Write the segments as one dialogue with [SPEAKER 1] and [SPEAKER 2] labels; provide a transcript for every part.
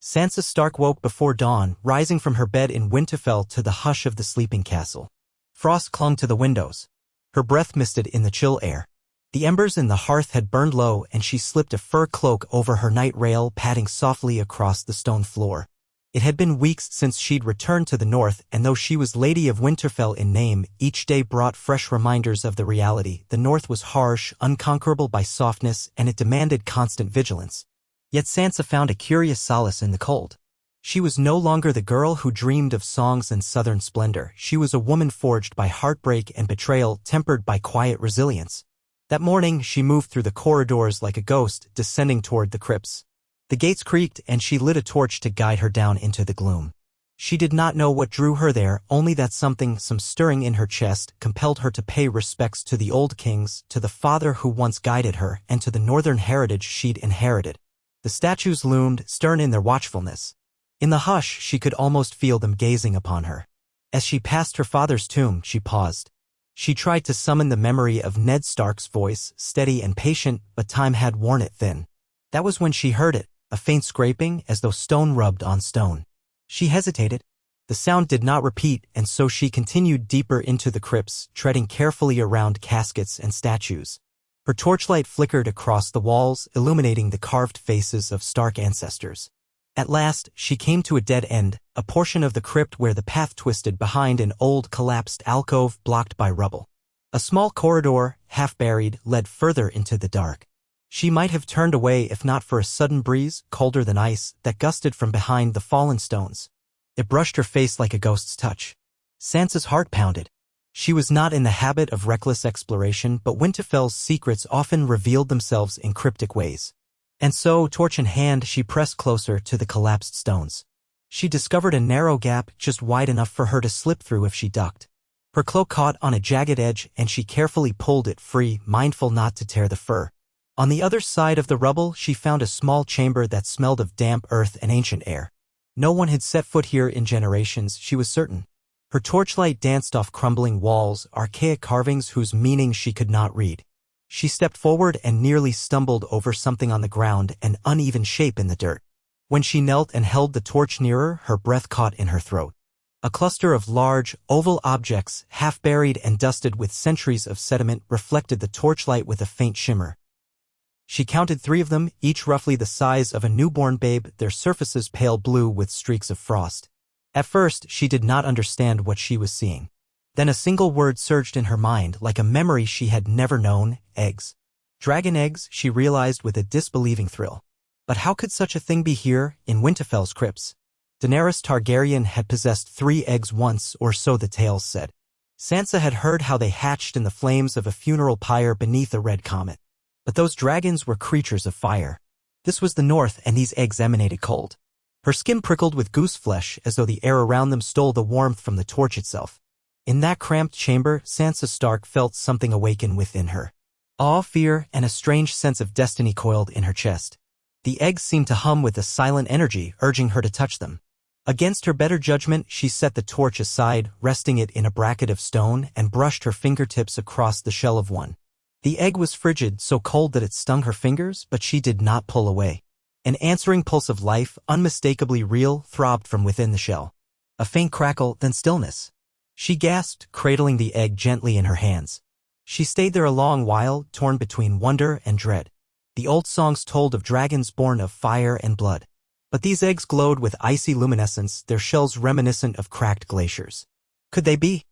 [SPEAKER 1] Sansa Stark woke before dawn, rising from her bed in Winterfell to the hush of the sleeping castle. Frost clung to the windows. Her breath misted in the chill air. The embers in the hearth had burned low, and she slipped a fur cloak over her night rail, padding softly across the stone floor. It had been weeks since she'd returned to the north, and though she was Lady of Winterfell in name, each day brought fresh reminders of the reality. The north was harsh, unconquerable by softness, and it demanded constant vigilance. Yet Sansa found a curious solace in the cold. She was no longer the girl who dreamed of songs and southern splendor. She was a woman forged by heartbreak and betrayal, tempered by quiet resilience. That morning, she moved through the corridors like a ghost, descending toward the crypts. The gates creaked, and she lit a torch to guide her down into the gloom. She did not know what drew her there, only that some stirring in her chest, compelled her to pay respects to the old kings, to the father who once guided her, and to the northern heritage she'd inherited. The statues loomed, stern in their watchfulness. In the hush, she could almost feel them gazing upon her. As she passed her father's tomb, she paused. She tried to summon the memory of Ned Stark's voice, steady and patient, but time had worn it thin. That was when she heard it, a faint scraping, as though stone rubbed on stone. She hesitated. The sound did not repeat, and so she continued deeper into the crypts, treading carefully around caskets and statues. Her torchlight flickered across the walls, illuminating the carved faces of Stark ancestors. At last, she came to a dead end, a portion of the crypt where the path twisted behind an old collapsed alcove blocked by rubble. A small corridor, half buried, led further into the dark. She might have turned away if not for a sudden breeze, colder than ice, that gusted from behind the fallen stones. It brushed her face like a ghost's touch. Sansa's heart pounded. She was not in the habit of reckless exploration, but Winterfell's secrets often revealed themselves in cryptic ways. And so, torch in hand, she pressed closer to the collapsed stones. She discovered a narrow gap just wide enough for her to slip through if she ducked. Her cloak caught on a jagged edge, and she carefully pulled it free, mindful not to tear the fur. On the other side of the rubble, she found a small chamber that smelled of damp earth and ancient air. No one had set foot here in generations, she was certain. Her torchlight danced off crumbling walls, archaic carvings whose meaning she could not read. She stepped forward and nearly stumbled over something on the ground, an uneven shape in the dirt. When she knelt and held the torch nearer, her breath caught in her throat. A cluster of large, oval objects, half buried and dusted with centuries of sediment, reflected the torchlight with a faint shimmer. She counted 3 of them, each roughly the size of a newborn babe, their surfaces pale blue with streaks of frost. At first, she did not understand what she was seeing. Then a single word surged in her mind, like a memory she had never known: eggs. Dragon eggs, she realized with a disbelieving thrill. But how could such a thing be here, in Winterfell's crypts? Daenerys Targaryen had possessed 3 eggs once, or so the tales said. Sansa had heard how they hatched in the flames of a funeral pyre beneath a red comet. But those dragons were creatures of fire. This was the north, and these eggs emanated cold. Her skin prickled with goose flesh, as though the air around them stole the warmth from the torch itself. In that cramped chamber, Sansa Stark felt something awaken within her. Awe, fear, and a strange sense of destiny coiled in her chest. The eggs seemed to hum with a silent energy, urging her to touch them. Against her better judgment, she set the torch aside, resting it in a bracket of stone, and brushed her fingertips across the shell of one. The egg was frigid, so cold that it stung her fingers, but she did not pull away. An answering pulse of life, unmistakably real, throbbed from within the shell. A faint crackle, then stillness. She gasped, cradling the egg gently in her hands. She stayed there a long while, torn between wonder and dread. The old songs told of dragons born of fire and blood. But these eggs glowed with icy luminescence, their shells reminiscent of cracked glaciers. Could they be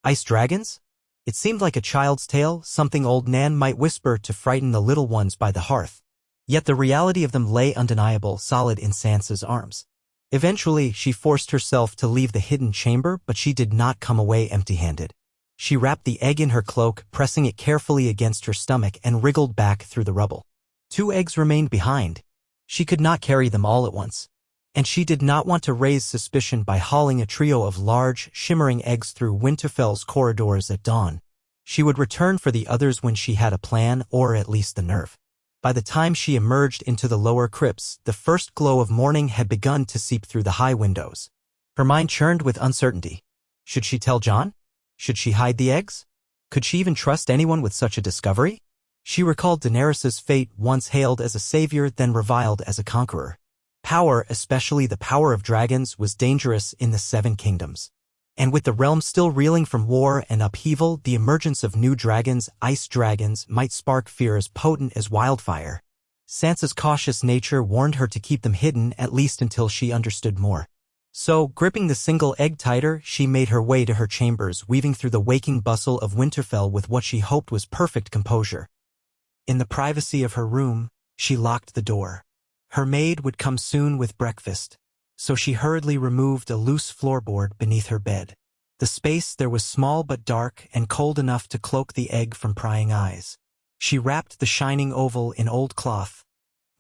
[SPEAKER 1] ice dragons? It seemed like a child's tale, something old Nan might whisper to frighten the little ones by the hearth. Yet the reality of them lay undeniable, solid in Sansa's arms. Eventually, she forced herself to leave the hidden chamber, but she did not come away empty-handed. She wrapped the egg in her cloak, pressing it carefully against her stomach, and wriggled back through the rubble. 2 eggs remained behind. She could not carry them all at once. And she did not want to raise suspicion by hauling a trio of large, shimmering eggs through Winterfell's corridors at dawn. She would return for the others when she had a plan, or at least the nerve. By the time she emerged into the lower crypts, the first glow of morning had begun to seep through the high windows. Her mind churned with uncertainty. Should she tell Jon? Should she hide the eggs? Could she even trust anyone with such a discovery? She recalled Daenerys's fate, once hailed as a savior, then reviled as a conqueror. Power, especially the power of dragons, was dangerous in the Seven Kingdoms. And with the realm still reeling from war and upheaval, the emergence of new dragons, ice dragons, might spark fear as potent as wildfire. Sansa's cautious nature warned her to keep them hidden, at least until she understood more. So, gripping the single egg tighter, she made her way to her chambers, weaving through the waking bustle of Winterfell with what she hoped was perfect composure. In the privacy of her room, she locked the door. Her maid would come soon with breakfast, so she hurriedly removed a loose floorboard beneath her bed. The space there was small but dark and cold enough to cloak the egg from prying eyes. She wrapped the shining oval in old cloth,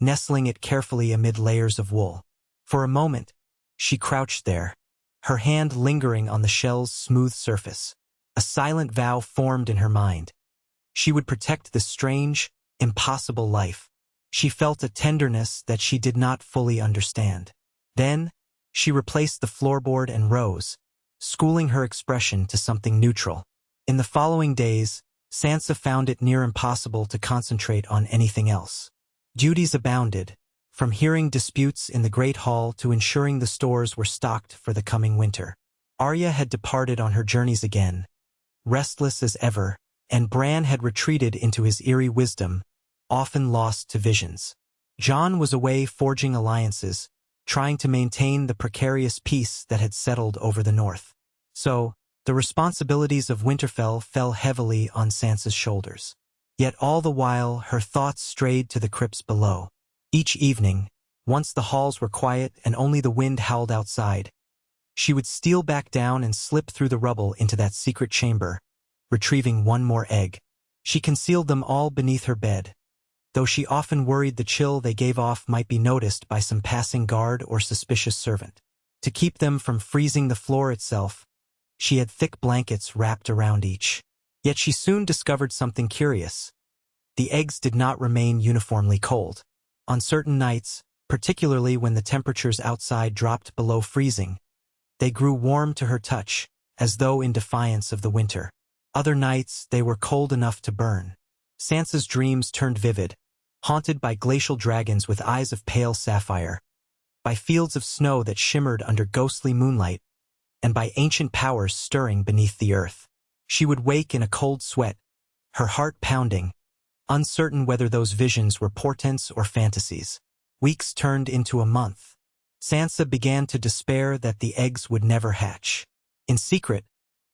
[SPEAKER 1] nestling it carefully amid layers of wool. For a moment, she crouched there, her hand lingering on the shell's smooth surface. A silent vow formed in her mind. She would protect this strange, impossible life. She felt a tenderness that she did not fully understand. Then, she replaced the floorboard and rose, schooling her expression to something neutral. In the following days, Sansa found it near impossible to concentrate on anything else. Duties abounded, from hearing disputes in the Great Hall to ensuring the stores were stocked for the coming winter. Arya had departed on her journeys again, restless as ever, and Bran had retreated into his eerie wisdom, often lost to visions. Jon was away forging alliances, trying to maintain the precarious peace that had settled over the north. So, the responsibilities of Winterfell fell heavily on Sansa's shoulders. Yet all the while, her thoughts strayed to the crypts below. Each evening, once the halls were quiet and only the wind howled outside, she would steal back down and slip through the rubble into that secret chamber, retrieving one more egg. She concealed them all beneath her bed, though she often worried the chill they gave off might be noticed by some passing guard or suspicious servant. To keep them from freezing the floor itself, she had thick blankets wrapped around each. Yet she soon discovered something curious. The eggs did not remain uniformly cold. On certain nights, particularly when the temperatures outside dropped below freezing, they grew warm to her touch, as though in defiance of the winter. Other nights, they were cold enough to burn. Sansa's dreams turned vivid, haunted by glacial dragons with eyes of pale sapphire, by fields of snow that shimmered under ghostly moonlight, and by ancient powers stirring beneath the earth. She would wake in a cold sweat, her heart pounding, uncertain whether those visions were portents or fantasies. Weeks turned into a month. Sansa began to despair that the eggs would never hatch. In secret,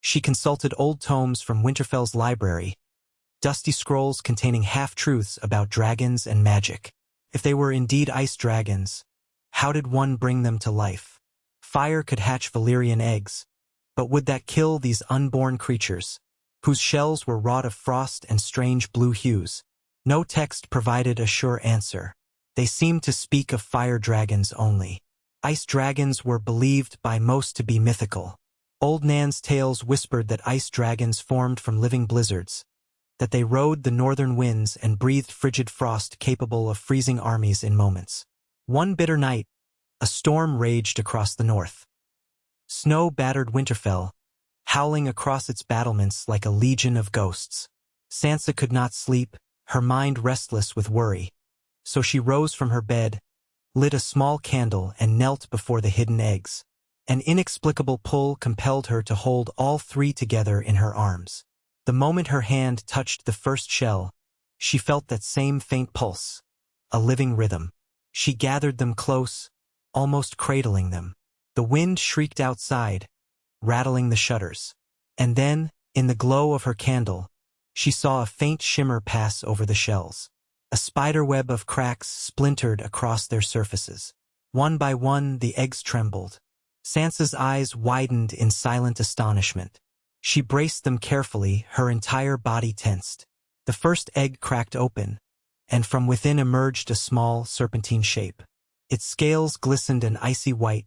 [SPEAKER 1] she consulted old tomes from Winterfell's library, dusty scrolls containing half-truths about dragons and magic. If they were indeed ice dragons, how did one bring them to life? Fire could hatch Valyrian eggs, but would that kill these unborn creatures, whose shells were wrought of frost and strange blue hues? No text provided a sure answer. They seemed to speak of fire dragons only. Ice dragons were believed by most to be mythical. Old Nan's tales whispered that ice dragons formed from living blizzards, that they rode the northern winds and breathed frigid frost capable of freezing armies in moments. One bitter night, a storm raged across the north. Snow battered Winterfell, howling across its battlements like a legion of ghosts. Sansa could not sleep, her mind restless with worry. So she rose from her bed, lit a small candle and knelt before the hidden eggs. An inexplicable pull compelled her to hold all three together in her arms. The moment her hand touched the first shell, she felt that same faint pulse, a living rhythm. She gathered them close, almost cradling them. The wind shrieked outside, rattling the shutters. And then, in the glow of her candle, she saw a faint shimmer pass over the shells. A spiderweb of cracks splintered across their surfaces. One by one, the eggs trembled. Sansa's eyes widened in silent astonishment. She braced them carefully, her entire body tensed. The first egg cracked open, and from within emerged a small, serpentine shape. Its scales glistened an icy white,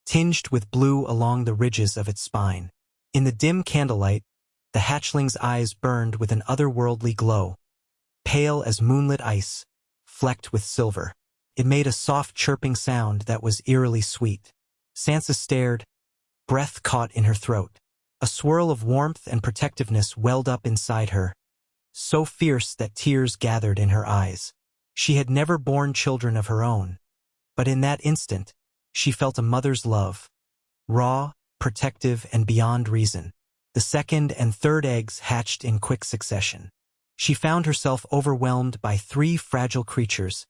[SPEAKER 1] tinged with blue along the ridges of its spine. In the dim candlelight, the hatchling's eyes burned with an otherworldly glow, pale as moonlit ice, flecked with silver. It made a soft chirping sound that was eerily sweet. Sansa stared, breath caught in her throat. A swirl of warmth and protectiveness welled up inside her, so fierce that tears gathered in her eyes. She had never borne children of her own, But in that instant, she felt a mother's love, raw, protective, and beyond reason. The second and third eggs hatched in quick succession. She found herself overwhelmed by 3 fragile creatures,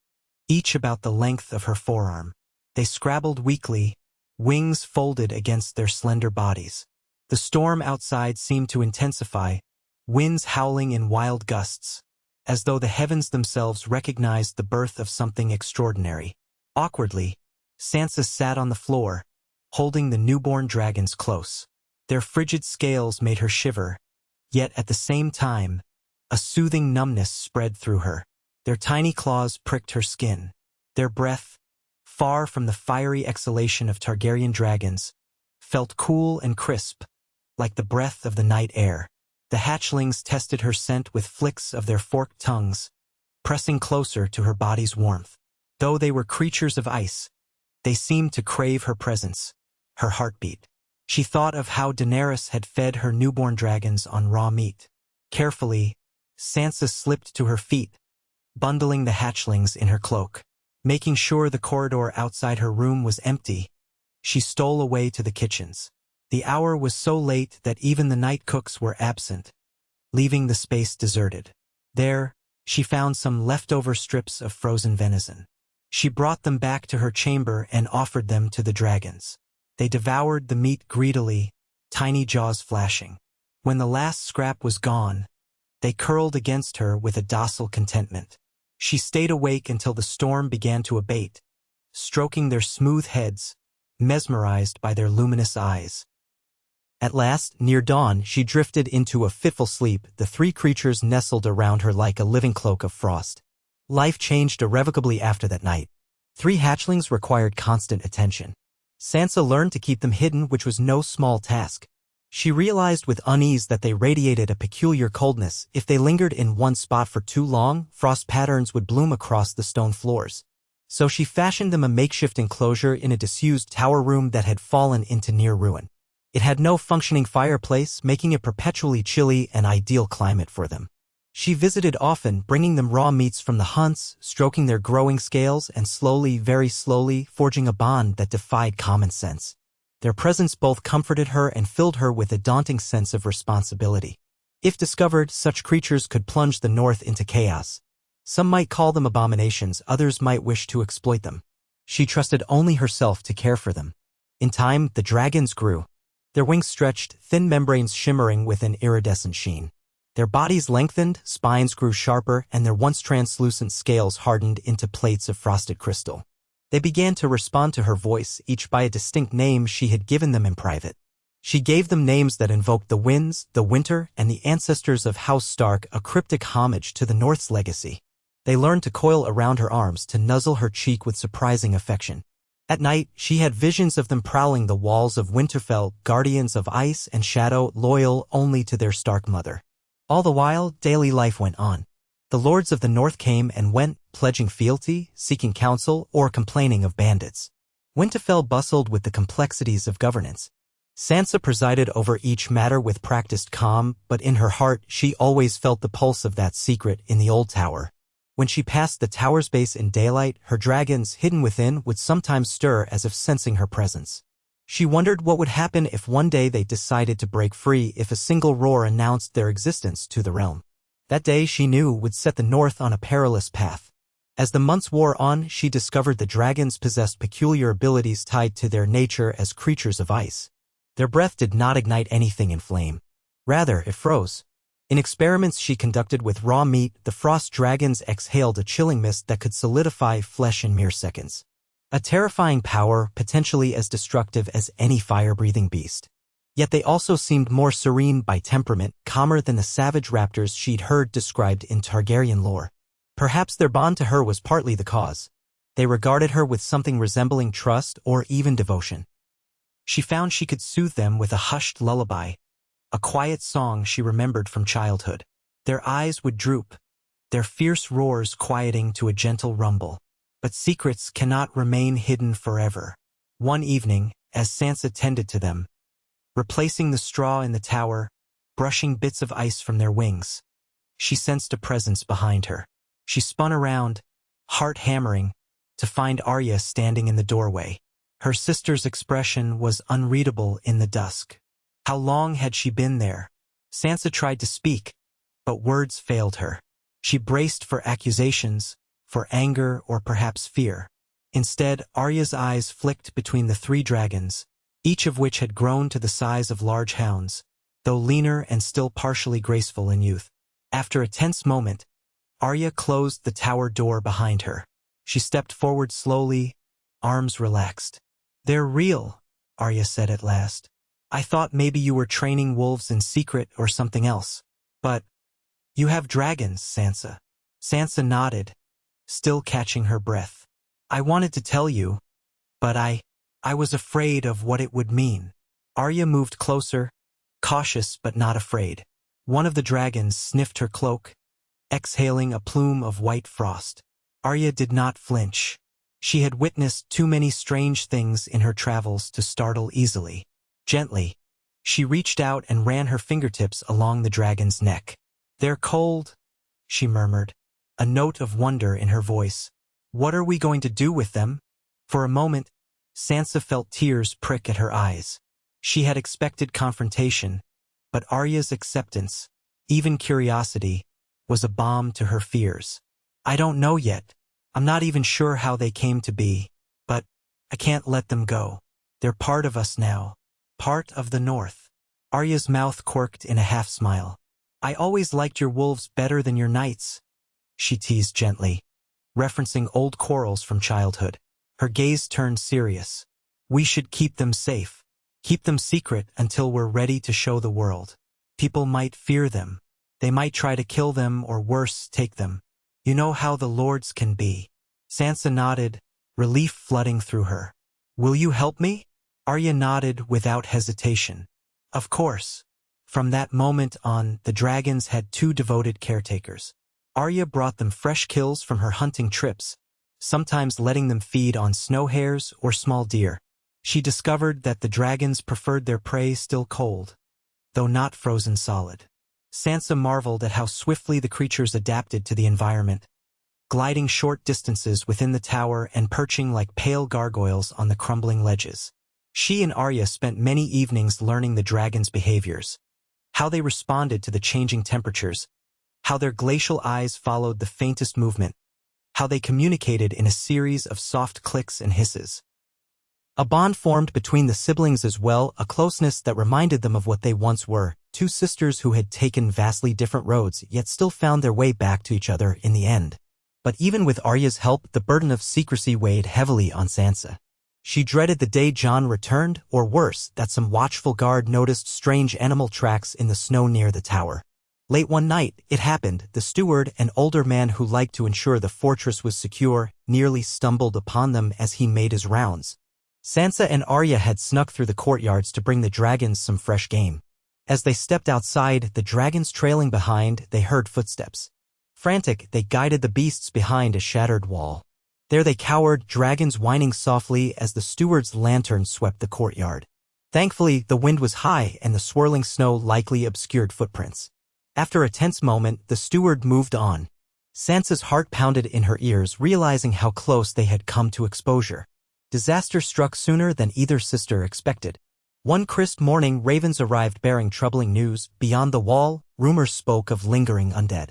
[SPEAKER 1] each about the length of her forearm. They scrabbled weakly, wings folded against their slender bodies. The storm outside seemed to intensify, winds howling in wild gusts, as though the heavens themselves recognized the birth of something extraordinary. Awkwardly, Sansa sat on the floor, holding the newborn dragons close. Their frigid scales made her shiver, yet at the same time, a soothing numbness spread through her. Their tiny claws pricked her skin. Their breath, far from the fiery exhalation of Targaryen dragons, felt cool and crisp, like the breath of the night air. The hatchlings tested her scent with flicks of their forked tongues, pressing closer to her body's warmth. Though they were creatures of ice, they seemed to crave her presence, her heartbeat. She thought of how Daenerys had fed her newborn dragons on raw meat. Carefully, Sansa slipped to her feet, bundling the hatchlings in her cloak. Making sure the corridor outside her room was empty, she stole away to the kitchens. The hour was so late that even the night cooks were absent, leaving the space deserted. There, she found some leftover strips of frozen venison. She brought them back to her chamber and offered them to the dragons. They devoured the meat greedily, tiny jaws flashing. When the last scrap was gone, they curled against her with a docile contentment. She stayed awake until the storm began to abate, stroking their smooth heads, mesmerized by their luminous eyes. At last, near dawn, she drifted into a fitful sleep. The 3 creatures nestled around her like a living cloak of frost. Life changed irrevocably after that night. 3 hatchlings required constant attention. Sansa learned to keep them hidden, which was no small task. She realized with unease that they radiated a peculiar coldness. If they lingered in one spot for too long, frost patterns would bloom across the stone floors. So she fashioned them a makeshift enclosure in a disused tower room that had fallen into near ruin. It had no functioning fireplace, making it perpetually chilly, an ideal climate for them. She visited often, bringing them raw meats from the hunts, stroking their growing scales, and slowly, very slowly, forging a bond that defied common sense. Their presence both comforted her and filled her with a daunting sense of responsibility. If discovered, such creatures could plunge the North into chaos. Some might call them abominations, others might wish to exploit them. She trusted only herself to care for them. In time, the dragons grew. Their wings stretched, thin membranes shimmering with an iridescent sheen. Their bodies lengthened, spines grew sharper, and their once translucent scales hardened into plates of frosted crystal. They began to respond to her voice, each by a distinct name she had given them in private. She gave them names that invoked the winds, the winter, and the ancestors of House Stark, a cryptic homage to the North's legacy. They learned to coil around her arms, to nuzzle her cheek with surprising affection. At night, she had visions of them prowling the walls of Winterfell, guardians of ice and shadow, loyal only to their Stark mother. All the while, daily life went on. The lords of the North came and went, pledging fealty, seeking counsel, or complaining of bandits. Winterfell bustled with the complexities of governance. Sansa presided over each matter with practiced calm, but in her heart she always felt the pulse of that secret in the old tower. When she passed the tower's base in daylight, her dragons, hidden within, would sometimes stir as if sensing her presence. She wondered what would happen if one day they decided to break free, if a single roar announced their existence to the realm. That day, she knew, would set the North on a perilous path. As the months wore on, she discovered the dragons possessed peculiar abilities tied to their nature as creatures of ice. Their breath did not ignite anything in flame. Rather, it froze. In experiments she conducted with raw meat, the frost dragons exhaled a chilling mist that could solidify flesh in mere seconds. A terrifying power, potentially as destructive as any fire-breathing beast. Yet they also seemed more serene by temperament, calmer than the savage raptors she'd heard described in Targaryen lore. Perhaps their bond to her was partly the cause. They regarded her with something resembling trust or even devotion. She found she could soothe them with a hushed lullaby, a quiet song she remembered from childhood. Their eyes would droop, their fierce roars quieting to a gentle rumble. But secrets cannot remain hidden forever. One evening, as Sansa tended to them, replacing the straw in the tower, brushing bits of ice from their wings, she sensed a presence behind her. She spun around, heart hammering, to find Arya standing in the doorway. Her sister's expression was unreadable in the dusk. How long had she been there? Sansa tried to speak, but words failed her. She braced for accusations, for anger or perhaps fear. Instead, Arya's eyes flicked between the three dragons, each of which had grown to the size of large hounds, though leaner and still partially graceful in youth. After a tense moment, Arya closed the tower door behind her. She stepped forward slowly, arms relaxed. "They're real," Arya said at last. "I thought maybe you were training wolves in secret or something else. But you have dragons, Sansa." Sansa nodded, still catching her breath. "I wanted to tell you, but I was afraid of what it would mean." Arya moved closer, cautious but not afraid. One of the dragons sniffed her cloak, exhaling a plume of white frost. Arya did not flinch. She had witnessed too many strange things in her travels to startle easily. Gently, she reached out and ran her fingertips along the dragon's neck. "They're cold," she murmured, a note of wonder in her voice. "What are we going to do with them?" For a moment, Sansa felt tears prick at her eyes. She had expected confrontation, but Arya's acceptance, even curiosity, was a balm to her fears. "I don't know yet. I'm not even sure how they came to be, but I can't let them go. They're part of us now, part of the North." Arya's mouth quirked in a half-smile. "I always liked your wolves better than your knights," she teased gently, referencing old quarrels from childhood. Her gaze turned serious. "We should keep them safe. Keep them secret until we're ready to show the world. People might fear them. They might try to kill them or worse, take them. You know how the lords can be." Sansa nodded, relief flooding through her. "Will you help me?" Arya nodded without hesitation. "Of course." From that moment on, the dragons had two devoted caretakers. Arya brought them fresh kills from her hunting trips, sometimes letting them feed on snow hares or small deer. She discovered that the dragons preferred their prey still cold, though not frozen solid. Sansa marveled at how swiftly the creatures adapted to the environment, gliding short distances within the tower and perching like pale gargoyles on the crumbling ledges. She and Arya spent many evenings learning the dragons' behaviors, how they responded to the changing temperatures, how their glacial eyes followed the faintest movement, how they communicated in a series of soft clicks and hisses. A bond formed between the siblings as well, a closeness that reminded them of what they once were, two sisters who had taken vastly different roads yet still found their way back to each other in the end. But even with Arya's help, the burden of secrecy weighed heavily on Sansa. She dreaded the day Jon returned, or worse, that some watchful guard noticed strange animal tracks in the snow near the tower. Late one night, it happened, the steward, an older man who liked to ensure the fortress was secure, nearly stumbled upon them as he made his rounds. Sansa and Arya had snuck through the courtyards to bring the dragons some fresh game. As they stepped outside, the dragons trailing behind, they heard footsteps. Frantic, they guided the beasts behind a shattered wall. There they cowered, dragons whining softly as the steward's lantern swept the courtyard. Thankfully, the wind was high and the swirling snow likely obscured footprints. After a tense moment, the steward moved on. Sansa's heart pounded in her ears, realizing how close they had come to exposure. Disaster struck sooner than either sister expected. One crisp morning, ravens arrived bearing troubling news. Beyond the wall, rumors spoke of lingering undead.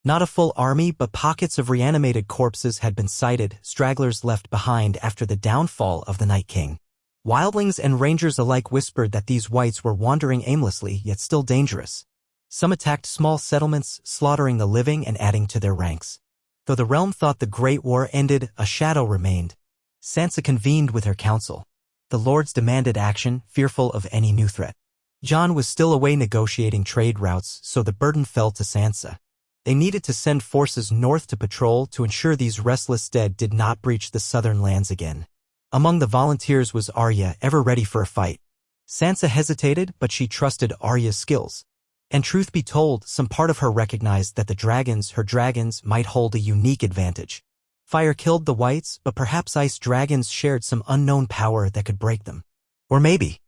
[SPEAKER 1] Not a full army, but pockets of reanimated corpses had been sighted, stragglers left behind after the downfall of the Night King. Wildlings and rangers alike whispered that these wights were wandering aimlessly, yet still dangerous. Some attacked small settlements, slaughtering the living and adding to their ranks. Though the realm thought the Great War ended, a shadow remained. Sansa convened with her council. The lords demanded action, fearful of any new threat. Jon was still away negotiating trade routes, so the burden fell to Sansa. They needed to send forces north to patrol to ensure these restless dead did not breach the southern lands again. Among the volunteers was Arya, ever ready for a fight. Sansa hesitated, but she trusted Arya's skills. And truth be told, some part of her recognized that her dragons, might hold a unique advantage. Fire killed the whites, but perhaps ice dragons shared some unknown power that could break them. Or maybe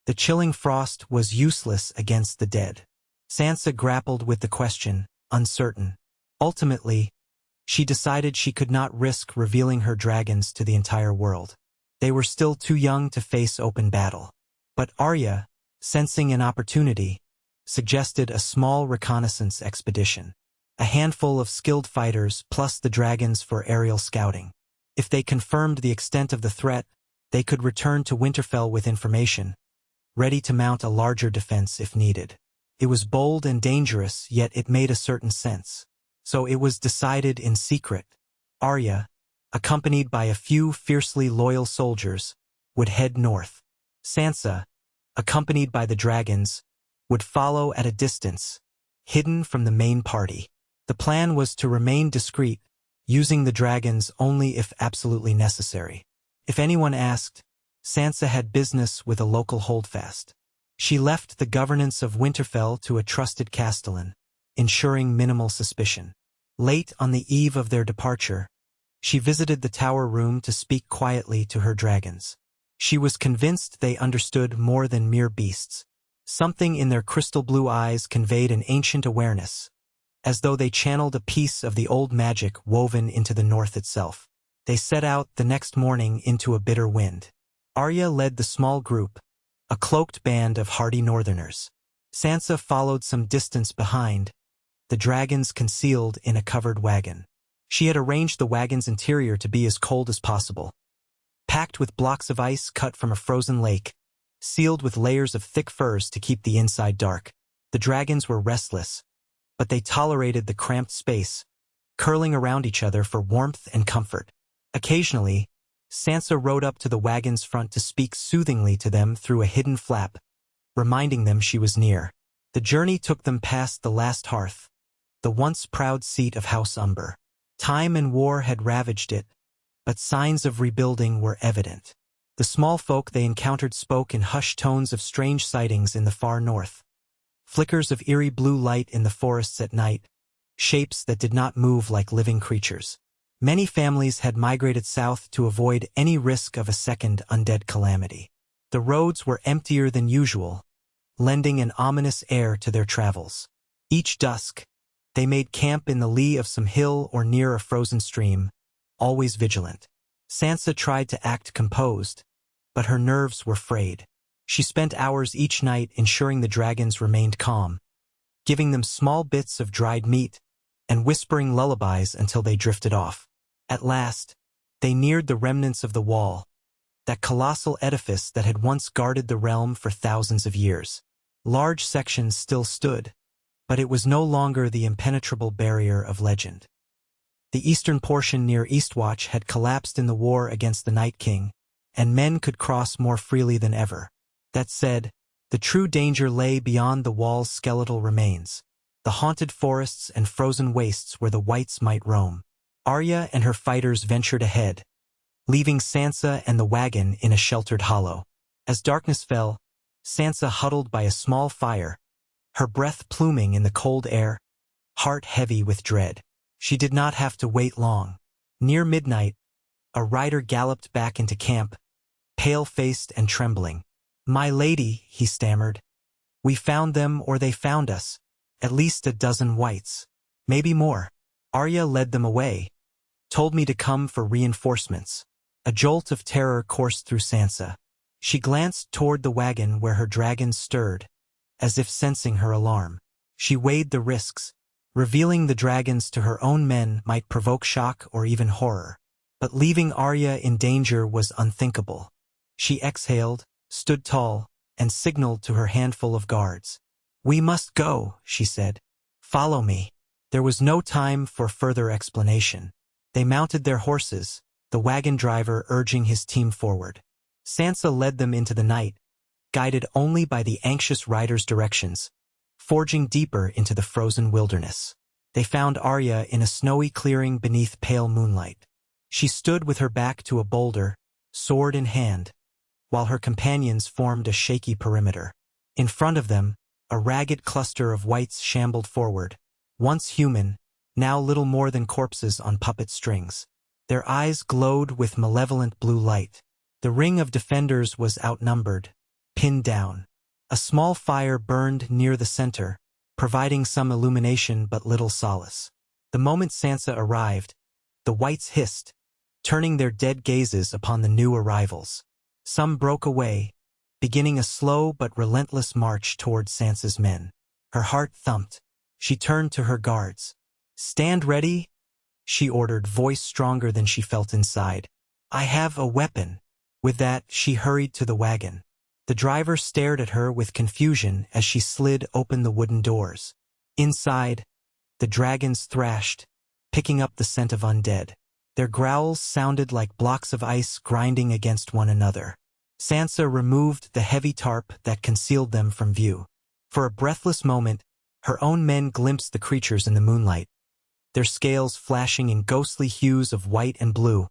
[SPEAKER 1] the chilling frost was useless against the dead. Sansa grappled with the question, uncertain. Ultimately, She decided she could not risk revealing her dragons to the entire world. They were still too young to face open battle. But Arya, sensing an opportunity, suggested a small reconnaissance expedition. A handful of skilled fighters plus the dragons for aerial scouting. If they confirmed the extent of the threat, they could return to Winterfell with information, ready to mount a larger defense if needed. It was bold and dangerous, yet it made a certain sense. So it was decided in secret. Arya, accompanied by a few fiercely loyal soldiers, would head north. Sansa, accompanied by the dragons, would follow at a distance, hidden from the main party. The plan was to remain discreet, using the dragons only if absolutely necessary. If anyone asked, Sansa had business with a local holdfast. She left the governance of Winterfell to a trusted castellan, ensuring minimal suspicion. Late on the eve of their departure, she visited the tower room to speak quietly to her dragons. She was convinced they understood more than mere beasts. Something in their crystal blue eyes conveyed an ancient awareness, as though they channeled a piece of the old magic woven into the north itself. They set out the next morning into a bitter wind. Arya led the small group, a cloaked band of hardy northerners. Sansa followed some distance behind, the dragons concealed in a covered wagon. She had arranged the wagon's interior to be as cold as possible. Packed with blocks of ice cut from a frozen lake, sealed with layers of thick furs to keep the inside dark. The dragons were restless, but they tolerated the cramped space, curling around each other for warmth and comfort. Occasionally, Sansa rode up to the wagon's front to speak soothingly to them through a hidden flap, reminding them she was near. The journey took them past the last hearth, the once proud seat of House Umber. Time and war had ravaged it, but signs of rebuilding were evident. The small folk they encountered spoke in hushed tones of strange sightings in the far north. Flickers of eerie blue light in the forests at night, shapes that did not move like living creatures. Many families had migrated south to avoid any risk of a second undead calamity. The roads were emptier than usual, lending an ominous air to their travels. Each dusk, they made camp in the lee of some hill or near a frozen stream, always vigilant. Sansa tried to act composed, but her nerves were frayed. She spent hours each night ensuring the dragons remained calm, giving them small bits of dried meat and whispering lullabies until they drifted off. At last, they neared the remnants of the wall, that colossal edifice that had once guarded the realm for thousands of years. Large sections still stood, but it was no longer the impenetrable barrier of legend. The eastern portion near Eastwatch had collapsed in the war against the Night King, and men could cross more freely than ever. That said, the true danger lay beyond the wall's skeletal remains, the haunted forests and frozen wastes where the whites might roam. Arya and her fighters ventured ahead, leaving Sansa and the wagon in a sheltered hollow. As darkness fell, Sansa huddled by a small fire, her breath pluming in the cold air, heart heavy with dread. She did not have to wait long. Near midnight, a rider galloped back into camp, pale-faced and trembling. "My lady," he stammered. "We found them or they found us. At least a dozen whites. Maybe more." Arya led them away, told me to come for reinforcements. A jolt of terror coursed through Sansa. She glanced toward the wagon where her dragons stirred, as if sensing her alarm. She weighed the risks. Revealing the dragons to her own men might provoke shock or even horror. But leaving Arya in danger was unthinkable. She exhaled, stood tall, and signaled to her handful of guards. "We must go," she said. "Follow me." There was no time for further explanation. They mounted their horses, the wagon driver urging his team forward. Sansa led them into the night, guided only by the anxious rider's directions, forging deeper into the frozen wilderness. They found Arya in a snowy clearing beneath pale moonlight. She stood with her back to a boulder, sword in hand, while her companions formed a shaky perimeter. In front of them, a ragged cluster of whites shambled forward, once human, now little more than corpses on puppet strings. Their eyes glowed with malevolent blue light. The ring of defenders was outnumbered, pinned down. A small fire burned near the center, providing some illumination but little solace. The moment Sansa arrived, the whites hissed, turning their dead gazes upon the new arrivals. Some broke away, beginning a slow but relentless march toward Sansa's men. Her heart thumped. She turned to her guards. "Stand ready," she ordered, voice stronger than she felt inside. "I have a weapon." With that, she hurried to the wagon. The driver stared at her with confusion as she slid open the wooden doors. Inside, the dragons thrashed, picking up the scent of undead. Their growls sounded like blocks of ice grinding against one another. Sansa removed the heavy tarp that concealed them from view. For a breathless moment, her own men glimpsed the creatures in the moonlight, their scales flashing in ghostly hues of white and blue,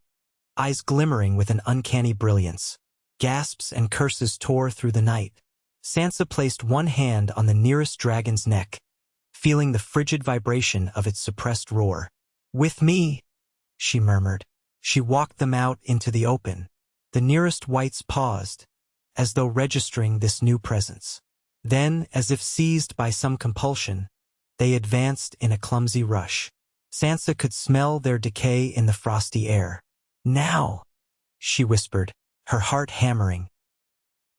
[SPEAKER 1] eyes glimmering with an uncanny brilliance. Gasps and curses tore through the night. Sansa placed one hand on the nearest dragon's neck, feeling the frigid vibration of its suppressed roar. "With me," she murmured. She walked them out into the open. The nearest whites paused, as though registering this new presence. Then, as if seized by some compulsion, they advanced in a clumsy rush. Sansa could smell their decay in the frosty air. "Now," she whispered, her heart hammering.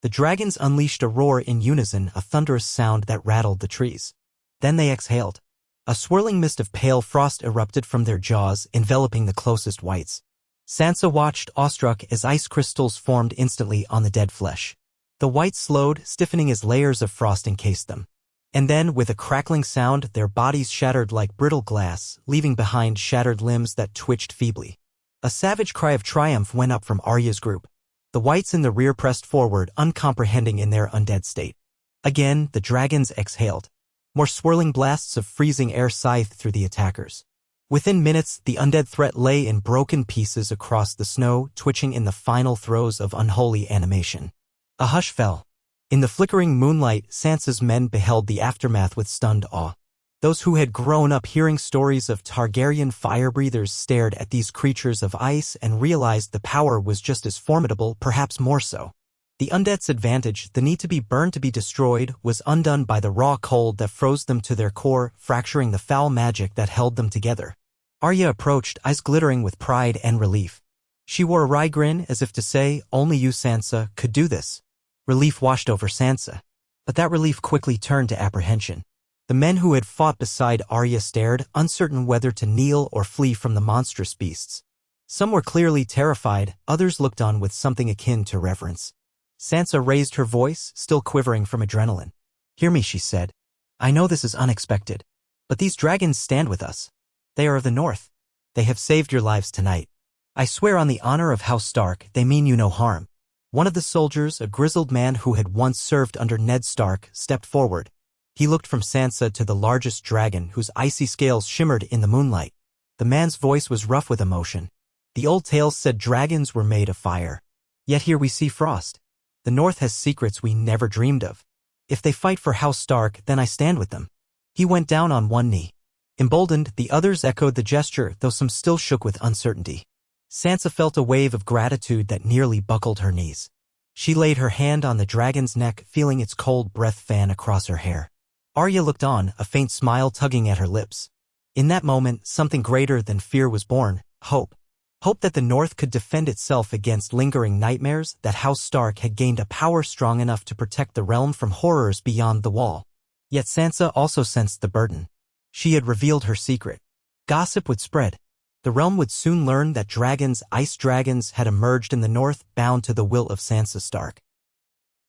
[SPEAKER 1] The dragons unleashed a roar in unison, a thunderous sound that rattled the trees. Then they exhaled. A swirling mist of pale frost erupted from their jaws, enveloping the closest whites. Sansa watched, awestruck, as ice crystals formed instantly on the dead flesh. The whites slowed, stiffening as layers of frost encased them. And then, with a crackling sound, their bodies shattered like brittle glass, leaving behind shattered limbs that twitched feebly. A savage cry of triumph went up from Arya's group. The whites in the rear pressed forward, uncomprehending in their undead state. Again, the dragons exhaled. More swirling blasts of freezing air scythed through the attackers. Within minutes, the undead threat lay in broken pieces across the snow, twitching in the final throes of unholy animation. A hush fell. In the flickering moonlight, Sansa's men beheld the aftermath with stunned awe. Those who had grown up hearing stories of Targaryen fire-breathers stared at these creatures of ice and realized the power was just as formidable, perhaps more so. The undead's advantage, the need to be burned to be destroyed, was undone by the raw cold that froze them to their core, fracturing the foul magic that held them together. Arya approached, eyes glittering with pride and relief. She wore a wry grin, as if to say, "Only you, Sansa, could do this." Relief washed over Sansa. But that relief quickly turned to apprehension. The men who had fought beside Arya stared, uncertain whether to kneel or flee from the monstrous beasts. Some were clearly terrified, others looked on with something akin to reverence. Sansa raised her voice, still quivering from adrenaline. "Hear me," she said. "I know this is unexpected, but these dragons stand with us. They are of the north. They have saved your lives tonight. I swear on the honor of House Stark, they mean you no harm." One of the soldiers, a grizzled man who had once served under Ned Stark, stepped forward. He looked from Sansa to the largest dragon, whose icy scales shimmered in the moonlight. The man's voice was rough with emotion. "The old tales said dragons were made of fire. Yet here we see frost. The North has secrets we never dreamed of. If they fight for House Stark, then I stand with them." He went down on one knee. Emboldened, the others echoed the gesture, though some still shook with uncertainty. Sansa felt a wave of gratitude that nearly buckled her knees. She laid her hand on the dragon's neck, feeling its cold breath fan across her hair. Arya looked on, a faint smile tugging at her lips. In that moment, something greater than fear was born, hope. Hope that the North could defend itself against lingering nightmares, that House Stark had gained a power strong enough to protect the realm from horrors beyond the wall. Yet Sansa also sensed the burden. She had revealed her secret. Gossip would spread. The realm would soon learn that dragons, ice dragons, had emerged in the North, bound to the will of Sansa Stark.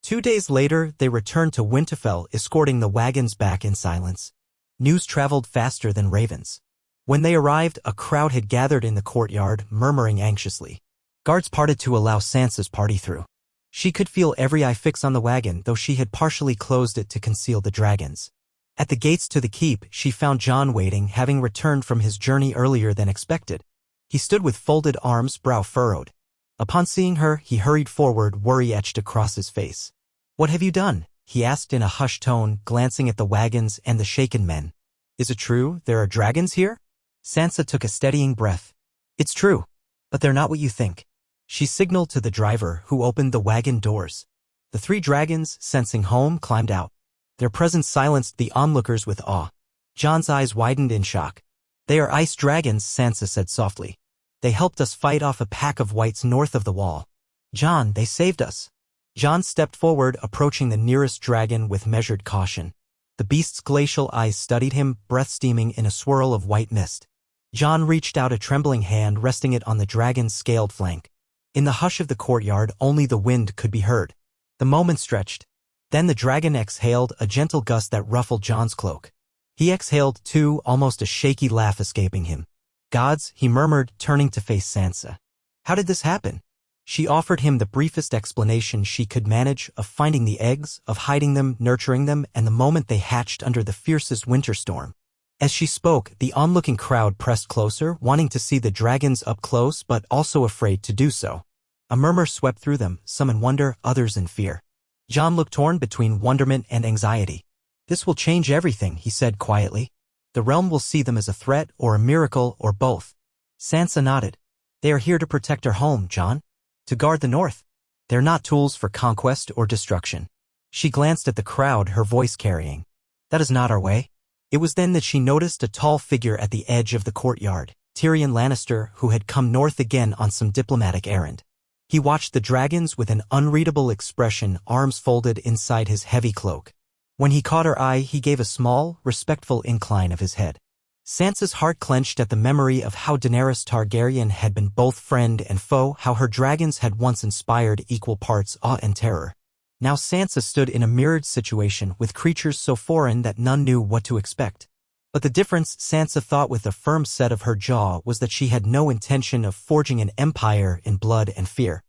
[SPEAKER 1] 2 days later, they returned to Winterfell, escorting the wagons back in silence. News traveled faster than ravens. When they arrived, a crowd had gathered in the courtyard, murmuring anxiously. Guards parted to allow Sansa's party through. She could feel every eye fix on the wagon, though she had partially closed it to conceal the dragons. At the gates to the keep, she found Jon waiting, having returned from his journey earlier than expected. He stood with folded arms, brow furrowed. Upon seeing her, he hurried forward, worry etched across his face. "What have you done?" he asked in a hushed tone, glancing at the wagons and the shaken men. "Is it true there are dragons here?" Sansa took a steadying breath. "It's true, but they're not what you think." She signaled to the driver, who opened the wagon doors. The 3 dragons, sensing home, climbed out. Their presence silenced the onlookers with awe. Jon's eyes widened in shock. They are ice dragons, Sansa said softly. They helped us fight off a pack of whites north of the wall. Jon, they saved us. Jon stepped forward, approaching the nearest dragon with measured caution. The beast's glacial eyes studied him, breath steaming in a swirl of white mist. Jon reached out a trembling hand, resting it on the dragon's scaled flank. In the hush of the courtyard, only the wind could be heard. The moment stretched. Then the dragon exhaled, a gentle gust that ruffled Jon's cloak. He exhaled too, almost a shaky laugh escaping him. Gods, he murmured, turning to face Sansa. How did this happen? She offered him the briefest explanation she could manage, of finding the eggs, of hiding them, nurturing them, and the moment they hatched under the fiercest winter storm. As she spoke, the onlooking crowd pressed closer, wanting to see the dragons up close but also afraid to do so. A murmur swept through them, some in wonder, others in fear. Jon looked torn between wonderment and anxiety. This will change everything, he said quietly. The realm will see them as a threat or a miracle or both. Sansa nodded. They are here to protect our home, Jon. To guard the north. They're not tools for conquest or destruction. She glanced at the crowd, her voice carrying. That is not our way. It was then that she noticed a tall figure at the edge of the courtyard, Tyrion Lannister, who had come north again on some diplomatic errand. He watched the dragons with an unreadable expression, arms folded inside his heavy cloak. When he caught her eye, he gave a small, respectful incline of his head. Sansa's heart clenched at the memory of how Daenerys Targaryen had been both friend and foe, how her dragons had once inspired equal parts awe and terror. Now Sansa stood in a mirrored situation with creatures so foreign that none knew what to expect. But the difference, Sansa thought with a firm set of her jaw, was that she had no intention of forging an empire in blood and fear.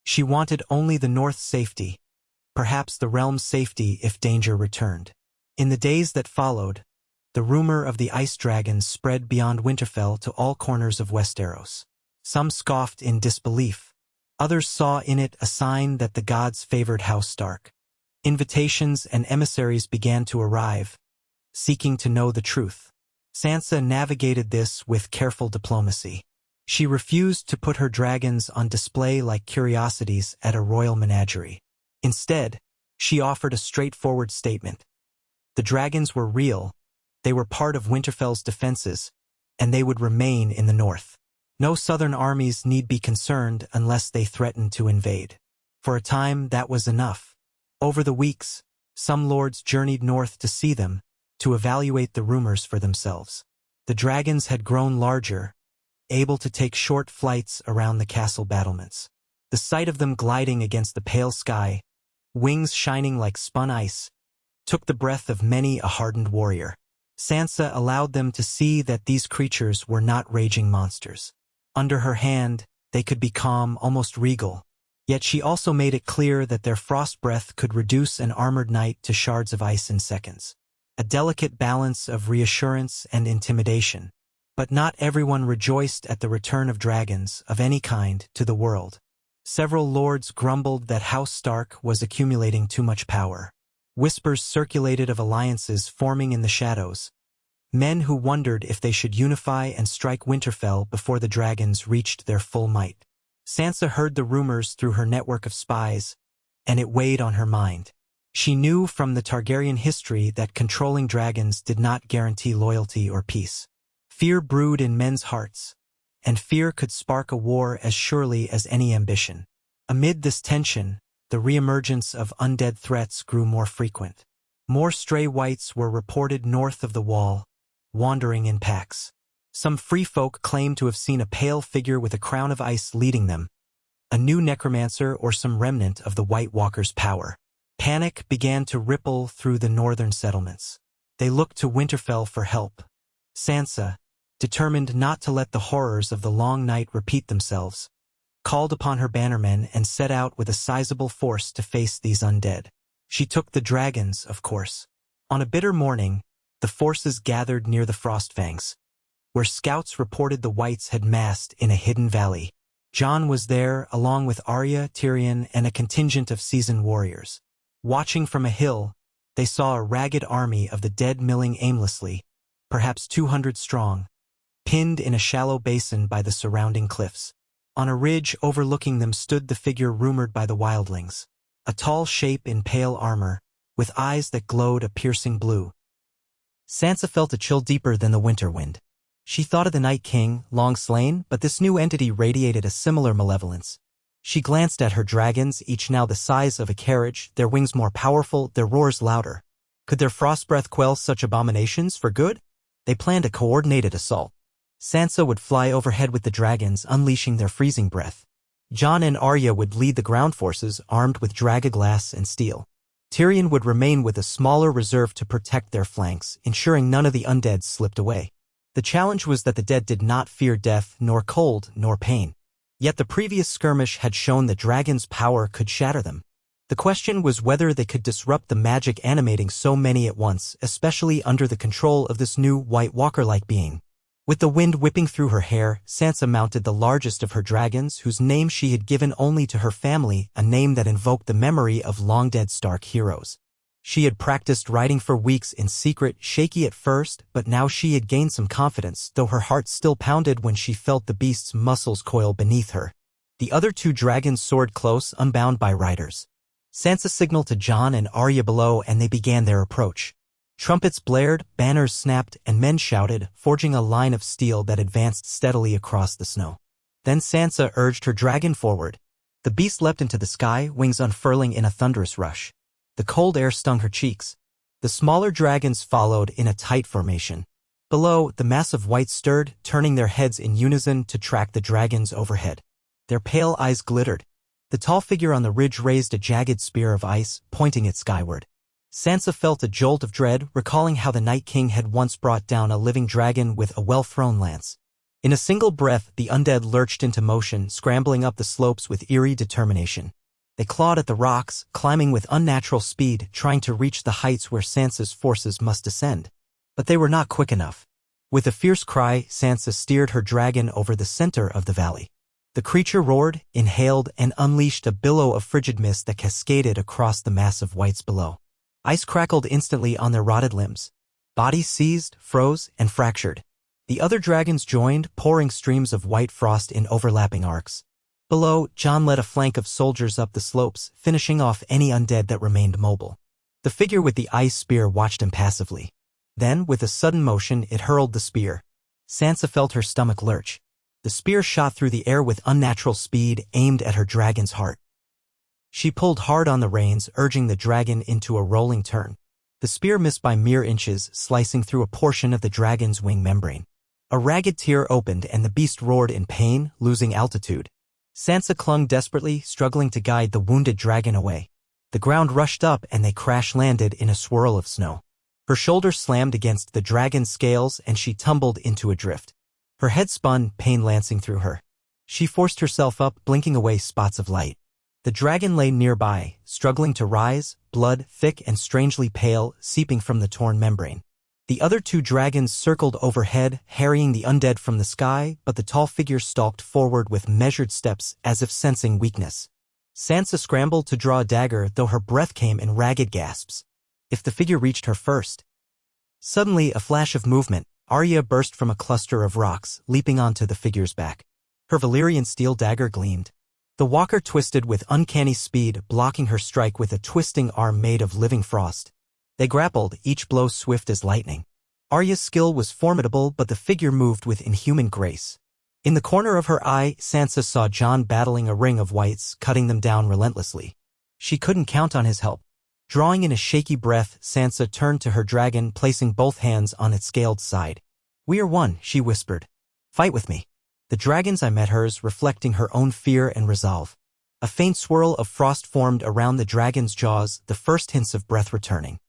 [SPEAKER 1] She wanted only the North's safety, perhaps the realm's safety if danger returned. In the days that followed, the rumor of the ice dragons spread beyond Winterfell to all corners of Westeros. Some scoffed in disbelief. Others saw in it a sign that the gods favored House Stark. Invitations and emissaries began to arrive, seeking to know the truth. Sansa navigated this with careful diplomacy. She refused to put her dragons on display like curiosities at a royal menagerie. Instead, she offered a straightforward statement. The dragons were real. They were part of Winterfell's defenses, and they would remain in the north. No southern armies need be concerned unless they threaten to invade. For a time, that was enough. Over the weeks, some lords journeyed north to see them, to evaluate the rumors for themselves. The dragons had grown larger, able to take short flights around the castle battlements. The sight of them gliding against the pale sky, wings shining like spun ice, took the breath of many a hardened warrior. Sansa allowed them to see that these creatures were not raging monsters. Under her hand, they could be calm, almost regal. Yet she also made it clear that their frost breath could reduce an armored knight to shards of ice in seconds. A delicate balance of reassurance and intimidation. But not everyone rejoiced at the return of dragons, of any kind, to the world. Several lords grumbled that House Stark was accumulating too much power. Whispers circulated of alliances forming in the shadows. Men who wondered if they should unify and strike Winterfell before the dragons reached their full might. Sansa heard the rumors through her network of spies, and it weighed on her mind. She knew from the Targaryen history that controlling dragons did not guarantee loyalty or peace. Fear brewed in men's hearts, and fear could spark a war as surely as any ambition. Amid this tension, the reemergence of undead threats grew more frequent. More stray whites were reported north of the wall, wandering in packs. Some free folk claimed to have seen a pale figure with a crown of ice leading them, a new necromancer or some remnant of the White Walker's power. Panic began to ripple through the northern settlements. They looked to Winterfell for help. Sansa, determined not to let the horrors of the long night repeat themselves, called upon her bannermen and set out with a sizable force to face these undead. She took the dragons, of course. On a bitter morning, the forces gathered near the Frostfangs, where scouts reported the whites had massed in a hidden valley. Jon was there, along with Arya, Tyrion, and a contingent of seasoned warriors. Watching from a hill, they saw a ragged army of the dead milling aimlessly, perhaps 200 strong, pinned in a shallow basin by the surrounding cliffs. On a ridge overlooking them stood the figure rumored by the wildlings, a tall shape in pale armor, with eyes that glowed a piercing blue. Sansa felt a chill deeper than the winter wind. She thought of the Night King, long slain, but this new entity radiated a similar malevolence. She glanced at her dragons, each now the size of a carriage, their wings more powerful, their roars louder. Could their frost breath quell such abominations for good? They planned a coordinated assault. Sansa would fly overhead with the dragons, unleashing their freezing breath. Jon and Arya would lead the ground forces, armed with dragaglass and steel. Tyrion would remain with a smaller reserve to protect their flanks, ensuring none of the undead slipped away. The challenge was that the dead did not fear death, nor cold, nor pain. Yet the previous skirmish had shown the dragon's power could shatter them. The question was whether they could disrupt the magic animating so many at once, especially under the control of this new White Walker-like being. With the wind whipping through her hair, Sansa mounted the largest of her dragons, whose name she had given only to her family, a name that invoked the memory of long-dead Stark heroes. She had practiced riding for weeks in secret, shaky at first, but now she had gained some confidence, though her heart still pounded when she felt the beast's muscles coil beneath her. The other two dragons soared close, unbound by riders. Sansa signaled to Jon and Arya below, and they began their approach. Trumpets blared, banners snapped, and men shouted, forging a line of steel that advanced steadily across the snow. Then Sansa urged her dragon forward. The beast leapt into the sky, wings unfurling in a thunderous rush. The cold air stung her cheeks. The smaller dragons followed in a tight formation. Below, the mass of white stirred, turning their heads in unison to track the dragons overhead. Their pale eyes glittered. The tall figure on the ridge raised a jagged spear of ice, pointing it skyward. Sansa felt a jolt of dread, recalling how the Night King had once brought down a living dragon with a well-thrown lance. In a single breath, the undead lurched into motion, scrambling up the slopes with eerie determination. They clawed at the rocks, climbing with unnatural speed, trying to reach the heights where Sansa's forces must descend. But they were not quick enough. With a fierce cry, Sansa steered her dragon over the center of the valley. The creature roared, inhaled, and unleashed a billow of frigid mist that cascaded across the mass of whites below. Ice crackled instantly on their rotted limbs. Bodies seized, froze, and fractured. The other dragons joined, pouring streams of white frost in overlapping arcs. Below, Jon led a flank of soldiers up the slopes, finishing off any undead that remained mobile. The figure with the ice spear watched impassively. Then, with a sudden motion, it hurled the spear. Sansa felt her stomach lurch. The spear shot through the air with unnatural speed, aimed at her dragon's heart. She pulled hard on the reins, urging the dragon into a rolling turn. The spear missed by mere inches, slicing through a portion of the dragon's wing membrane. A ragged tear opened and the beast roared in pain, losing altitude. Sansa clung desperately, struggling to guide the wounded dragon away. The ground rushed up and they crash-landed in a swirl of snow. Her shoulder slammed against the dragon's scales and she tumbled into a drift. Her head spun, pain lancing through her. She forced herself up, blinking away spots of light. The dragon lay nearby, struggling to rise, blood thick and strangely pale, seeping from the torn membrane. The other two dragons circled overhead, harrying the undead from the sky, but the tall figure stalked forward with measured steps, as if sensing weakness. Sansa scrambled to draw a dagger, though her breath came in ragged gasps. If the figure reached her first. Suddenly, a flash of movement. Arya burst from a cluster of rocks, leaping onto the figure's back. Her Valyrian steel dagger gleamed. The walker twisted with uncanny speed, blocking her strike with a twisting arm made of living frost. They grappled, each blow swift as lightning. Arya's skill was formidable, but the figure moved with inhuman grace. In the corner of her eye, Sansa saw Jon battling a ring of whites, cutting them down relentlessly. She couldn't count on his help. Drawing in a shaky breath, Sansa turned to her dragon, placing both hands on its scaled side. "We are one," she whispered. "Fight with me." The dragon's eye met hers, reflecting her own fear and resolve. A faint swirl of frost formed around the dragon's jaws, the first hints of breath returning.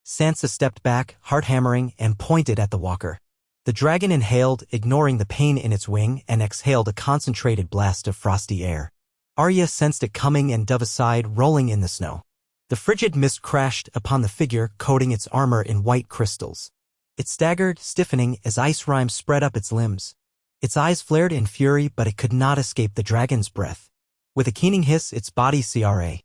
[SPEAKER 1] Sansa stepped back, heart hammering, and pointed at the walker. The dragon inhaled, ignoring the pain in its wing, and exhaled a concentrated blast of frosty air. Arya sensed it coming and dove aside, rolling in the snow. The frigid mist crashed upon the figure, coating its armor in white crystals. It staggered, stiffening, as ice rime spread up its limbs. Its eyes flared in fury, but it could not escape the dragon's breath. With a keening hiss, its body cra.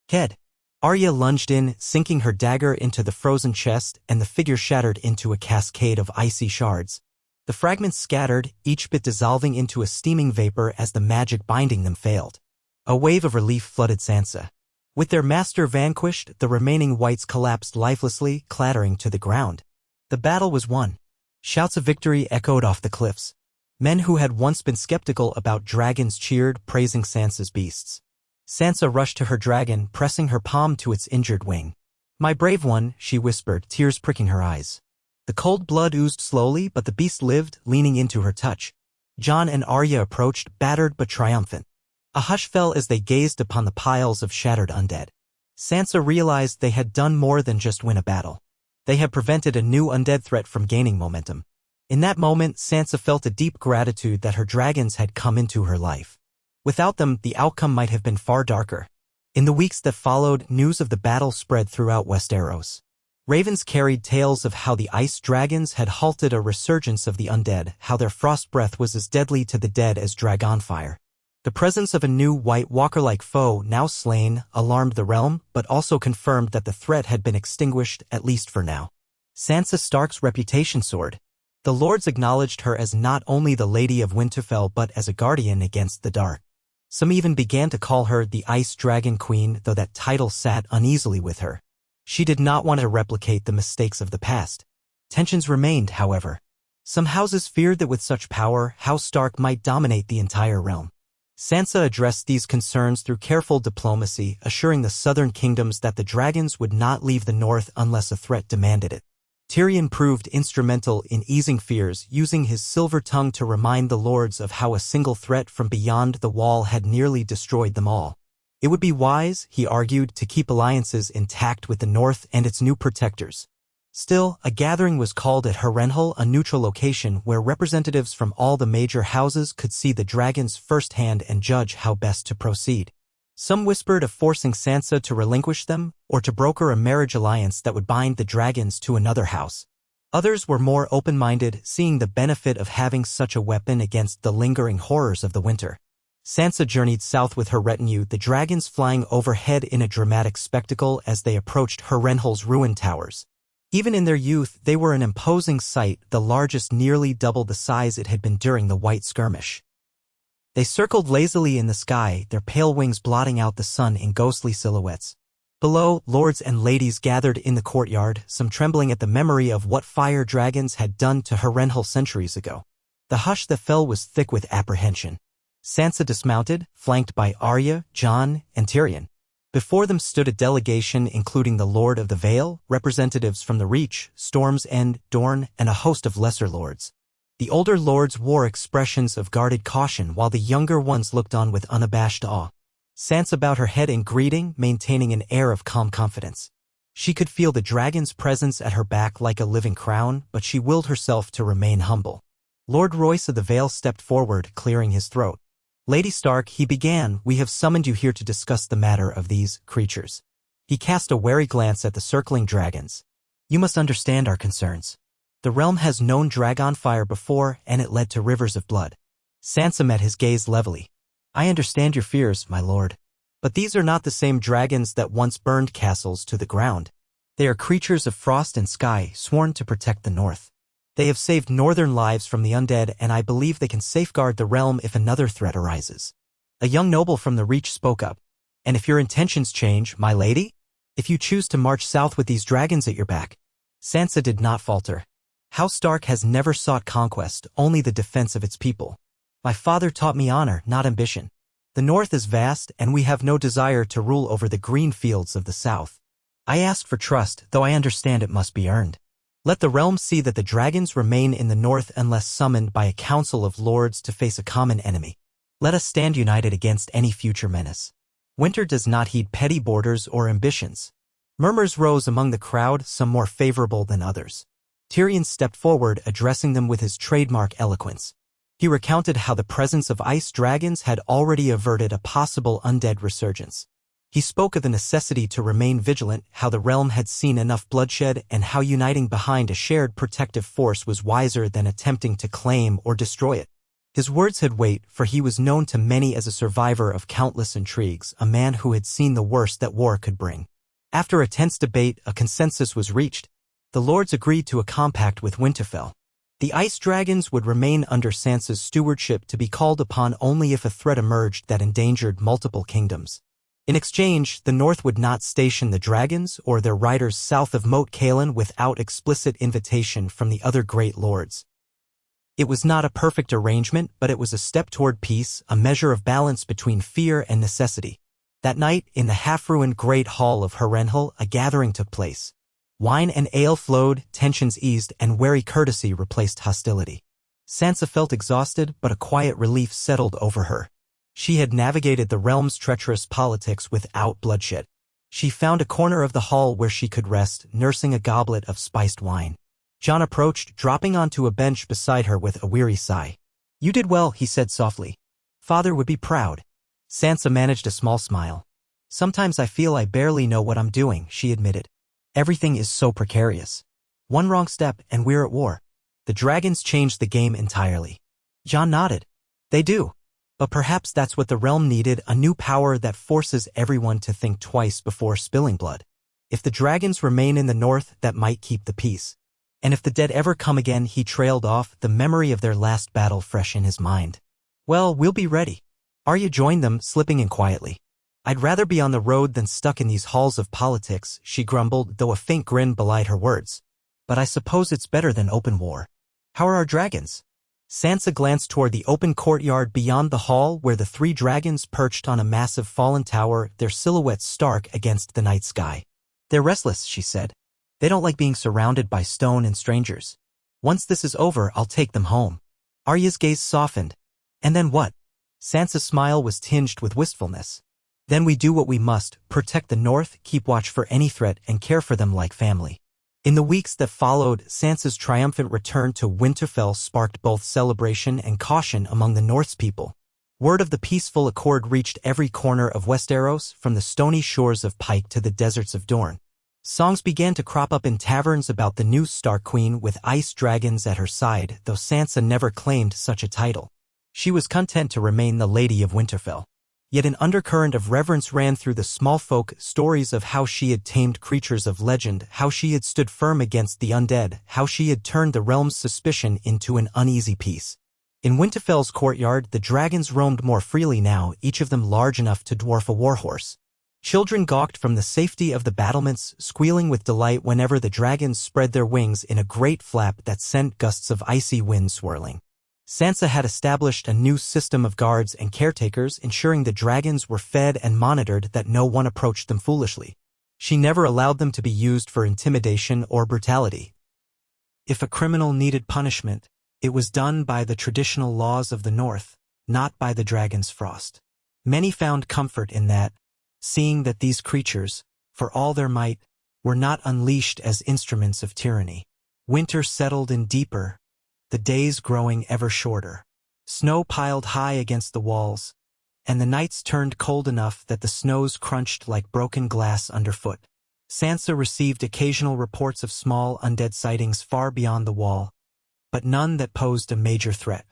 [SPEAKER 1] Head. Arya lunged in, sinking her dagger into the frozen chest, and the figure shattered into a cascade of icy shards. The fragments scattered, each bit dissolving into a steaming vapor as the magic binding them failed. A wave of relief flooded Sansa. With their master vanquished, the remaining whites collapsed lifelessly, clattering to the ground. The battle was won. Shouts of victory echoed off the cliffs. Men who had once been skeptical about dragons cheered, praising Sansa's beasts. Sansa rushed to her dragon, pressing her palm to its injured wing. "My brave one," she whispered, tears pricking her eyes. The cold blood oozed slowly, but the beast lived, leaning into her touch. Jon and Arya approached, battered but triumphant. A hush fell as they gazed upon the piles of shattered undead. Sansa realized they had done more than just win a battle. They had prevented a new undead threat from gaining momentum. In that moment, Sansa felt a deep gratitude that her dragons had come into her life. Without them, the outcome might have been far darker. In the weeks that followed, news of the battle spread throughout Westeros. Ravens carried tales of how the ice dragons had halted a resurgence of the undead, how their frost breath was as deadly to the dead as dragonfire. The presence of a new White Walker-like foe, now slain, alarmed the realm, but also confirmed that the threat had been extinguished, at least for now. Sansa Stark's reputation soared. The lords acknowledged her as not only the Lady of Winterfell but as a guardian against the dark. Some even began to call her the Ice Dragon Queen, though that title sat uneasily with her. She did not want to replicate the mistakes of the past. Tensions remained, however. Some houses feared that with such power, House Stark might dominate the entire realm. Sansa addressed these concerns through careful diplomacy, assuring the southern kingdoms that the dragons would not leave the north unless a threat demanded it. Tyrion proved instrumental in easing fears, using his silver tongue to remind the lords of how a single threat from beyond the wall had nearly destroyed them all. It would be wise, he argued, to keep alliances intact with the north and its new protectors. Still, a gathering was called at Harrenhal, a neutral location where representatives from all the major houses could see the dragons firsthand and judge how best to proceed. Some whispered of forcing Sansa to relinquish them, or to broker a marriage alliance that would bind the dragons to another house. Others were more open-minded, seeing the benefit of having such a weapon against the lingering horrors of the winter. Sansa journeyed south with her retinue, the dragons flying overhead in a dramatic spectacle as they approached Harrenhal's ruined towers. Even in their youth, they were an imposing sight, the largest nearly double the size it had been during the White Skirmish. They circled lazily in the sky, their pale wings blotting out the sun in ghostly silhouettes. Below, lords and ladies gathered in the courtyard, some trembling at the memory of what fire dragons had done to Harrenhal centuries ago. The hush that fell was thick with apprehension. Sansa dismounted, flanked by Arya, Jon, and Tyrion. Before them stood a delegation including the Lord of the Vale, representatives from the Reach, Storm's End, Dorne, and a host of lesser lords. The older lords wore expressions of guarded caution while the younger ones looked on with unabashed awe. Sansa bowed her head in greeting, maintaining an air of calm confidence. She could feel the dragon's presence at her back like a living crown, but she willed herself to remain humble. Lord Royce of the Vale stepped forward, clearing his throat. "Lady Stark," he began, "we have summoned you here to discuss the matter of these creatures." He cast a wary glance at the circling dragons. "You must understand our concerns. The realm has known dragonfire before, and it led to rivers of blood." Sansa met his gaze levelly. "I understand your fears, my lord. But these are not the same dragons that once burned castles to the ground. They are creatures of frost and sky, sworn to protect the north. They have saved northern lives from the undead, and I believe they can safeguard the realm if another threat arises." A young noble from the Reach spoke up. "And if your intentions change, my lady? If you choose to march south with these dragons at your back?" Sansa did not falter. "House Stark has never sought conquest, only the defense of its people. My father taught me honor, not ambition. The north is vast, and we have no desire to rule over the green fields of the south. I ask for trust, though I understand it must be earned. Let the realm see that the dragons remain in the north unless summoned by a council of lords to face a common enemy. Let us stand united against any future menace. Winter does not heed petty borders or ambitions." Murmurs rose among the crowd, some more favorable than others. Tyrion stepped forward, addressing them with his trademark eloquence. He recounted how the presence of ice dragons had already averted a possible undead resurgence. He spoke of the necessity to remain vigilant, how the realm had seen enough bloodshed, and how uniting behind a shared protective force was wiser than attempting to claim or destroy it. His words had weight, for he was known to many as a survivor of countless intrigues, a man who had seen the worst that war could bring. After a tense debate, a consensus was reached. The lords agreed to a compact with Winterfell. The ice dragons would remain under Sansa's stewardship, to be called upon only if a threat emerged that endangered multiple kingdoms. In exchange, the North would not station the dragons or their riders south of Moat Cailin without explicit invitation from the other great lords. It was not a perfect arrangement, but it was a step toward peace, a measure of balance between fear and necessity. That night, in the half-ruined great hall of Harrenhal, a gathering took place. Wine and ale flowed, tensions eased, and wary courtesy replaced hostility. Sansa felt exhausted, but a quiet relief settled over her. She had navigated the realm's treacherous politics without bloodshed. She found a corner of the hall where she could rest, nursing a goblet of spiced wine. Jon approached, dropping onto a bench beside her with a weary sigh. "You did well," he said softly. "Father would be proud." Sansa managed a small smile. "Sometimes I feel I barely know what I'm doing," she admitted. "Everything is so precarious. One wrong step and we're at war." The dragons changed the game entirely. Jon nodded. "They do. But perhaps that's what the realm needed, a new power that forces everyone to think twice before spilling blood. If the dragons remain in the north, that might keep the peace. And if the dead ever come again," he trailed off, the memory of their last battle fresh in his mind. "Well, we'll be ready." Arya joined them, slipping in quietly. "I'd rather be on the road than stuck in these halls of politics," she grumbled, though a faint grin belied her words. "But I suppose it's better than open war. How are our dragons?" Sansa glanced toward the open courtyard beyond the hall where the 3 dragons perched on a massive fallen tower, their silhouettes stark against the night sky. "They're restless," she said. "They don't like being surrounded by stone and strangers. Once this is over, I'll take them home." Arya's gaze softened. "And then what?" Sansa's smile was tinged with wistfulness. "Then we do what we must, protect the north, keep watch for any threat, and care for them like family." In the weeks that followed, Sansa's triumphant return to Winterfell sparked both celebration and caution among the North's people. Word of the peaceful accord reached every corner of Westeros, from the stony shores of Pike to the deserts of Dorne. Songs began to crop up in taverns about the new Stark Queen with ice dragons at her side, though Sansa never claimed such a title. She was content to remain the Lady of Winterfell. Yet an undercurrent of reverence ran through the small folk, stories of how she had tamed creatures of legend, how she had stood firm against the undead, how she had turned the realm's suspicion into an uneasy peace. In Winterfell's courtyard, the dragons roamed more freely now, each of them large enough to dwarf a warhorse. Children gawked from the safety of the battlements, squealing with delight whenever the dragons spread their wings in a great flap that sent gusts of icy wind swirling. Sansa had established a new system of guards and caretakers, ensuring the dragons were fed and monitored, that no one approached them foolishly. She never allowed them to be used for intimidation or brutality. If a criminal needed punishment, it was done by the traditional laws of the North, not by the dragon's frost. Many found comfort in that, seeing that these creatures, for all their might, were not unleashed as instruments of tyranny. Winter settled in deeper, the days growing ever shorter. Snow piled high against the walls, and the nights turned cold enough that the snows crunched like broken glass underfoot. Sansa received occasional reports of small undead sightings far beyond the wall, but none that posed a major threat.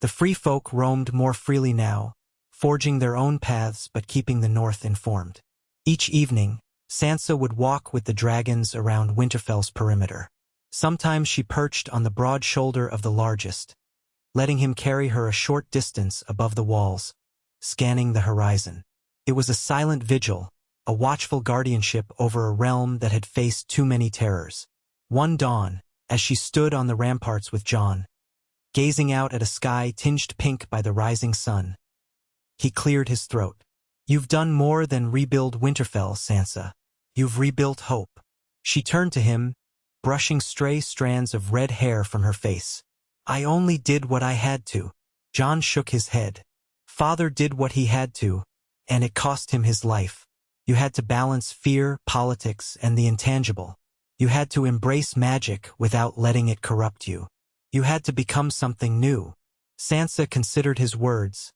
[SPEAKER 1] The free folk roamed more freely now, forging their own paths but keeping the North informed. Each evening, Sansa would walk with the dragons around Winterfell's perimeter. Sometimes she perched on the broad shoulder of the largest, letting him carry her a short distance above the walls, scanning the horizon. It was a silent vigil, a watchful guardianship over a realm that had faced too many terrors. One dawn, as she stood on the ramparts with Jon, gazing out at a sky tinged pink by the rising sun, he cleared his throat. "You've done more than rebuild Winterfell, Sansa. You've rebuilt hope." She turned to him, brushing stray strands of red hair from her face. "I only did what I had to." Jon shook his head. "Father did what he had to, and it cost him his life. You had to balance fear, politics, and the intangible. You had to embrace magic without letting it corrupt you. You had to become something new." Sansa considered his words,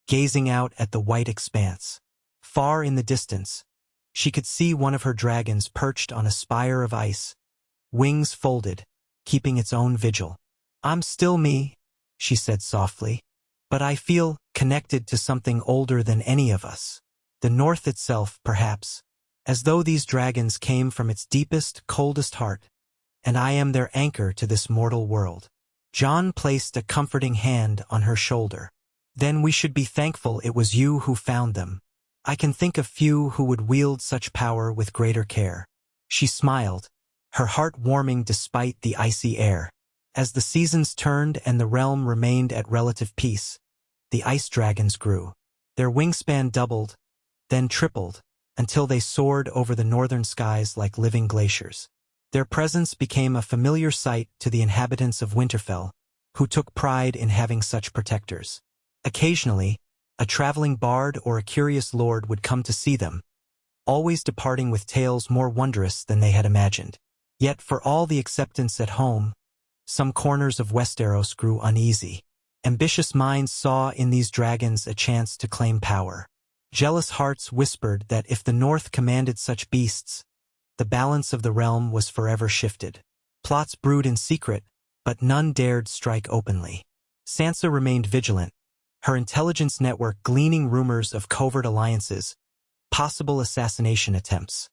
[SPEAKER 1] gazing out at the white expanse. Far in the distance, she could see one of her dragons perched on a spire of ice, wings folded, keeping its own vigil. "I'm still me," she said softly, "but I feel connected to something older than any of us. The North itself, perhaps, as though these dragons came from its deepest, coldest heart, and I am their anchor to this mortal world." Jon placed a comforting hand on her shoulder. "Then we should be thankful it was you who found them." I can think of few who would wield such power with greater care. She smiled, her heart warming despite the icy air. As the seasons turned and the realm remained at relative peace, the ice dragons grew. Their wingspan doubled, then tripled, until they soared over the northern skies like living glaciers. Their presence became a familiar sight to the inhabitants of Winterfell, who took pride in having such protectors. Occasionally, a traveling bard or a curious lord would come to see them, always departing with tales more wondrous than they had imagined. Yet for all the acceptance at home, some corners of Westeros grew uneasy. Ambitious minds saw in these dragons a chance to claim power. Jealous hearts whispered that if the North commanded such beasts, the balance of the realm was forever shifted. Plots brewed in secret, but none dared strike openly. Sansa remained vigilant, her intelligence network gleaning rumors of covert alliances, possible assassination attempts.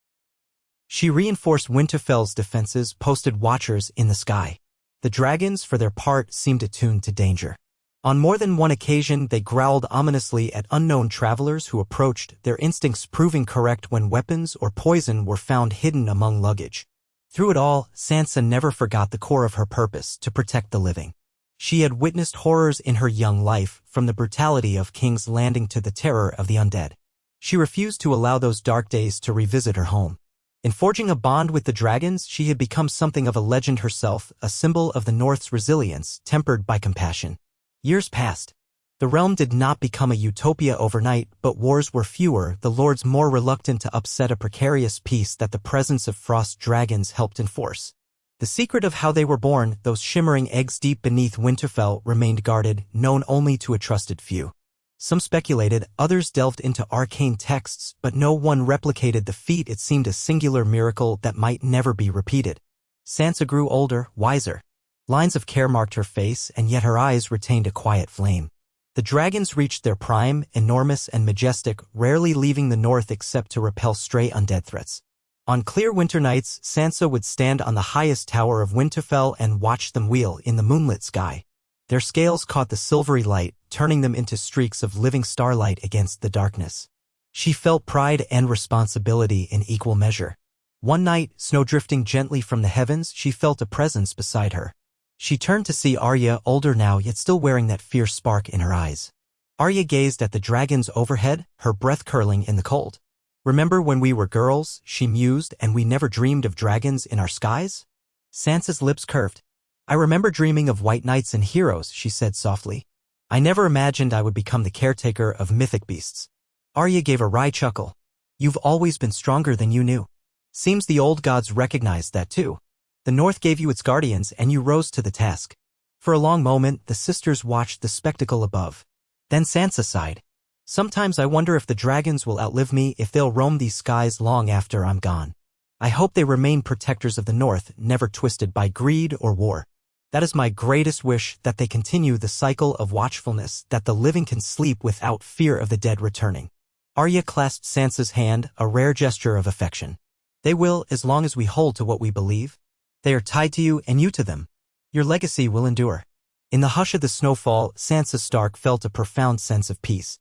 [SPEAKER 1] She reinforced Winterfell's defenses, posted watchers in the sky. The dragons, for their part, seemed attuned to danger. On more than one occasion, they growled ominously at unknown travelers who approached, their instincts proving correct when weapons or poison were found hidden among luggage. Through it all, Sansa never forgot the core of her purpose, to protect the living. She had witnessed horrors in her young life, from the brutality of King's Landing to the terror of the undead. She refused to allow those dark days to revisit her home. In forging a bond with the dragons, she had become something of a legend herself, a symbol of the North's resilience, tempered by compassion. Years passed. The realm did not become a utopia overnight, but wars were fewer, the lords more reluctant to upset a precarious peace that the presence of frost dragons helped enforce. The secret of how they were born, those shimmering eggs deep beneath Winterfell, remained guarded, known only to a trusted few. Some speculated, others delved into arcane texts, but no one replicated the feat. It seemed a singular miracle that might never be repeated. Sansa grew older, wiser. Lines of care marked her face, and yet her eyes retained a quiet flame. The dragons reached their prime, enormous and majestic, rarely leaving the north except to repel stray undead threats. On clear winter nights, Sansa would stand on the highest tower of Winterfell and watch them wheel in the moonlit sky. Their scales caught the silvery light, turning them into streaks of living starlight against the darkness. She felt pride and responsibility in equal measure. One night, snowdrifting gently from the heavens, she felt a presence beside her. She turned to see Arya, older now yet still wearing that fierce spark in her eyes. Arya gazed at the dragons overhead, her breath curling in the cold. "Remember when we were girls," she mused, "and we never dreamed of dragons in our skies?" Sansa's lips curved. "I remember dreaming of white knights and heroes," she said softly. "I never imagined I would become the caretaker of mythic beasts." Arya gave a wry chuckle. "You've always been stronger than you knew. Seems the old gods recognized that too. The North gave you its guardians, and you rose to the task." For a long moment, the sisters watched the spectacle above. Then Sansa sighed. "Sometimes I wonder if the dragons will outlive me, if they'll roam these skies long after I'm gone. I hope they remain protectors of the North, never twisted by greed or war. That is my greatest wish, that they continue the cycle of watchfulness, that the living can sleep without fear of the dead returning." Arya clasped Sansa's hand, a rare gesture of affection. "They will, as long as we hold to what we believe. They are tied to you, and you to them. Your legacy will endure." In the hush of the snowfall, Sansa Stark felt a profound sense of peace.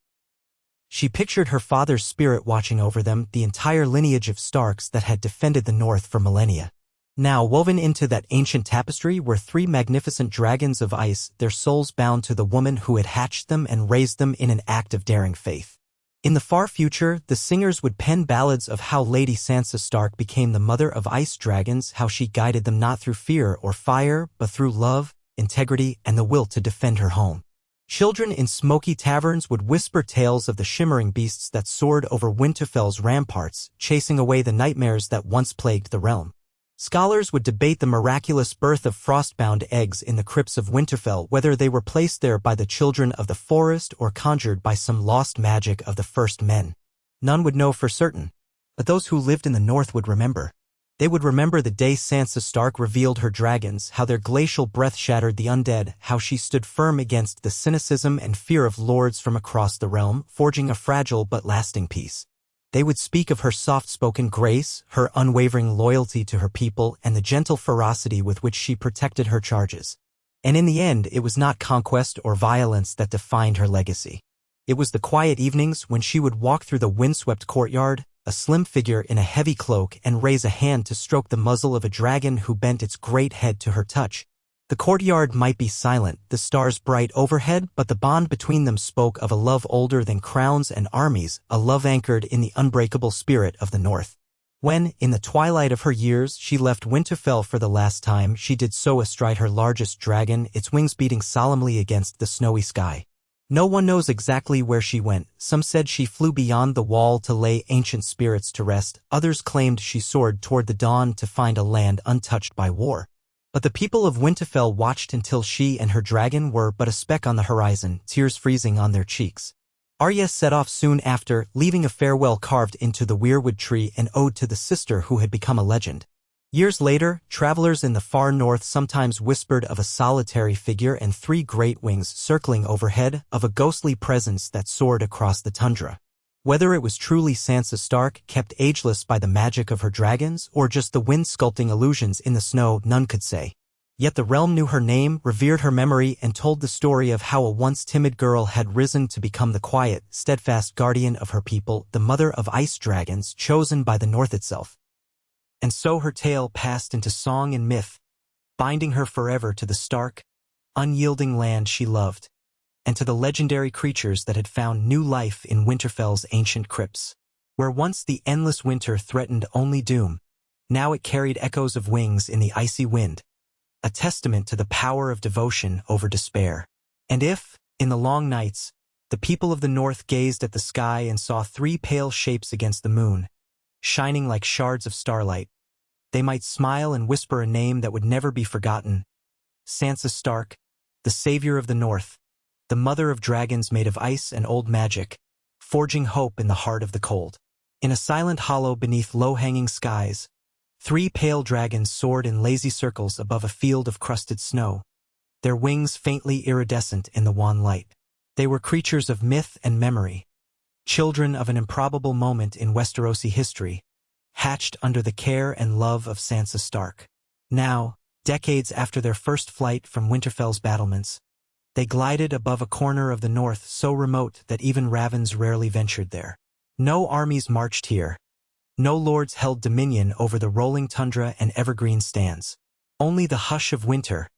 [SPEAKER 1] She pictured her father's spirit watching over them, the entire lineage of Starks that had defended the North for millennia. Now, woven into that ancient tapestry were three magnificent dragons of ice, their souls bound to the woman who had hatched them and raised them in an act of daring faith. In the far future, the singers would pen ballads of how Lady Sansa Stark became the mother of ice dragons, how she guided them not through fear or fire, but through love, integrity, and the will to defend her home. Children in smoky taverns would whisper tales of the shimmering beasts that soared over Winterfell's ramparts, chasing away the nightmares that once plagued the realm. Scholars would debate the miraculous birth of frostbound eggs in the crypts of Winterfell, whether they were placed there by the children of the forest or conjured by some lost magic of the first men. None would know for certain, but those who lived in the North would remember. They would remember the day Sansa Stark revealed her dragons, how their glacial breath shattered the undead, how she stood firm against the cynicism and fear of lords from across the realm, forging a fragile but lasting peace. They would speak of her soft-spoken grace, her unwavering loyalty to her people, and the gentle ferocity with which she protected her charges. And in the end, it was not conquest or violence that defined her legacy. It was the quiet evenings when she would walk through the windswept courtyard, a slim figure in a heavy cloak, and raise a hand to stroke the muzzle of a dragon who bent its great head to her touch. The courtyard might be silent, the stars bright overhead, but the bond between them spoke of a love older than crowns and armies, a love anchored in the unbreakable spirit of the North. When, in the twilight of her years, she left Winterfell for the last time, she did so astride her largest dragon, its wings beating solemnly against the snowy sky. No one knows exactly where she went. Some said she flew beyond the wall to lay ancient spirits to rest. Others claimed she soared toward the dawn to find a land untouched by war. But the people of Winterfell watched until she and her dragon were but a speck on the horizon, tears freezing on their cheeks. Arya set off soon after, leaving a farewell carved into the weirwood tree, an ode to the sister who had become a legend. Years later, travelers in the far north sometimes whispered of a solitary figure and 3 great wings circling overhead, of a ghostly presence that soared across the tundra. Whether it was truly Sansa Stark, kept ageless by the magic of her dragons, or just the wind sculpting illusions in the snow, none could say. Yet the realm knew her name, revered her memory, and told the story of how a once timid girl had risen to become the quiet, steadfast guardian of her people, the mother of ice dragons chosen by the North itself. And so her tale passed into song and myth, binding her forever to the stark, unyielding land she loved, and to the legendary creatures that had found new life in Winterfell's ancient crypts. Where once the endless winter threatened only doom, now it carried echoes of wings in the icy wind, a testament to the power of devotion over despair. And if, in the long nights, the people of the North gazed at the sky and saw 3 pale shapes against the moon, shining like shards of starlight, they might smile and whisper a name that would never be forgotten: Sansa Stark, the savior of the North, the mother of dragons made of ice and old magic, forging hope in the heart of the cold. In a silent hollow beneath low-hanging skies, 3 pale dragons soared in lazy circles above a field of crusted snow, their wings faintly iridescent in the wan light. They were creatures of myth and memory, children of an improbable moment in Westerosi history, hatched under the care and love of Sansa Stark. Now, decades after their first flight from Winterfell's battlements, they glided above a corner of the North so remote that even ravens rarely ventured there. No armies marched here. No lords held dominion over the rolling tundra and evergreen stands. Only the hush of winter,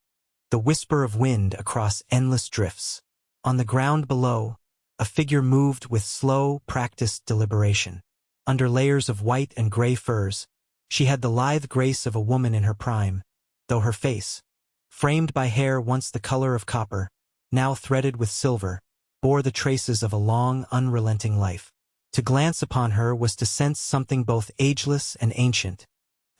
[SPEAKER 1] the whisper of wind across endless drifts. On the ground below, a figure moved with slow, practiced deliberation. Under layers of white and gray furs, she had the lithe grace of a woman in her prime, though her face, framed by hair once the color of copper, now threaded with silver, bore the traces of a long, unrelenting life. To glance upon her was to sense something both ageless and ancient,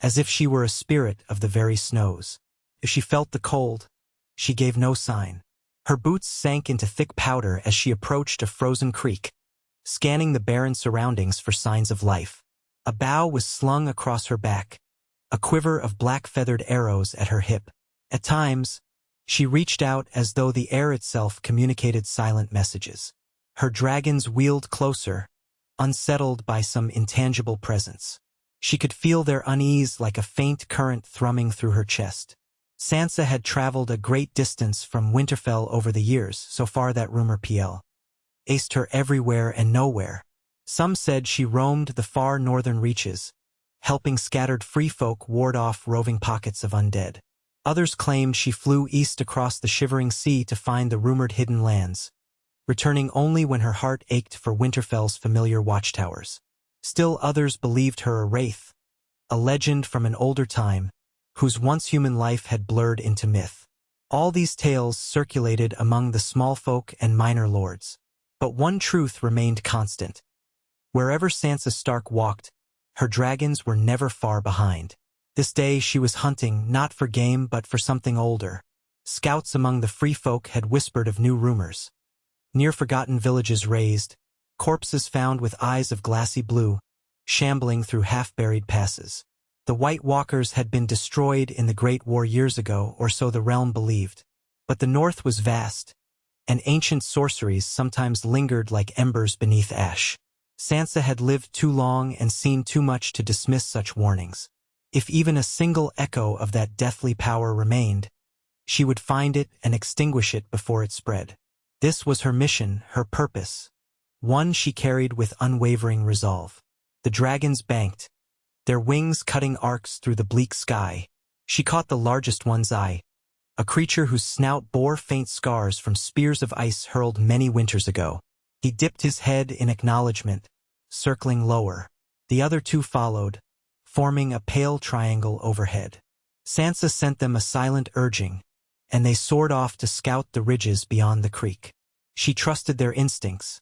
[SPEAKER 1] as if she were a spirit of the very snows. If she felt the cold, she gave no sign. Her boots sank into thick powder as she approached a frozen creek, scanning the barren surroundings for signs of life. A bow was slung across her back, a quiver of black-feathered arrows at her hip. At times, she reached out as though the air itself communicated silent messages. Her dragons wheeled closer, unsettled by some intangible presence. She could feel their unease like a faint current thrumming through her chest. Sansa had traveled a great distance from Winterfell over the years, so far that rumor aced her everywhere and nowhere. Some said she roamed the far northern reaches, helping scattered free folk ward off roving pockets of undead. Others claimed she flew east across the shivering sea to find the rumored hidden lands, returning only when her heart ached for Winterfell's familiar watchtowers. Still others believed her a wraith, a legend from an older time, whose once human life had blurred into myth. All these tales circulated among the small folk and minor lords. But one truth remained constant. Wherever Sansa Stark walked, her dragons were never far behind. This day she was hunting not for game but for something older. Scouts among the free folk had whispered of new rumors. Near forgotten villages razed, corpses found with eyes of glassy blue, shambling through half-buried passes. The White Walkers had been destroyed in the Great War years ago, or so the realm believed. But the North was vast, and ancient sorceries sometimes lingered like embers beneath ash. Sansa had lived too long and seen too much to dismiss such warnings. If even a single echo of that deathly power remained, she would find it and extinguish it before it spread. This was her mission, her purpose, One she carried with unwavering resolve. The dragons banked, their wings cutting arcs through the bleak sky. She caught the largest one's eye, a creature whose snout bore faint scars from spears of ice hurled many winters ago. He dipped his head in acknowledgement, circling lower. The other two followed, forming a pale triangle overhead. Sansa sent them a silent urging, and they soared off to scout the ridges beyond the creek. She trusted their instincts,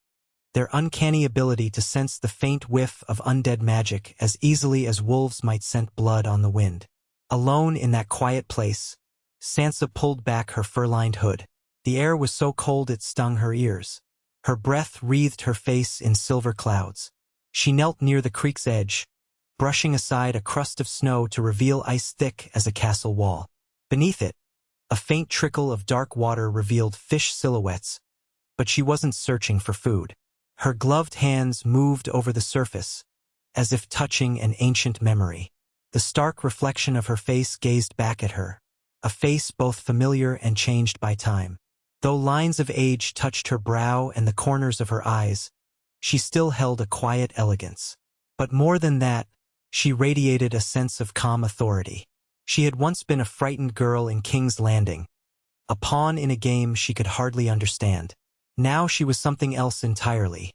[SPEAKER 1] their uncanny ability to sense the faint whiff of undead magic as easily as wolves might scent blood on the wind. Alone in that quiet place, Sansa pulled back her fur-lined hood. The air was so cold it stung her ears. Her breath wreathed her face in silver clouds. She knelt near the creek's edge, brushing aside a crust of snow to reveal ice thick as a castle wall. Beneath it, a faint trickle of dark water revealed fish silhouettes, but she wasn't searching for food. Her gloved hands moved over the surface, as if touching an ancient memory. The stark reflection of her face gazed back at her, a face both familiar and changed by time. Though lines of age touched her brow and the corners of her eyes, she still held a quiet elegance. But more than that, she radiated a sense of calm authority. She had once been a frightened girl in King's Landing, a pawn in a game she could hardly understand. Now she was something else entirely.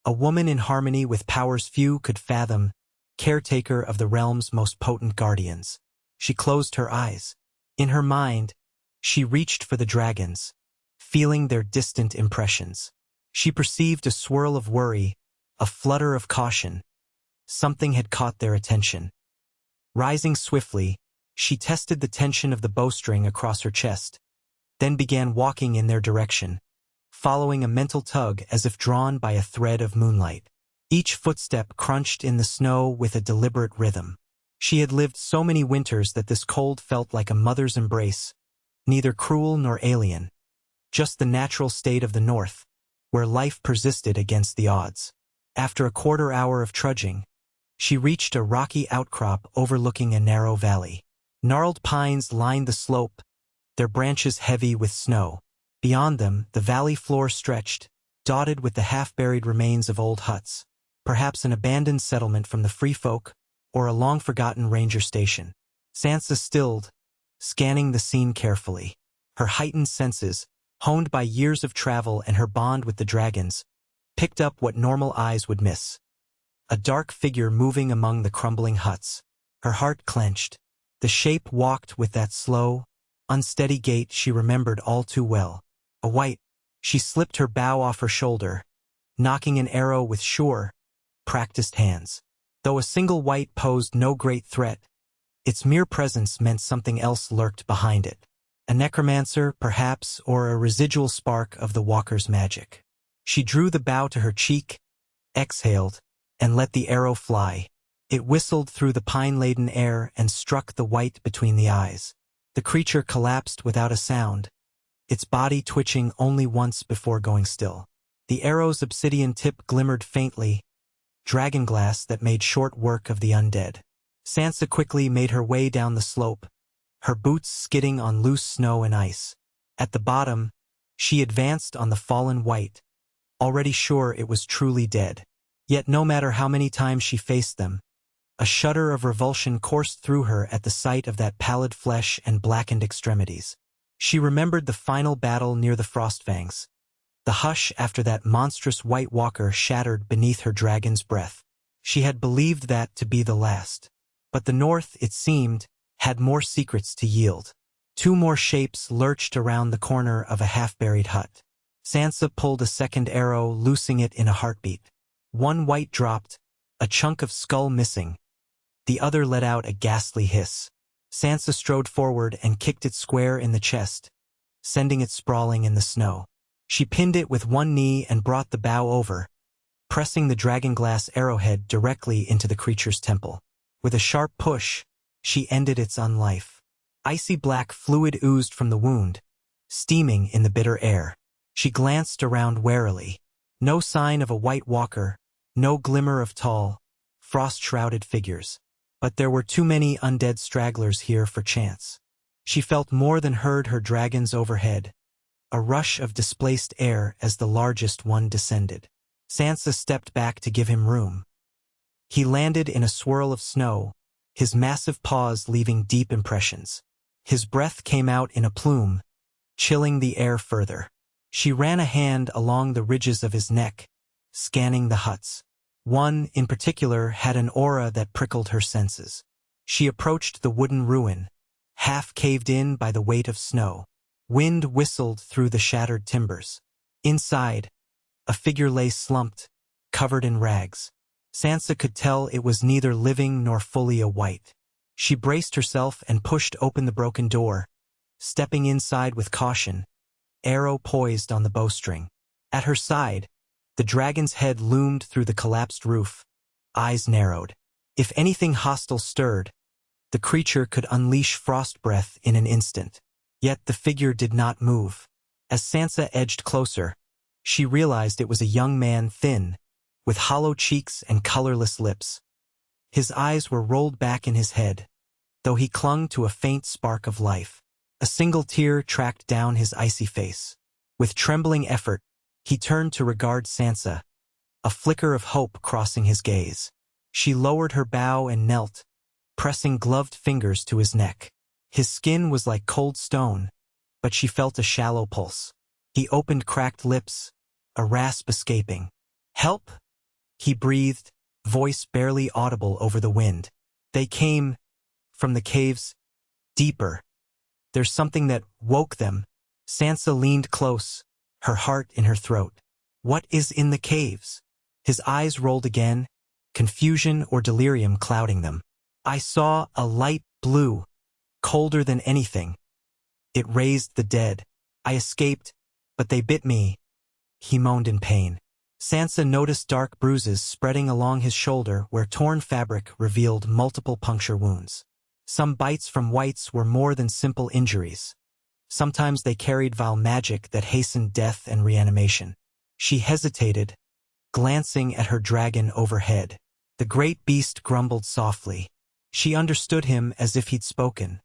[SPEAKER 1] A woman in harmony with powers few could fathom, caretaker of the realm's most potent guardians. She closed her eyes. In her mind, she reached for the dragons, feeling their distant impressions. She perceived a swirl of worry, a flutter of caution. Something had caught their attention. Rising swiftly, she tested the tension of the bowstring across her chest, then began walking in their direction, following a mental tug as if drawn by a thread of moonlight. Each footstep crunched in the snow with a deliberate rhythm. She had lived so many winters that this cold felt like a mother's embrace, neither cruel nor alien, just the natural state of the north, where life persisted against the odds. After a quarter hour of trudging, she reached a rocky outcrop overlooking a narrow valley. Gnarled pines lined the slope, their branches heavy with snow. Beyond them, the valley floor stretched, dotted with the half-buried remains of old huts, perhaps an abandoned settlement from the free folk, or a long-forgotten ranger station. Sansa stilled, scanning the scene carefully. Her heightened senses, honed by years of travel and her bond with the dragons, picked up what normal eyes would miss. A dark figure moving among the crumbling huts. Her heart clenched. The shape walked with that slow, unsteady gait she remembered all too well. A white. She slipped her bow off her shoulder, knocking an arrow with sure, practiced hands. Though a single white posed no great threat, its mere presence meant something else lurked behind it. A necromancer, perhaps, or a residual spark of the walker's magic. She drew the bow to her cheek, exhaled, and let the arrow fly. It whistled through the pine-laden air and struck the white between the eyes. The creature collapsed without a sound, its body twitching only once before going still. The arrow's obsidian tip glimmered faintly, dragonglass that made short work of the undead. Sansa quickly made her way down the slope, her boots skidding on loose snow and ice. At the bottom, she advanced on the fallen white, already sure it was truly dead. Yet no matter how many times she faced them, a shudder of revulsion coursed through her at the sight of that pallid flesh and blackened extremities. She remembered the final battle near the Frostfangs, the hush after that monstrous White Walker shattered beneath her dragon's breath. She had believed that to be the last. But the north, it seemed, had more secrets to yield. Two more shapes lurched around the corner of a half-buried hut. Sansa pulled a second arrow, loosing it in a heartbeat. One white dropped, a chunk of skull missing. The other let out a ghastly hiss. Sansa strode forward and kicked it square in the chest, sending it sprawling in the snow. She pinned it with one knee and brought the bow over, pressing the dragonglass arrowhead directly into the creature's temple. With a sharp push, she ended its unlife. Icy black fluid oozed from the wound, steaming in the bitter air. She glanced around warily. No sign of a White Walker, no glimmer of tall, frost-shrouded figures. But there were too many undead stragglers here for chance. She felt more than heard her dragons overhead, a rush of displaced air as the largest one descended. Sansa stepped back to give him room. He landed in a swirl of snow, his massive paws leaving deep impressions. His breath came out in a plume, chilling the air further. She ran a hand along the ridges of his neck, scanning the huts. One, in particular, had an aura that prickled her senses. She approached the wooden ruin, half caved in by the weight of snow. Wind whistled through the shattered timbers. Inside, a figure lay slumped, covered in rags. Sansa could tell it was neither living nor fully a wight. She braced herself and pushed open the broken door, stepping inside with caution, arrow poised on the bowstring. At her side, the dragon's head loomed through the collapsed roof, eyes narrowed. If anything hostile stirred, the creature could unleash frost breath in an instant. Yet the figure did not move. As Sansa edged closer, she realized it was a young man, thin, with hollow cheeks and colorless lips. His eyes were rolled back in his head, though he clung to a faint spark of life. A single tear tracked down his icy face. With trembling effort, he turned to regard Sansa, a flicker of hope crossing his gaze. She lowered her bow and knelt, pressing gloved fingers to his neck. His skin was like cold stone, but she felt a shallow pulse. He opened cracked lips, a rasp escaping. "Help?" he breathed, voice barely audible over the wind. They came from the caves, deeper. There's something that woke them. Sansa leaned close, her heart in her throat. What is in the caves? His eyes rolled again, confusion or delirium clouding them. I saw a light blue, colder than anything. It raised the dead. I escaped, but they bit me. He moaned in pain. Sansa noticed dark bruises spreading along his shoulder where torn fabric revealed multiple puncture wounds. Some bites from wights were more than simple injuries. Sometimes they carried vile magic that hastened death and reanimation. She hesitated, glancing at her dragon overhead. The great beast grumbled softly. She understood him as if he'd spoken.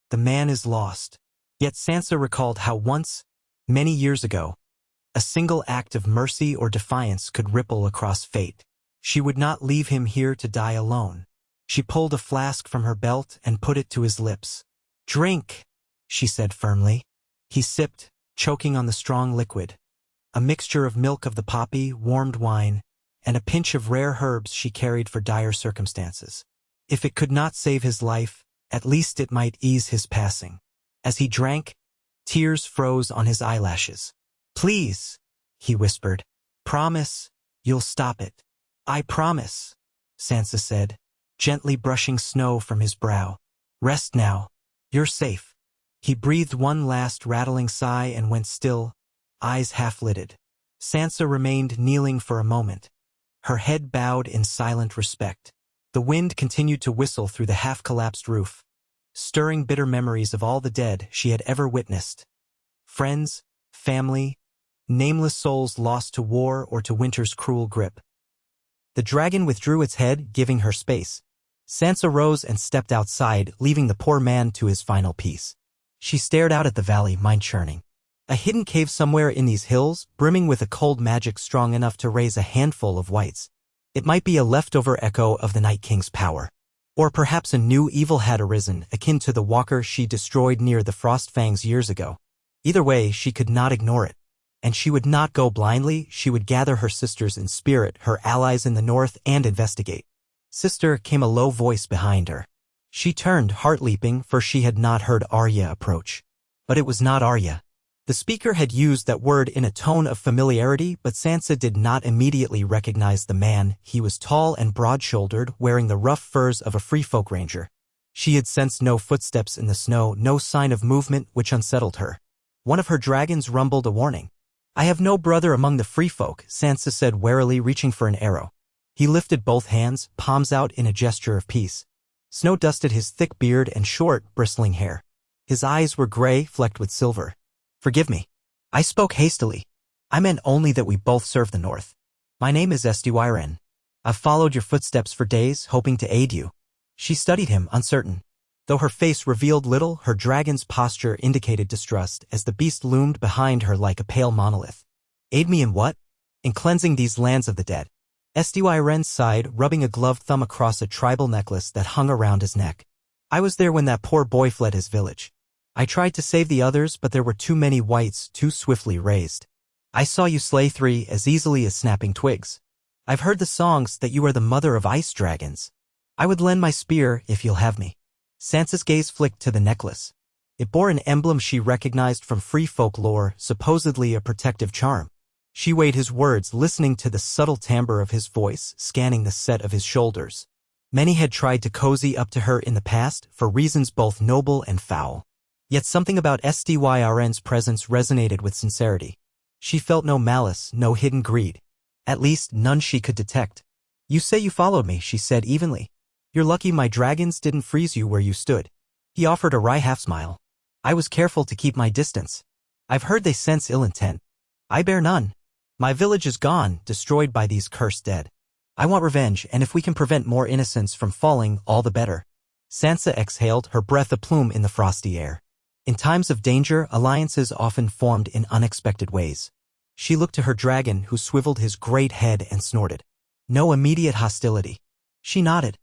[SPEAKER 1] The man is lost. Yet Sansa recalled how once, many years ago, a single act of mercy or defiance could ripple across fate. She would not leave him here to die alone. She pulled a flask from her belt and put it to his lips. "Drink," she said firmly. He sipped, choking on the strong liquid. A mixture of milk of the poppy, warmed wine, and a pinch of rare herbs she carried for dire circumstances. If it could not save his life, at least it might ease his passing. As he drank, tears froze on his eyelashes. "Please," he whispered. "Promise, you'll stop it." "I promise," Sansa said, gently brushing snow from his brow. "Rest now. You're safe." He breathed one last rattling sigh and went still, eyes half-lidded. Sansa remained kneeling for a moment, her head bowed in silent respect. The wind continued to whistle through the half-collapsed roof, stirring bitter memories of all the dead she had ever witnessed. Friends, family, nameless souls lost to war or to winter's cruel grip. The dragon withdrew its head, giving her space. Sansa rose and stepped outside, leaving the poor man to his final peace. She stared out at the valley, mind churning. A hidden cave somewhere in these hills, brimming with a cold magic strong enough to raise a handful of wights. It might be a leftover echo of the Night King's power. Or perhaps a new evil had arisen, akin to the walker she destroyed near the Frostfangs years ago. Either way, she could not ignore it. And she would not go blindly. She would gather her sisters in spirit, her allies in the north, and investigate. "Sister," came a low voice behind her. She turned, heart leaping, for she had not heard Arya approach. But it was not Arya. The speaker had used that word in a tone of familiarity, but Sansa did not immediately recognize the man. He was tall and broad-shouldered, wearing the rough furs of a free folk ranger. She had sensed no footsteps in the snow, no sign of movement, which unsettled her. One of her dragons rumbled a warning. "I have no brother among the free folk," Sansa said warily, reaching for an arrow. He lifted both hands, palms out in a gesture of peace. Snow dusted his thick beard and short, bristling hair. His eyes were gray, flecked with silver. "Forgive me. I spoke hastily. I meant only that we both serve the North. My name is Estywiren. I've followed your footsteps for days, hoping to aid you." She studied him, uncertain. Though her face revealed little, her dragon's posture indicated distrust as the beast loomed behind her like a pale monolith. "Aid me in what?" in cleansing these lands of the dead. Ren sighed, rubbing a gloved thumb across a tribal necklace that hung around his neck. I was there when that poor boy fled his village. I tried to save the others, but there were too many whites too swiftly raised. I saw you slay 3 as easily as snapping twigs. I've heard the songs that you are the mother of ice dragons. I would lend my spear if you'll have me. Sansa's gaze flicked to the necklace. It bore an emblem she recognized from free folk lore, supposedly a protective charm. She weighed his words, listening to the subtle timbre of his voice, scanning the set of his shoulders. Many had tried to cozy up to her in the past, for reasons both noble and foul. Yet something about Rn's presence resonated with sincerity. She felt no malice, no hidden greed. At least, none she could detect. You say you followed me, she said evenly. You're lucky my dragons didn't freeze you where you stood. He offered a wry half-smile. I was careful to keep my distance. I've heard they sense ill intent. I bear none. My village is gone, destroyed by these cursed dead. I want revenge, and if we can prevent more innocents from falling, all the better. Sansa exhaled, her breath a plume in the frosty air. In times of danger, alliances often formed in unexpected ways. She looked to her dragon, who swiveled his great head and snorted. No immediate hostility. She nodded.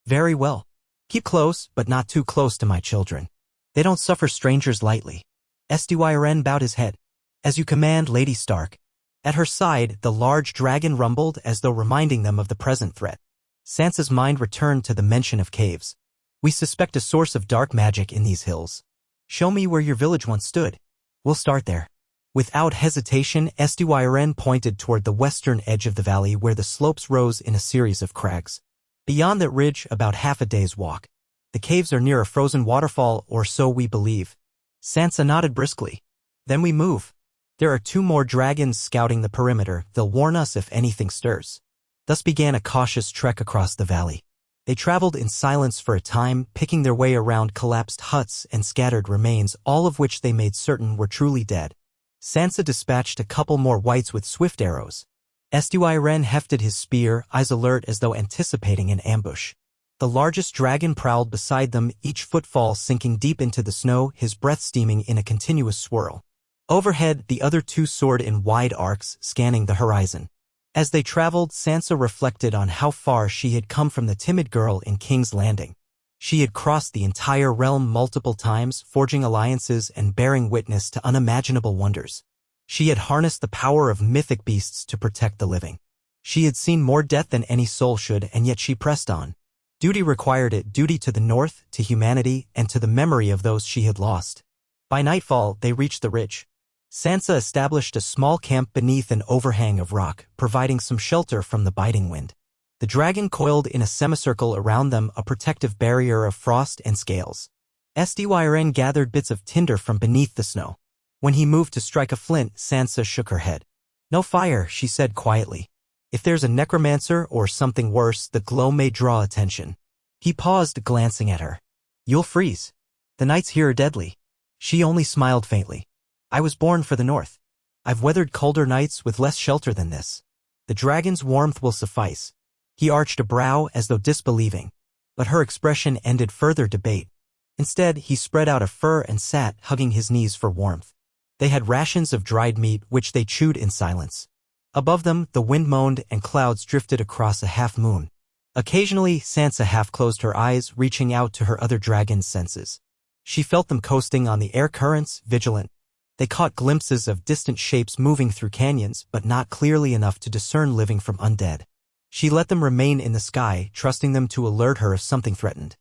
[SPEAKER 1] Very well. Keep close, but not too close to my children. They don't suffer strangers lightly. Ren bowed his head. As you command, Lady Stark. At her side, the large dragon rumbled as though reminding them of the present threat. Sansa's mind returned to the mention of caves. We suspect a source of dark magic in these hills. Show me where your village once stood. We'll start there. Without hesitation, Ren pointed toward the western edge of the valley where the slopes rose in a series of crags. Beyond that ridge, about half a day's walk. The caves are near a frozen waterfall, or so we believe. Sansa nodded briskly. Then we move. There are 2 more dragons scouting the perimeter. They'll warn us if anything stirs. Thus began a cautious trek across the valley. They traveled in silence for a time, picking their way around collapsed huts and scattered remains, all of which they made certain were truly dead. Sansa dispatched a couple more whites with swift arrows. Ren hefted his spear, eyes alert as though anticipating an ambush. The largest dragon prowled beside them, each footfall sinking deep into the snow, his breath steaming in a continuous swirl. Overhead, the other 2 soared in wide arcs, scanning the horizon. As they traveled, Sansa reflected on how far she had come from the timid girl in King's Landing. She had crossed the entire realm multiple times, forging alliances and bearing witness to unimaginable wonders. She had harnessed the power of mythic beasts to protect the living. She had seen more death than any soul should, and yet she pressed on. Duty required it, duty to the north, to humanity, and to the memory of those she had lost. By nightfall, they reached the ridge. Sansa established a small camp beneath an overhang of rock, providing some shelter from the biting wind. The dragon coiled in a semicircle around them, a protective barrier of frost and scales. Ren gathered bits of tinder from beneath the snow. When he moved to strike a flint, Sansa shook her head. No fire, she said quietly. If there's a necromancer or something worse, the glow may draw attention. He paused, glancing at her. You'll freeze. The nights here are deadly. She only smiled faintly. I was born for the north. I've weathered colder nights with less shelter than this. The dragon's warmth will suffice. He arched a brow as though disbelieving. But her expression ended further debate. Instead, he spread out a fur and sat, hugging his knees for warmth. They had rations of dried meat, which they chewed in silence. Above them, the wind moaned and clouds drifted across a half-moon. Occasionally, Sansa half-closed her eyes, reaching out to her other dragon's senses. She felt them coasting on the air currents, vigilant. They caught glimpses of distant shapes moving through canyons, but not clearly enough to discern living from undead. She let them remain in the sky, trusting them to alert her if something threatened.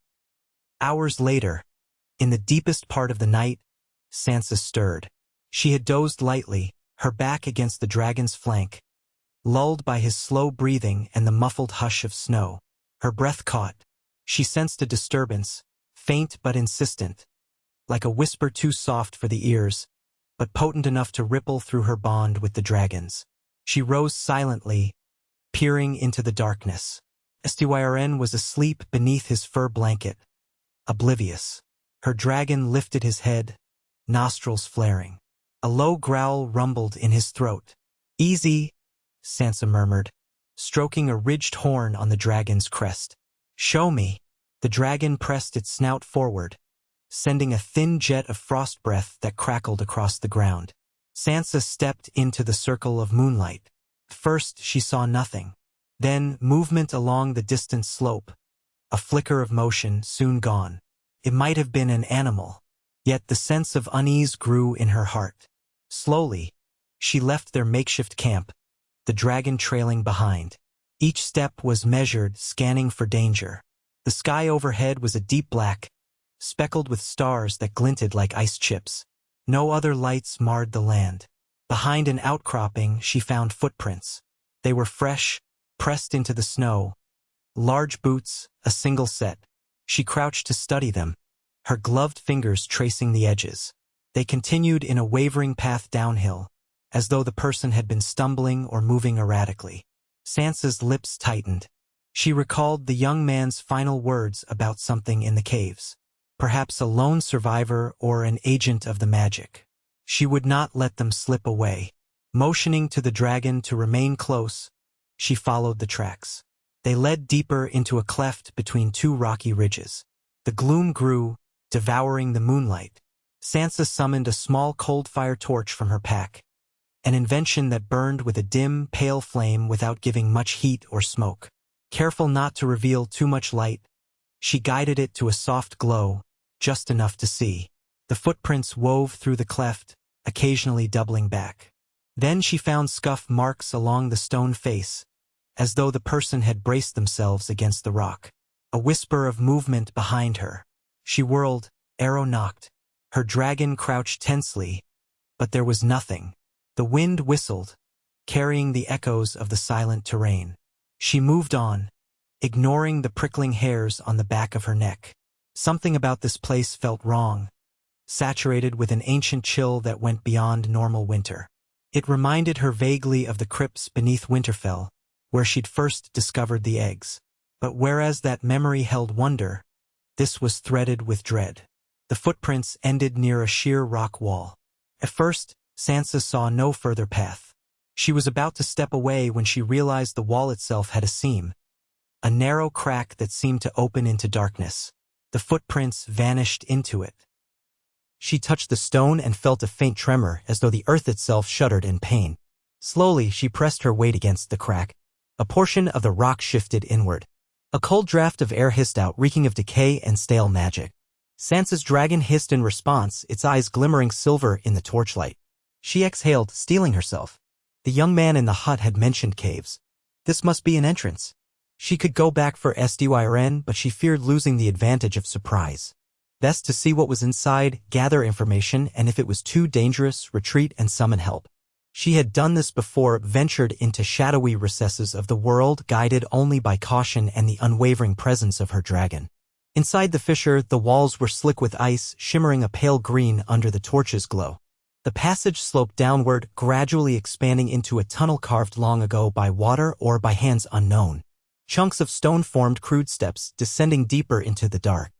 [SPEAKER 1] Hours later, in the deepest part of the night, Sansa stirred. She had dozed lightly, her back against the dragon's flank. Lulled by his slow breathing and the muffled hush of snow, her breath caught. She sensed a disturbance, faint but insistent, like a whisper too soft for the ears, but potent enough to ripple through her bond with the dragons. She rose silently, peering into the darkness. Ren was asleep beneath his fur blanket, oblivious. Her dragon lifted his head, nostrils flaring. A low growl rumbled in his throat. Easy, Sansa murmured, stroking a ridged horn on the dragon's crest. Show me. The dragon pressed its snout forward, sending a thin jet of frost breath that crackled across the ground. Sansa stepped into the circle of moonlight. First, she saw nothing. Then, movement along the distant slope. A flicker of motion, soon gone. It might have been an animal. Yet the sense of unease grew in her heart. Slowly, she left their makeshift camp, the dragon trailing behind. Each step was measured, scanning for danger. The sky overhead was a deep black, speckled with stars that glinted like ice chips. No other lights marred the land. Behind an outcropping, she found footprints. They were fresh, pressed into the snow. Large boots, a single set. She crouched to study them, her gloved fingers tracing the edges. They continued in a wavering path downhill, as though the person had been stumbling or moving erratically. Sansa's lips tightened. She recalled the young man's final words about something in the caves. Perhaps a lone survivor or an agent of the magic. She would not let them slip away. Motioning to the dragon to remain close, she followed the tracks. They led deeper into a cleft between two rocky ridges. The gloom grew, devouring the moonlight. Sansa summoned a small cold-fire torch from her pack, an invention that burned with a dim, pale flame without giving much heat or smoke. Careful not to reveal too much light, she guided it to a soft glow, just enough to see. The footprints wove through the cleft, occasionally doubling back. Then she found scuff marks along the stone face, as though the person had braced themselves against the rock. A whisper of movement behind her. She whirled, arrow nocked. Her dragon crouched tensely, but there was nothing. The wind whistled, carrying the echoes of the silent terrain. She moved on, ignoring the prickling hairs on the back of her neck. Something about this place felt wrong, saturated with an ancient chill that went beyond normal winter. It reminded her vaguely of the crypts beneath Winterfell, where she'd first discovered the eggs. But whereas that memory held wonder, this was threaded with dread. The footprints ended near a sheer rock wall. At first, Sansa saw no further path. She was about to step away when she realized the wall itself had a seam, a narrow crack that seemed to open into darkness. The footprints vanished into it. She touched the stone and felt a faint tremor as though the earth itself shuddered in pain. Slowly, she pressed her weight against the crack. A portion of the rock shifted inward. A cold draft of air hissed out, reeking of decay and stale magic. Sansa's dragon hissed in response, its eyes glimmering silver in the torchlight. She exhaled, steeling herself. The young man in the hut had mentioned caves. This must be an entrance. She could go back for SDYRN, but she feared losing the advantage of surprise. Best to see what was inside, gather information, and if it was too dangerous, retreat and summon help. She had done this before, ventured into shadowy recesses of the world, guided only by caution and the unwavering presence of her dragon. Inside the fissure, the walls were slick with ice, shimmering a pale green under the torch's glow. The passage sloped downward, gradually expanding into a tunnel carved long ago by water or by hands unknown. Chunks of stone formed crude steps, descending deeper into the dark.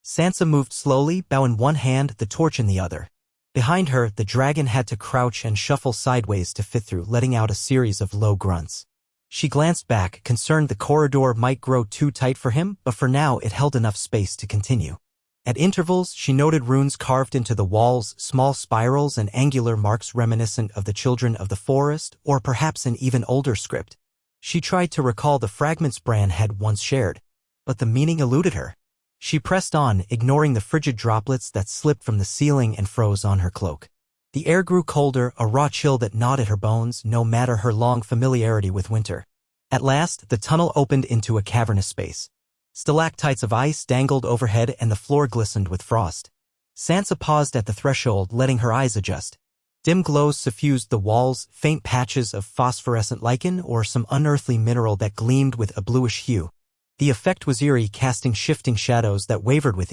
[SPEAKER 1] Sansa moved slowly, bow in one hand, the torch in the other. Behind her, the dragon had to crouch and shuffle sideways to fit through, letting out a series of low grunts. She glanced back, concerned the corridor might grow too tight for him, but for now it held enough space to continue. At intervals, she noted runes carved into the walls, small spirals and angular marks reminiscent of the children of the forest, or perhaps an even older script. She tried to recall the fragments Bran had once shared, but the meaning eluded her. She pressed on, ignoring the frigid droplets that slipped from the ceiling and froze on her cloak. The air grew colder, a raw chill that gnawed at her bones, no matter her long familiarity with winter. At last, the tunnel opened into a cavernous space. Stalactites of ice dangled overhead and the floor glistened with frost. Sansa paused at the threshold, letting her eyes adjust. Dim glows suffused the walls, faint patches of phosphorescent lichen or some unearthly mineral that gleamed with a bluish hue. The effect was eerie, casting shifting shadows that wavered with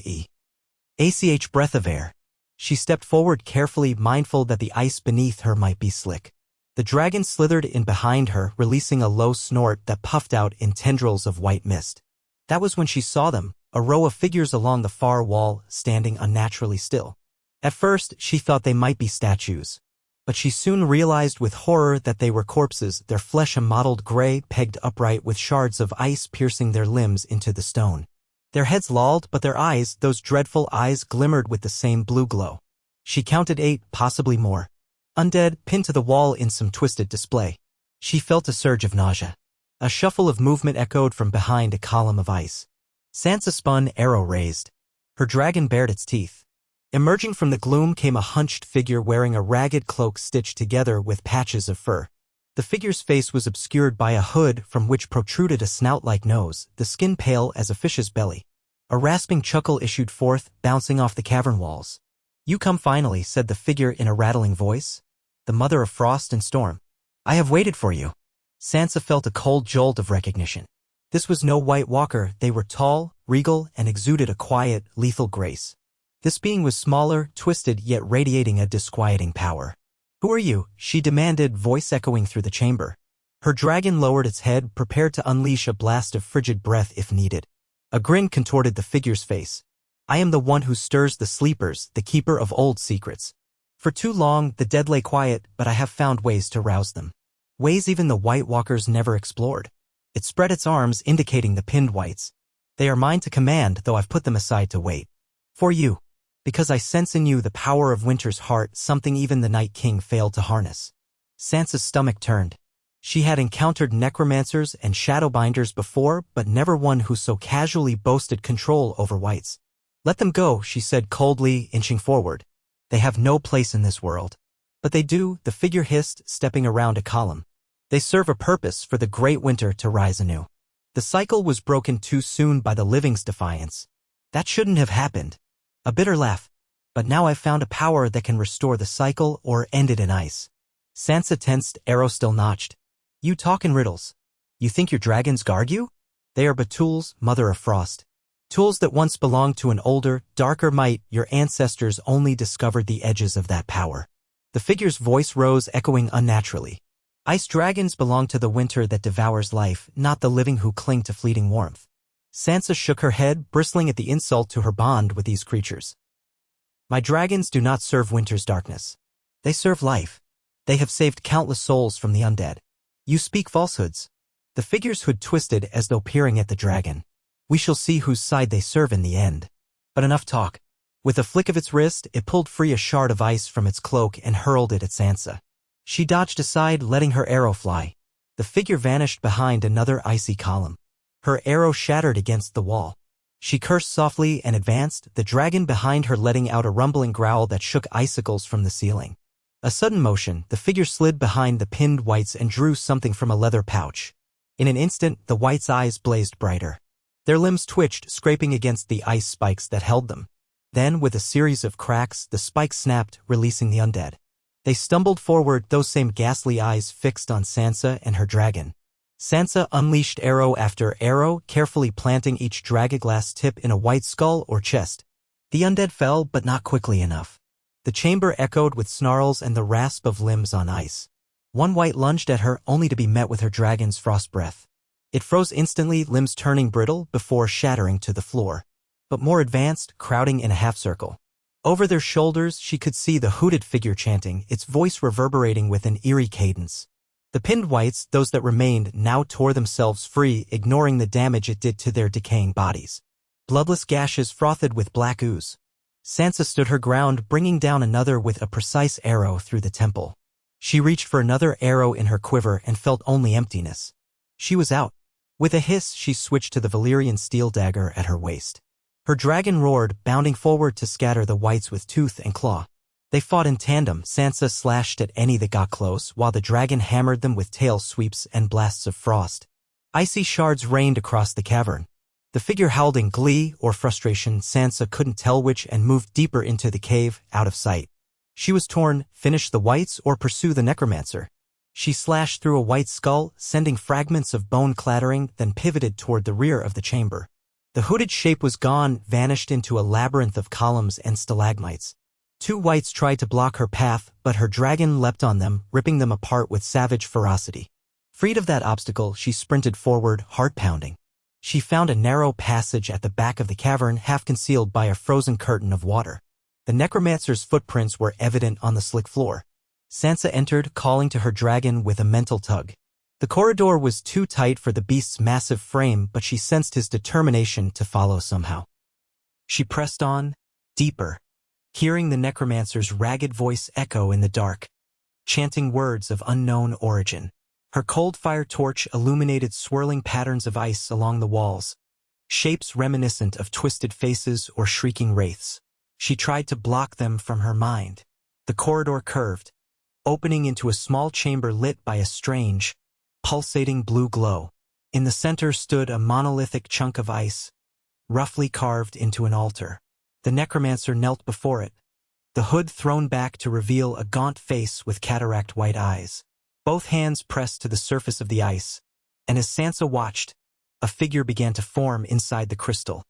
[SPEAKER 1] ACH breath of air. She stepped forward carefully, mindful that the ice beneath her might be slick. The dragon slithered in behind her, releasing a low snort that puffed out in tendrils of white mist. That was when she saw them, a row of figures along the far wall, standing unnaturally still. At first, she thought they might be statues, but she soon realized with horror that they were corpses, their flesh a mottled gray, pegged upright with shards of ice piercing their limbs into the stone. Their heads lolled, but their eyes, those dreadful eyes, glimmered with the same blue glow. She counted 8, possibly more. Undead, pinned to the wall in some twisted display. She felt a surge of nausea. A shuffle of movement echoed from behind a column of ice. Sansa spun, arrow raised. Her dragon bared its teeth. Emerging from the gloom came a hunched figure wearing a ragged cloak stitched together with patches of fur. The figure's face was obscured by a hood from which protruded a snout-like nose, the skin pale as a fish's belly. A rasping chuckle issued forth, bouncing off the cavern walls. "You come finally," said the figure in a rattling voice. "The mother of frost and storm. I have waited for you." Sansa felt a cold jolt of recognition. This was no White Walker. They were tall, regal, and exuded a quiet, lethal grace. This being was smaller, twisted, yet radiating a disquieting power. "Who are you?" she demanded, voice echoing through the chamber. Her dragon lowered its head, prepared to unleash a blast of frigid breath if needed. A grin contorted the figure's face. "I am the one who stirs the sleepers, the keeper of old secrets. For too long, the dead lay quiet, but I have found ways to rouse them. Ways even the White Walkers never explored." It spread its arms, indicating the pinned whites. "They are mine to command, though I've put them aside to wait. For you. Because I sense in you the power of winter's heart, something even the Night King failed to harness." Sansa's stomach turned. She had encountered necromancers and shadowbinders before, but never one who so casually boasted control over whites. "Let them go," she said coldly, inching forward. "They have no place in this world." "But they do," the figure hissed, stepping around a column. "They serve a purpose, for the great winter to rise anew." The cycle was broken too soon by the living's defiance. "That shouldn't have happened." A bitter laugh. "But now I've found a power that can restore the cycle or end it in ice." Sansa tensed, arrow still notched. "You talk in riddles. You think your dragons guard you? They are but tools, mother of frost. Tools that once belonged to an older, darker might. Your ancestors only discovered the edges of that power." The figure's voice rose, echoing unnaturally. "Ice dragons belong to the winter that devours life, not the living who cling to fleeting warmth." Sansa shook her head, bristling at the insult to her bond with these creatures. "My dragons do not serve winter's darkness. They serve life. They have saved countless souls from the undead." "You speak falsehoods." The figure's hood twisted as though peering at the dragon. "We shall see whose side they serve in the end. But enough talk." With a flick of its wrist, it pulled free a shard of ice from its cloak and hurled it at Sansa. She dodged aside, letting her arrow fly. The figure vanished behind another icy column. Her arrow shattered against the wall. She cursed softly and advanced, the dragon behind her letting out a rumbling growl that shook icicles from the ceiling. A sudden motion, the figure slid behind the pinned whites and drew something from a leather pouch. In an instant, the whites' eyes blazed brighter. Their limbs twitched, scraping against the ice spikes that held them. Then, with a series of cracks, the spikes snapped, releasing the undead. They stumbled forward, those same ghastly eyes fixed on Sansa and her dragon. Sansa unleashed arrow after arrow, carefully planting each dragonglass tip in a white skull or chest. The undead fell, but not quickly enough. The chamber echoed with snarls and the rasp of limbs on ice. One white lunged at her, only to be met with her dragon's frost breath. It froze instantly, limbs turning brittle, before shattering to the floor. But more advanced, crowding in a half-circle. Over their shoulders, she could see the hooded figure chanting, its voice reverberating with an eerie cadence. The pinned whites, those that remained, now tore themselves free, ignoring the damage it did to their decaying bodies. Bloodless gashes frothed with black ooze. Sansa stood her ground, bringing down another with a precise arrow through the temple. She reached for another arrow in her quiver and felt only emptiness. She was out. With a hiss, she switched to the Valyrian steel dagger at her waist. Her dragon roared, bounding forward to scatter the whites with tooth and claw. They fought in tandem. Sansa slashed at any that got close, while the dragon hammered them with tail sweeps and blasts of frost. Icy shards rained across the cavern. The figure howled in glee or frustration, Sansa couldn't tell which, and moved deeper into the cave, out of sight. She was torn, finish the whites or pursue the necromancer. She slashed through a white skull, sending fragments of bone clattering, then pivoted toward the rear of the chamber. The hooded shape was gone, vanished into a labyrinth of columns and stalagmites. Two whites tried to block her path, but her dragon leapt on them, ripping them apart with savage ferocity. Freed of that obstacle, she sprinted forward, heart pounding. She found a narrow passage at the back of the cavern, half concealed by a frozen curtain of water. The necromancer's footprints were evident on the slick floor. Sansa entered, calling to her dragon with a mental tug. The corridor was too tight for the beast's massive frame, but she sensed his determination to follow somehow. She pressed on, deeper, hearing the necromancer's ragged voice echo in the dark, chanting words of unknown origin. Her cold fire torch illuminated swirling patterns of ice along the walls, shapes reminiscent of twisted faces or shrieking wraiths. She tried to block them from her mind. The corridor curved, opening into a small chamber lit by a strange, pulsating blue glow. In the center stood a monolithic chunk of ice, roughly carved into an altar. The necromancer knelt before it, the hood thrown back to reveal a gaunt face with cataract-white eyes. Both hands pressed to the surface of the ice, and as Sansa watched, a figure began to form inside the crystal.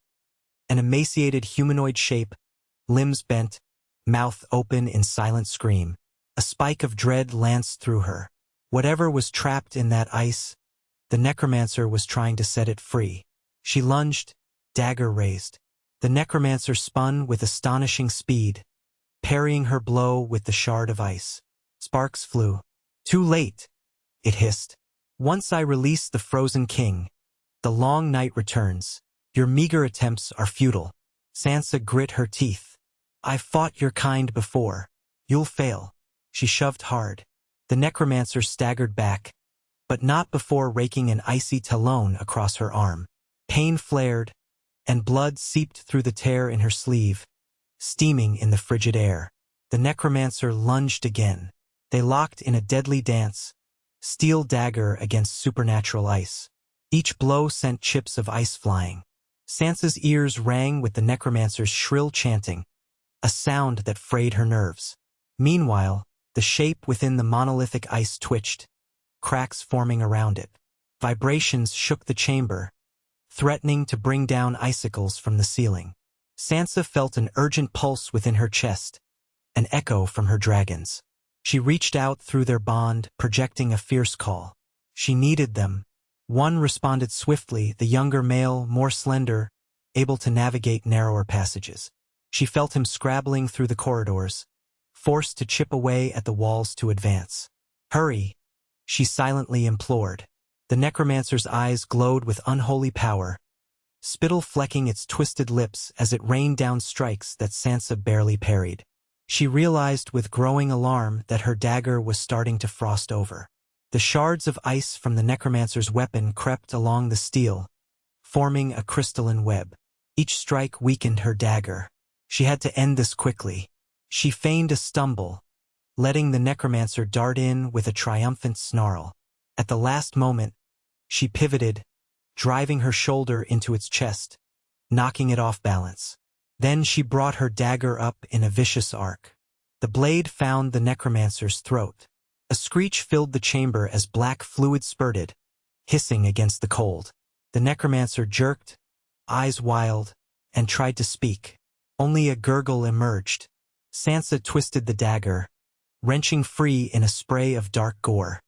[SPEAKER 1] An emaciated humanoid shape, limbs bent, mouth open in silent scream. A spike of dread lanced through her. Whatever was trapped in that ice, the necromancer was trying to set it free. She lunged, dagger raised. The necromancer spun with astonishing speed, parrying her blow with the shard of ice. Sparks flew. Too late, it hissed. Once I release the frozen king, the long night returns. Your meager attempts are futile. Sansa grit her teeth. I've fought your kind before. You'll fail. She shoved hard. The necromancer staggered back, but not before raking an icy talon across her arm. Pain flared, and blood seeped through the tear in her sleeve, steaming in the frigid air. The necromancer lunged again. They locked in a deadly dance, steel dagger against supernatural ice. Each blow sent chips of ice flying. Sansa's ears rang with the necromancer's shrill chanting, a sound that frayed her nerves. Meanwhile, the shape within the monolithic ice twitched, cracks forming around it. Vibrations shook the chamber, threatening to bring down icicles from the ceiling. Sansa felt an urgent pulse within her chest, an echo from her dragons. She reached out through their bond, projecting a fierce call. She needed them. One responded swiftly, the younger male, more slender, able to navigate narrower passages. She felt him scrabbling through the corridors, forced to chip away at the walls to advance. Hurry, she silently implored. The necromancer's eyes glowed with unholy power, spittle flecking its twisted lips as it rained down strikes that Sansa barely parried. She realized with growing alarm that her dagger was starting to frost over. The shards of ice from the necromancer's weapon crept along the steel, forming a crystalline web. Each strike weakened her dagger. She had to end this quickly. She feigned a stumble, letting the necromancer dart in with a triumphant snarl. At the last moment, she pivoted, driving her shoulder into its chest, knocking it off balance. Then she brought her dagger up in a vicious arc. The blade found the necromancer's throat. A screech filled the chamber as black fluid spurted, hissing against the cold. The necromancer jerked, eyes wild, and tried to speak. Only a gurgle emerged. Sansa twisted the dagger, wrenching free in a spray of dark gore.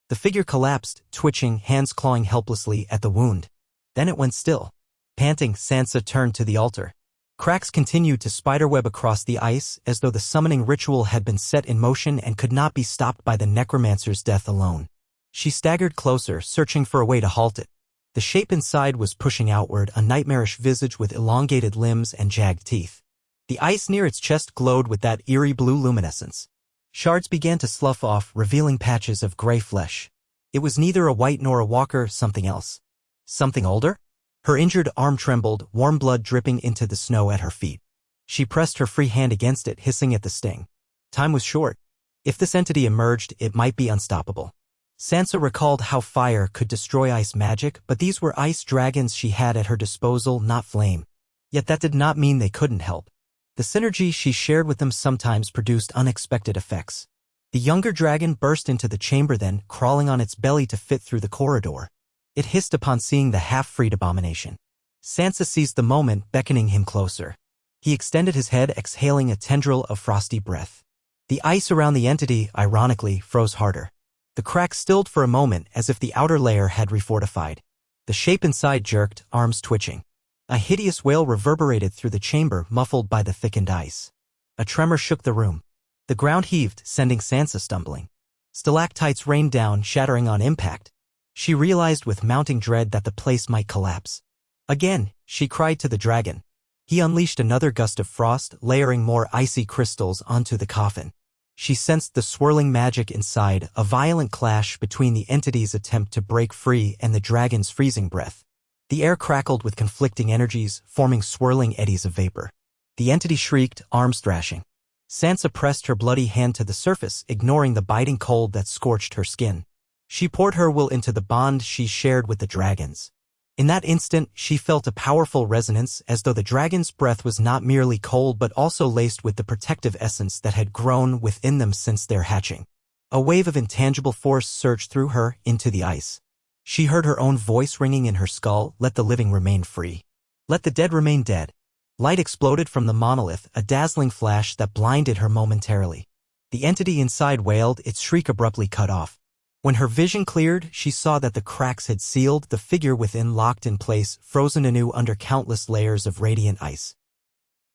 [SPEAKER 1] The figure collapsed, twitching, hands clawing helplessly at the wound. Then it went still. Panting, Sansa turned to the altar. Cracks continued to spiderweb across the ice as though the summoning ritual had been set in motion and could not be stopped by the necromancer's death alone. She staggered closer, searching for a way to halt it. The shape inside was pushing outward, a nightmarish visage with elongated limbs and jagged teeth. The ice near its chest glowed with that eerie blue luminescence. Shards began to slough off, revealing patches of gray flesh. It was neither a wight nor a walker, something else. Something older? Her injured arm trembled, warm blood dripping into the snow at her feet. She pressed her free hand against it, hissing at the sting. Time was short. If this entity emerged, it might be unstoppable. Sansa recalled how fire could destroy ice magic, but these were ice dragons she had at her disposal, not flame. Yet that did not mean they couldn't help. The synergy she shared with them sometimes produced unexpected effects. The younger dragon burst into the chamber then, crawling on its belly to fit through the corridor. It hissed upon seeing the half-freed abomination. Sansa seized the moment, beckoning him closer. He extended his head, exhaling a tendril of frosty breath. The ice around the entity, ironically, froze harder. The crack stilled for a moment as if the outer layer had refortified. The shape inside jerked, arms twitching. A hideous wail reverberated through the chamber, muffled by the thickened ice. A tremor shook the room. The ground heaved, sending Sansa stumbling. Stalactites rained down, shattering on impact. She realized with mounting dread that the place might collapse. Again, she cried to the dragon. He unleashed another gust of frost, layering more icy crystals onto the coffin. She sensed the swirling magic inside, a violent clash between the entity's attempt to break free and the dragon's freezing breath. The air crackled with conflicting energies, forming swirling eddies of vapor. The entity shrieked, arms thrashing. Sansa pressed her bloody hand to the surface, ignoring the biting cold that scorched her skin. She poured her will into the bond she shared with the dragons. In that instant, she felt a powerful resonance, as though the dragon's breath was not merely cold but also laced with the protective essence that had grown within them since their hatching. A wave of intangible force surged through her into the ice. She heard her own voice ringing in her skull, "Let the living remain free. Let the dead remain dead." Light exploded from the monolith, a dazzling flash that blinded her momentarily. The entity inside wailed, its shriek abruptly cut off. When her vision cleared, she saw that the cracks had sealed, the figure within locked in place, frozen anew under countless layers of radiant ice.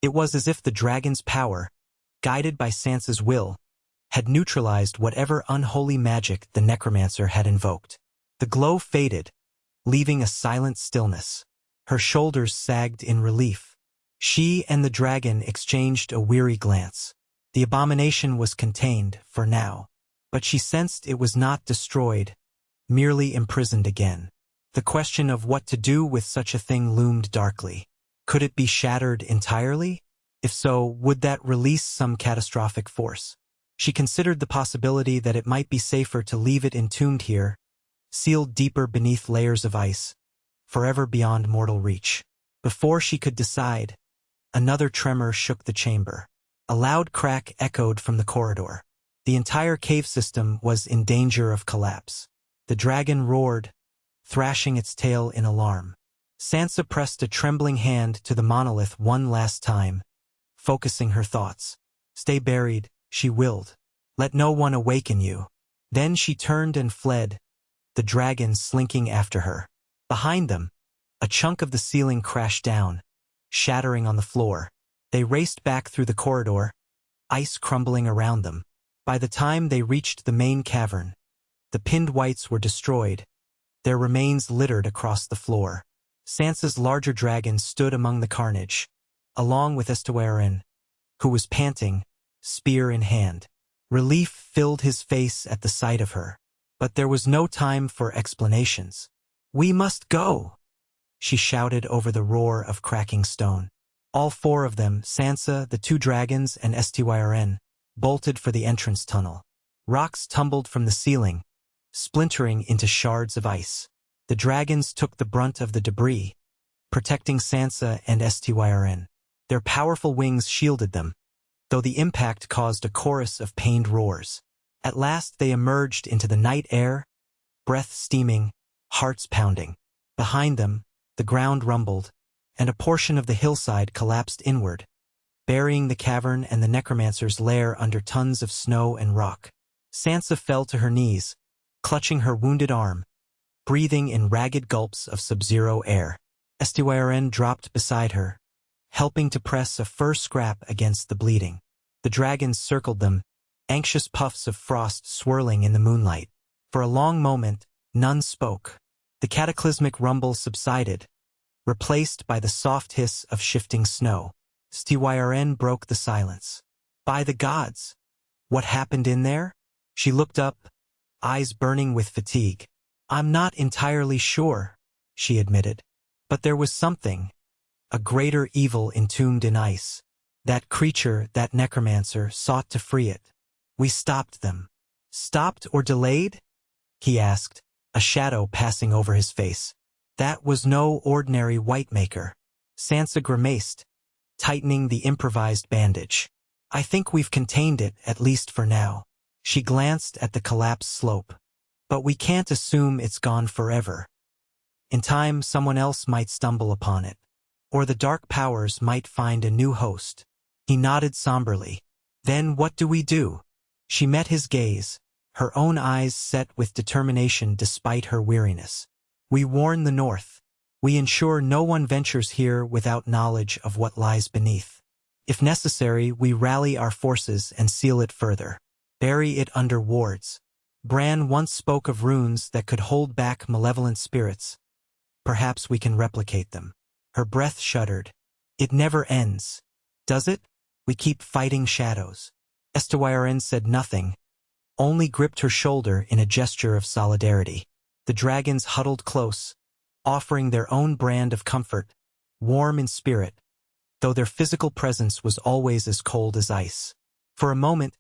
[SPEAKER 1] It was as if the dragon's power, guided by Sansa's will, had neutralized whatever unholy magic the necromancer had invoked. The glow faded, leaving a silent stillness. Her shoulders sagged in relief. She and the dragon exchanged a weary glance. The abomination was contained, for now. But she sensed it was not destroyed, merely imprisoned again. The question of what to do with such a thing loomed darkly. Could it be shattered entirely? If so, would that release some catastrophic force? She considered the possibility that it might be safer to leave it entombed here, sealed deeper beneath layers of ice, forever beyond mortal reach. Before she could decide, another tremor shook the chamber. A loud crack echoed from the corridor. The entire cave system was in danger of collapse. The dragon roared, thrashing its tail in alarm. Sansa pressed a trembling hand to the monolith one last time, focusing her thoughts. "Stay buried," she willed. "Let no one awaken you." Then she turned and fled, the dragon slinking after her. Behind them, a chunk of the ceiling crashed down, shattering on the floor. They raced back through the corridor, ice crumbling around them. By the time they reached the main cavern, the pinned whites were destroyed, their remains littered across the floor. Sansa's larger dragon stood among the carnage, along with Estiwaran, who was panting, spear in hand. Relief filled his face at the sight of her. But there was no time for explanations. "We must go," she shouted over the roar of cracking stone. All four of them, Sansa, the two dragons, and Estiwaran, bolted for the entrance tunnel. Rocks tumbled from the ceiling, splintering into shards of ice. The dragons took the brunt of the debris, protecting Sansa and Estiwaran. Their powerful wings shielded them, though the impact caused a chorus of pained roars. At last they emerged into the night air, breath steaming, hearts pounding. Behind them, the ground rumbled, and a portion of the hillside collapsed inward, burying the cavern and the necromancer's lair under tons of snow and rock. Sansa fell to her knees, clutching her wounded arm, breathing in ragged gulps of sub-zero air. Estiwaran dropped beside her, helping to press a fur scrap against the bleeding. The dragons circled them, anxious puffs of frost swirling in the moonlight. For a long moment, none spoke. The cataclysmic rumble subsided, replaced by the soft hiss of shifting snow. Estiwaran broke the silence. "By the gods! What happened in there?" She looked up, eyes burning with fatigue. "I'm not entirely sure," she admitted. "But there was something, a greater evil entombed in ice. That creature, that necromancer, sought to free it. We stopped them." "Stopped or delayed?" he asked, a shadow passing over his face. "That was no ordinary white-maker." Sansa grimaced, tightening the improvised bandage. "I think we've contained it, at least for now." She glanced at the collapsed slope. "But we can't assume it's gone forever. In time, someone else might stumble upon it. Or the dark powers might find a new host." He nodded somberly. "Then what do we do?" She met his gaze, her own eyes set with determination despite her weariness. "We warn the North. We ensure no one ventures here without knowledge of what lies beneath. If necessary, we rally our forces and seal it further. Bury it under wards. Bran once spoke of runes that could hold back malevolent spirits. Perhaps we can replicate them." Her breath shuddered. "It never ends, does it? We keep fighting shadows." Estywaren said nothing, only gripped her shoulder in a gesture of solidarity. The dragons huddled close, offering their own brand of comfort, warm in spirit, though their physical presence was always as cold as ice. For a moment,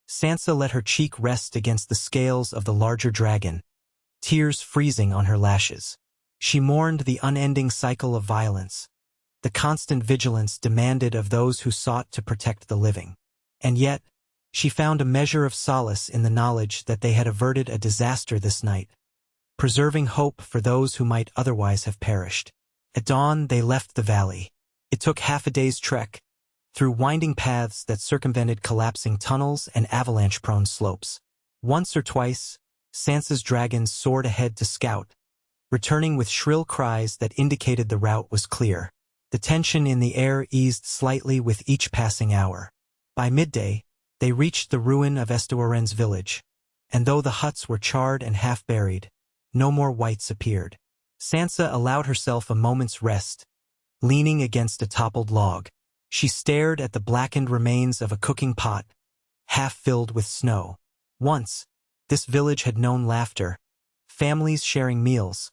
[SPEAKER 1] Sansa let her cheek rest against the scales of the larger dragon, tears freezing on her lashes. She mourned the unending cycle of violence, the constant vigilance demanded of those who sought to protect the living. And yet, she found a measure of solace in the knowledge that they had averted a disaster this night, preserving hope for those who might otherwise have perished. At dawn, they left the valley. It took half a day's trek, through winding paths that circumvented collapsing tunnels and avalanche-prone slopes. Once or twice, Sansa's dragons soared ahead to scout, returning with shrill cries that indicated the route was clear. The tension in the air eased slightly with each passing hour. By midday, they reached the ruin of Estewaren's village, and though the huts were charred and half-buried, no more whites appeared. Sansa allowed herself a moment's rest, leaning against a toppled log. She stared at the blackened remains of a cooking pot, half filled with snow. Once, this village had known laughter, families sharing meals,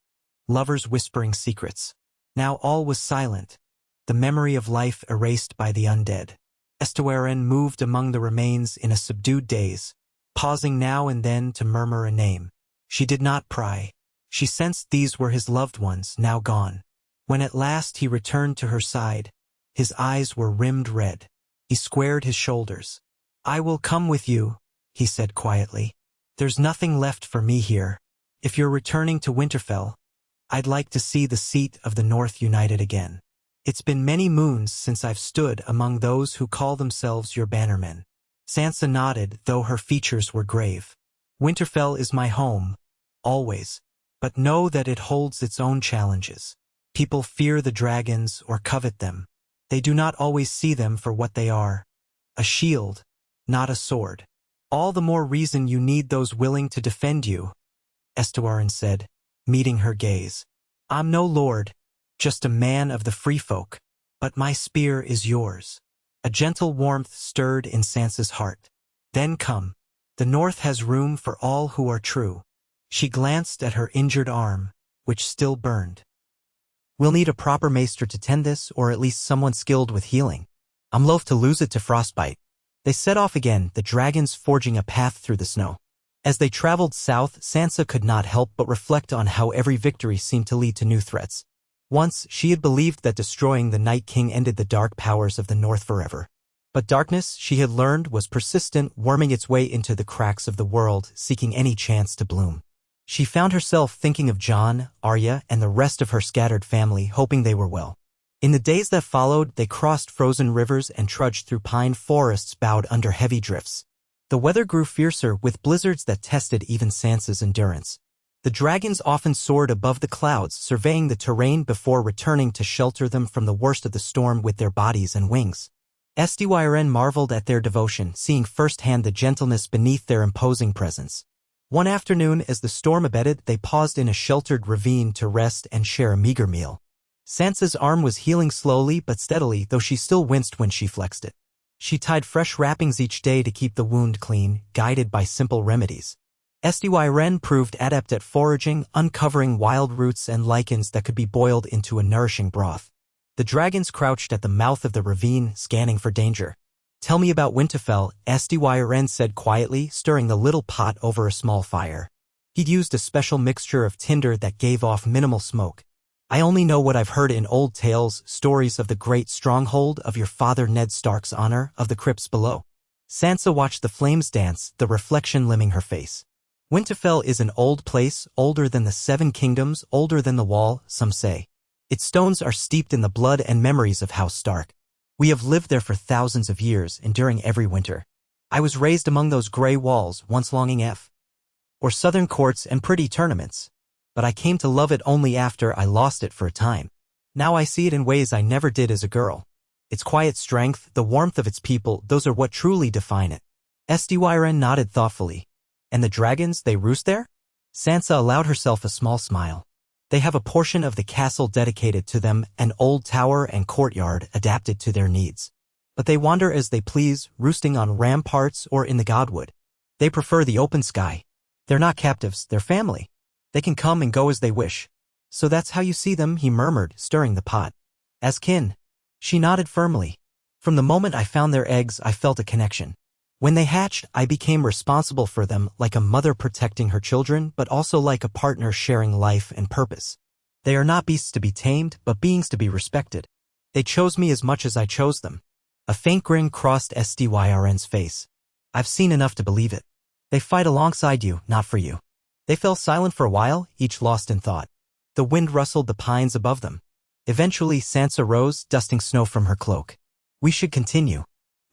[SPEAKER 1] lovers whispering secrets. Now all was silent, the memory of life erased by the undead. Estewaren moved among the remains in a subdued daze, pausing now and then to murmur a name. She did not pry. She sensed these were his loved ones, now gone. When at last he returned to her side, his eyes were rimmed red. He squared his shoulders. "I will come with you," he said quietly. "There's nothing left for me here. If you're returning to Winterfell, I'd like to see the seat of the North united again. It's been many moons since I've stood among those who call themselves your bannermen." Sansa nodded, though her features were grave. "Winterfell is my home, always, but know that it holds its own challenges. People fear the dragons or covet them. They do not always see them for what they are, a shield, not a sword. All the more reason you need those willing to defend you," Estewaren said, meeting her gaze. "I'm no lord, just a man of the free folk, but my spear is yours." A gentle warmth stirred in Sansa's heart. "Then come. The North has room for all who are true." She glanced at her injured arm, which still burned. "We'll need a proper maester to tend this, or at least someone skilled with healing. I'm loath to lose it to frostbite." They set off again, the dragons forging a path through the snow. As they traveled south, Sansa could not help but reflect on how every victory seemed to lead to new threats. Once, she had believed that destroying the Night King ended the dark powers of the North forever. But darkness, she had learned, was persistent, worming its way into the cracks of the world, seeking any chance to bloom. She found herself thinking of Jon, Arya, and the rest of her scattered family, hoping they were well. In the days that followed, they crossed frozen rivers and trudged through pine forests bowed under heavy drifts. The weather grew fiercer, with blizzards that tested even Sansa's endurance. The dragons often soared above the clouds, surveying the terrain before returning to shelter them from the worst of the storm with their bodies and wings. Estewaren marveled at their devotion, seeing firsthand the gentleness beneath their imposing presence. One afternoon, as the storm abated, they paused in a sheltered ravine to rest and share a meager meal. Sansa's arm was healing slowly but steadily, though she still winced when she flexed it. She tied fresh wrappings each day to keep the wound clean, guided by simple remedies. Estewaren proved adept at foraging, uncovering wild roots and lichens that could be boiled into a nourishing broth. The dragons crouched at the mouth of the ravine, scanning for danger. "Tell me about Winterfell," Estewaren said quietly, stirring the little pot over a small fire. He'd used a special mixture of tinder that gave off minimal smoke. "I only know what I've heard in old tales, stories of the great stronghold, of your father Ned Stark's honor, of the crypts below." Sansa watched the flames dance, the reflection limning her face. "Winterfell is an old place, older than the Seven Kingdoms, older than the Wall, some say. Its stones are steeped in the blood and memories of House Stark. We have lived there for thousands of years, enduring every winter. I was raised among those gray walls, once longing for southern courts and pretty tournaments. But I came to love it only after I lost it for a time. Now I see it in ways I never did as a girl. Its quiet strength, the warmth of its people, those are what truly define it." Estewaren nodded thoughtfully. "And the dragons, they roost there?" Sansa allowed herself a small smile. "They have a portion of the castle dedicated to them, an old tower and courtyard adapted to their needs. but they wander as they please, roosting on ramparts or in the godwood. They prefer the open sky. They're not captives, they're family. They can come and go as they wish. So that's how you see them, he murmured, stirring the pot. As kin. She nodded firmly. From the moment I found their eggs, I felt a connection. When they hatched, I became responsible for them, like a mother protecting her children, but also like a partner sharing life and purpose. They are not beasts to be tamed, but beings to be respected. They chose me as much as I chose them. A faint grin crossed Styrn's face. I've seen enough to believe it. They fight alongside you, not for you. They fell silent for a while, each lost in thought. The wind rustled the pines above them. Eventually Sansa rose, dusting snow from her cloak. We should continue.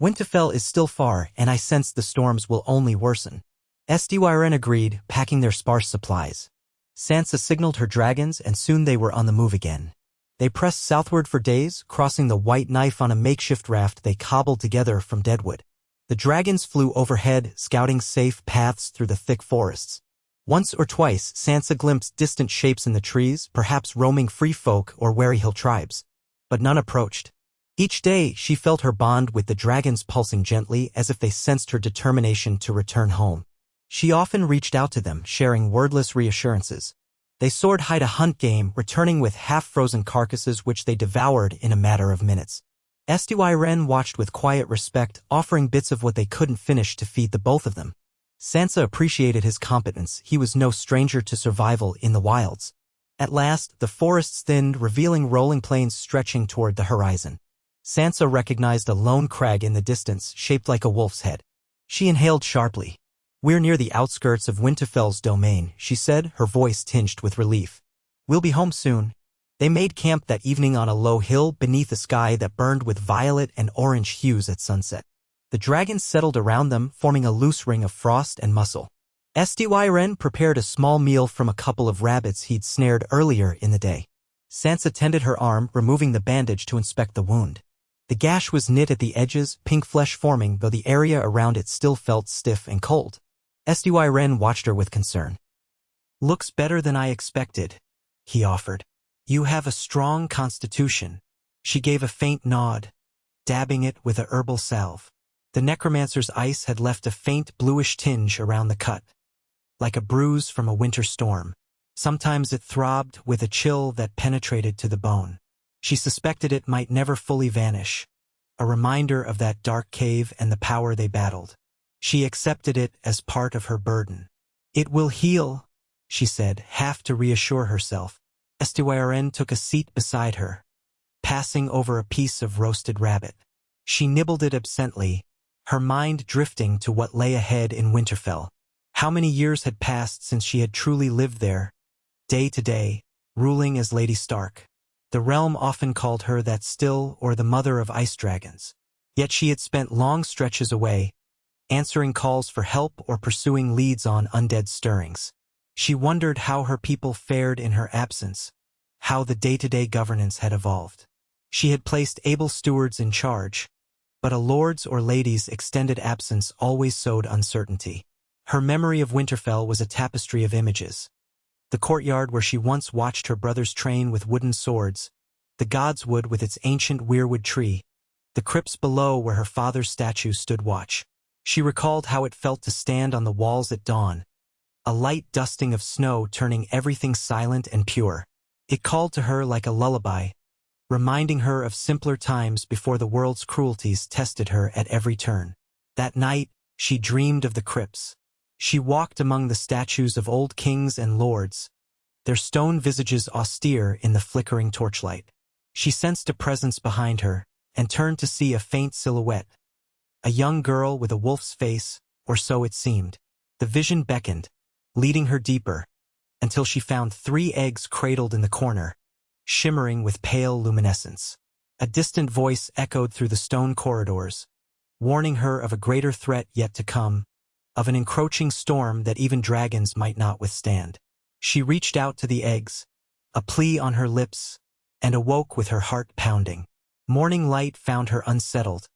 [SPEAKER 1] Winterfell is still far, and I sense the storms will only worsen. Styrn agreed, packing their sparse supplies. Sansa signaled her dragons, and soon they were on the move again. They pressed southward for days, crossing the White Knife on a makeshift raft they cobbled together from deadwood. The dragons flew overhead, scouting safe paths through the thick forests. Once or twice, Sansa glimpsed distant shapes in the trees, perhaps roaming free folk or wary hill tribes. But none approached. Each day, she felt her bond with the dragons pulsing gently as if they sensed her determination to return home. She often reached out to them, sharing wordless reassurances. They soared high to hunt game, returning with half-frozen carcasses which they devoured in a matter of minutes. Styrn watched with quiet respect, offering bits of what they couldn't finish to feed the both of them. Sansa appreciated his competence. He was no stranger to survival in the wilds. At last, the forests thinned, revealing rolling plains stretching toward the horizon. Sansa recognized a lone crag in the distance, shaped like a wolf's head. She inhaled sharply. We're near the outskirts of Winterfell's domain, she said, her voice tinged with relief. We'll be home soon. They made camp that evening on a low hill beneath a sky that burned with violet and orange hues at sunset. The dragons settled around them, forming a loose ring of frost and muscle. Styrn prepared a small meal from a couple of rabbits he'd snared earlier in the day. Sansa tended her arm, removing the bandage to inspect the wound. The gash was knit at the edges, pink flesh forming, though the area around it still felt stiff and cold. Styrn watched her with concern. Looks better than I expected, he offered. You have a strong constitution. She gave a faint nod, dabbing it with a herbal salve. The necromancer's ice had left a faint bluish tinge around the cut, like a bruise from a winter storm. Sometimes it throbbed with a chill that penetrated to the bone. She suspected it might never fully vanish, a reminder of that dark cave and the power they battled. She accepted it as part of her burden. It will heal, she said, half to reassure herself. Styrn took a seat beside her, passing over a piece of roasted rabbit. She nibbled it absently, her mind drifting to what lay ahead in Winterfell. How many years had passed since she had truly lived there, day to day, ruling as Lady Stark. The realm often called her that still, or the mother of ice dragons. Yet she had spent long stretches away, answering calls for help or pursuing leads on undead stirrings. She wondered how her people fared in her absence, how the day-to-day governance had evolved. She had placed able stewards in charge, but a lord's or lady's extended absence always sowed uncertainty. Her memory of Winterfell was a tapestry of images. The courtyard where she once watched her brothers train with wooden swords, the godswood with its ancient weirwood tree, the crypts below where her father's statue stood watch. She recalled how it felt to stand on the walls at dawn, a light dusting of snow turning everything silent and pure. It called to her like a lullaby, reminding her of simpler times before the world's cruelties tested her at every turn. That night, she dreamed of the crypts. She walked among the statues of old kings and lords, their stone visages austere in the flickering torchlight. She sensed a presence behind her, and turned to see a faint silhouette. A young girl with a wolf's face, or so it seemed. The vision beckoned, leading her deeper, until she found 3 eggs cradled in the corner, shimmering with pale luminescence. A distant voice echoed through the stone corridors, warning her of a greater threat yet to come, of an encroaching storm that even dragons might not withstand. She reached out to the eggs, a plea on her lips, and awoke with her heart pounding. Morning light found her unsettled,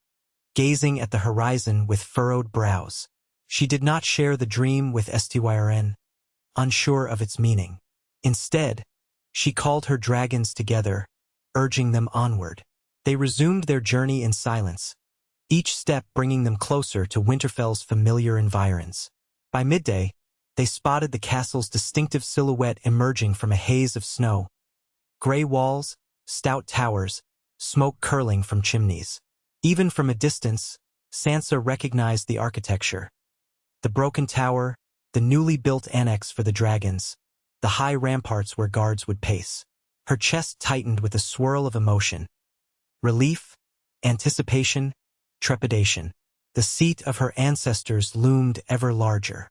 [SPEAKER 1] gazing at the horizon with furrowed brows. She did not share the dream with Styrn, unsure of its meaning. Instead, she called her dragons together, urging them onward. They resumed their journey in silence, each step bringing them closer to Winterfell's familiar environs. By midday, they spotted the castle's distinctive silhouette emerging from a haze of snow. Gray walls, stout towers, smoke curling from chimneys. Even from a distance, Sansa recognized the architecture. The broken tower, the newly built annex for the dragons, the high ramparts where guards would pace. Her chest tightened with a swirl of emotion. Relief, anticipation, trepidation. The seat of her ancestors loomed ever larger.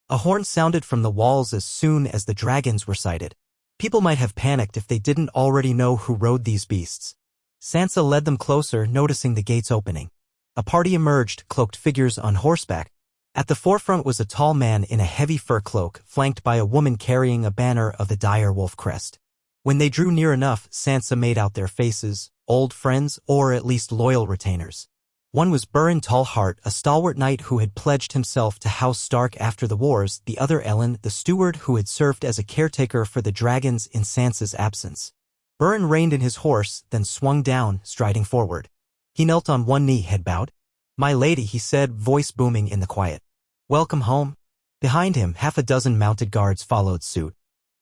[SPEAKER 1] A horn sounded from the walls as soon as the dragons were sighted. People might have panicked if they didn't already know who rode these beasts. Sansa led them closer, noticing the gates opening. A party emerged, cloaked figures on horseback. At the forefront was a tall man in a heavy fur cloak, flanked by a woman carrying a banner of the dire wolf crest. When they drew near enough, Sansa made out their faces, old friends or at least loyal retainers. One was Burren Tallheart, a stalwart knight who had pledged himself to House Stark after the wars, the other Ellen, the steward who had served as a caretaker for the dragons in Sansa's absence. Burren reined in his horse, then swung down, striding forward. He knelt on one knee, head bowed. "My lady," he said, voice booming in the quiet. "Welcome home." Behind him, half a dozen mounted guards followed suit.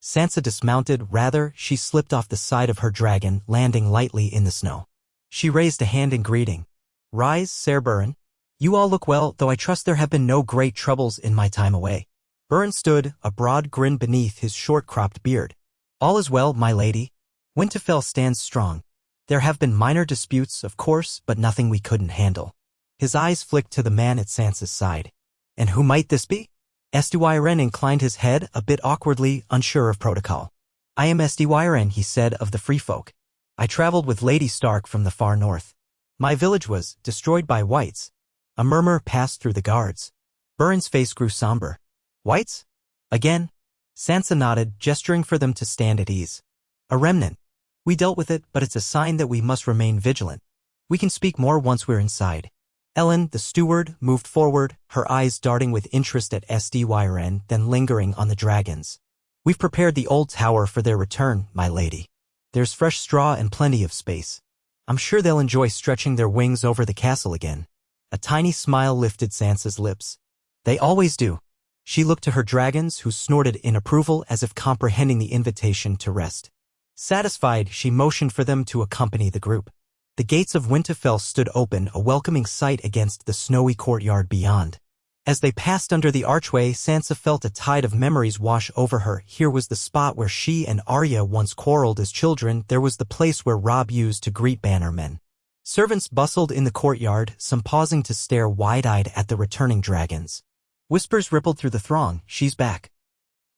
[SPEAKER 1] Sansa dismounted, rather, she slipped off the side of her dragon, landing lightly in the snow. She raised a hand in greeting. "Rise, Ser Burren. You all look well, though I trust there have been no great troubles in my time away." Burren stood, a broad grin beneath his short-cropped beard. "All is well, my lady. Winterfell stands strong. There have been minor disputes, of course, but nothing we couldn't handle." His eyes flicked to the man at Sansa's side. "And who might this be?" Estywyren inclined his head, a bit awkwardly, unsure of protocol. "I am Estywyren," he said, "of the Free Folk. I traveled with Lady Stark from the far north. My village was destroyed by whites." A murmur passed through the guards. Burren's face grew somber. "Whites? Again?" Sansa nodded, gesturing for them to stand at ease. "A remnant. We dealt with it, but it's a sign that we must remain vigilant. We can speak more once we're inside." Ellen, the steward, moved forward, her eyes darting with interest at Estywyren, then lingering on the dragons. "We've prepared the old tower for their return, my lady. There's fresh straw and plenty of space. I'm sure they'll enjoy stretching their wings over the castle again." A tiny smile lifted Sansa's lips. "They always do." She looked to her dragons, who snorted in approval as if comprehending the invitation to rest. Satisfied, she motioned for them to accompany the group. The gates of Winterfell stood open, a welcoming sight against the snowy courtyard beyond. As they passed under the archway, Sansa felt a tide of memories wash over her. Here was the spot where she and Arya once quarreled as children. There was the place where Robb used to greet bannermen. Servants bustled in the courtyard, some pausing to stare wide-eyed at the returning dragons. Whispers rippled through the throng, "She's back.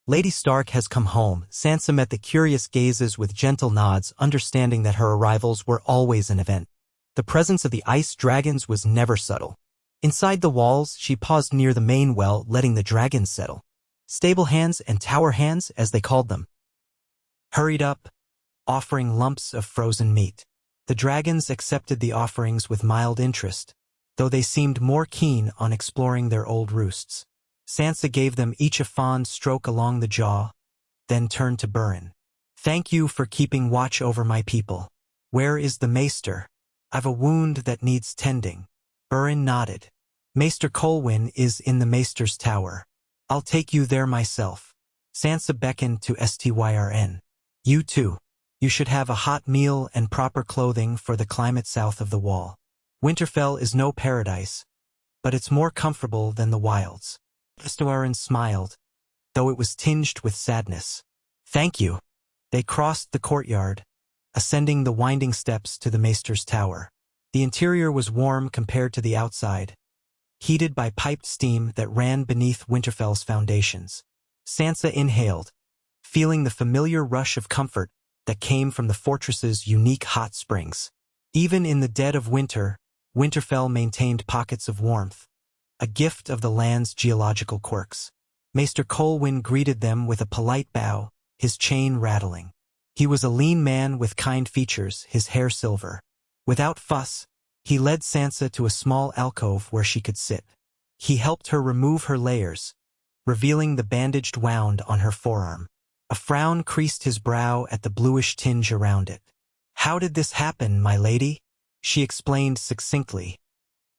[SPEAKER 1] Lady Stark has come home." Sansa met the curious gazes with gentle nods, understanding that her arrivals were always an event. The presence of the ice dragons was never subtle. Inside the walls, she paused near the main well, letting the dragons settle. Stable hands and tower hands, as they called them, hurried up, offering lumps of frozen meat. The dragons accepted the offerings with mild interest, though they seemed more keen on exploring their old roosts. Sansa gave them each a fond stroke along the jaw, then turned to Burren. "Thank you for keeping watch over my people. Where is the maester? I've a wound that needs tending." Burren nodded. "Maester Colwyn is in the maester's tower. I'll take you there myself." Sansa beckoned to Estywyren. "You too. You should have a hot meal and proper clothing for the climate south of the wall. Winterfell is no paradise, but it's more comfortable than the wilds." Estywyren smiled, though it was tinged with sadness. "Thank you." They crossed the courtyard, ascending the winding steps to the maester's tower. The interior was warm compared to the outside, heated by piped steam that ran beneath Winterfell's foundations. Sansa inhaled, feeling the familiar rush of comfort that came from the fortress's unique hot springs. Even in the dead of winter, Winterfell maintained pockets of warmth, a gift of the land's geological quirks. Maester Colwyn greeted them with a polite bow, his chain rattling. He was a lean man with kind features, his hair silver. Without fuss, he led Sansa to a small alcove where she could sit. He helped her remove her layers, revealing the bandaged wound on her forearm. A frown creased his brow at the bluish tinge around it. "How did this happen, my lady?" She explained succinctly,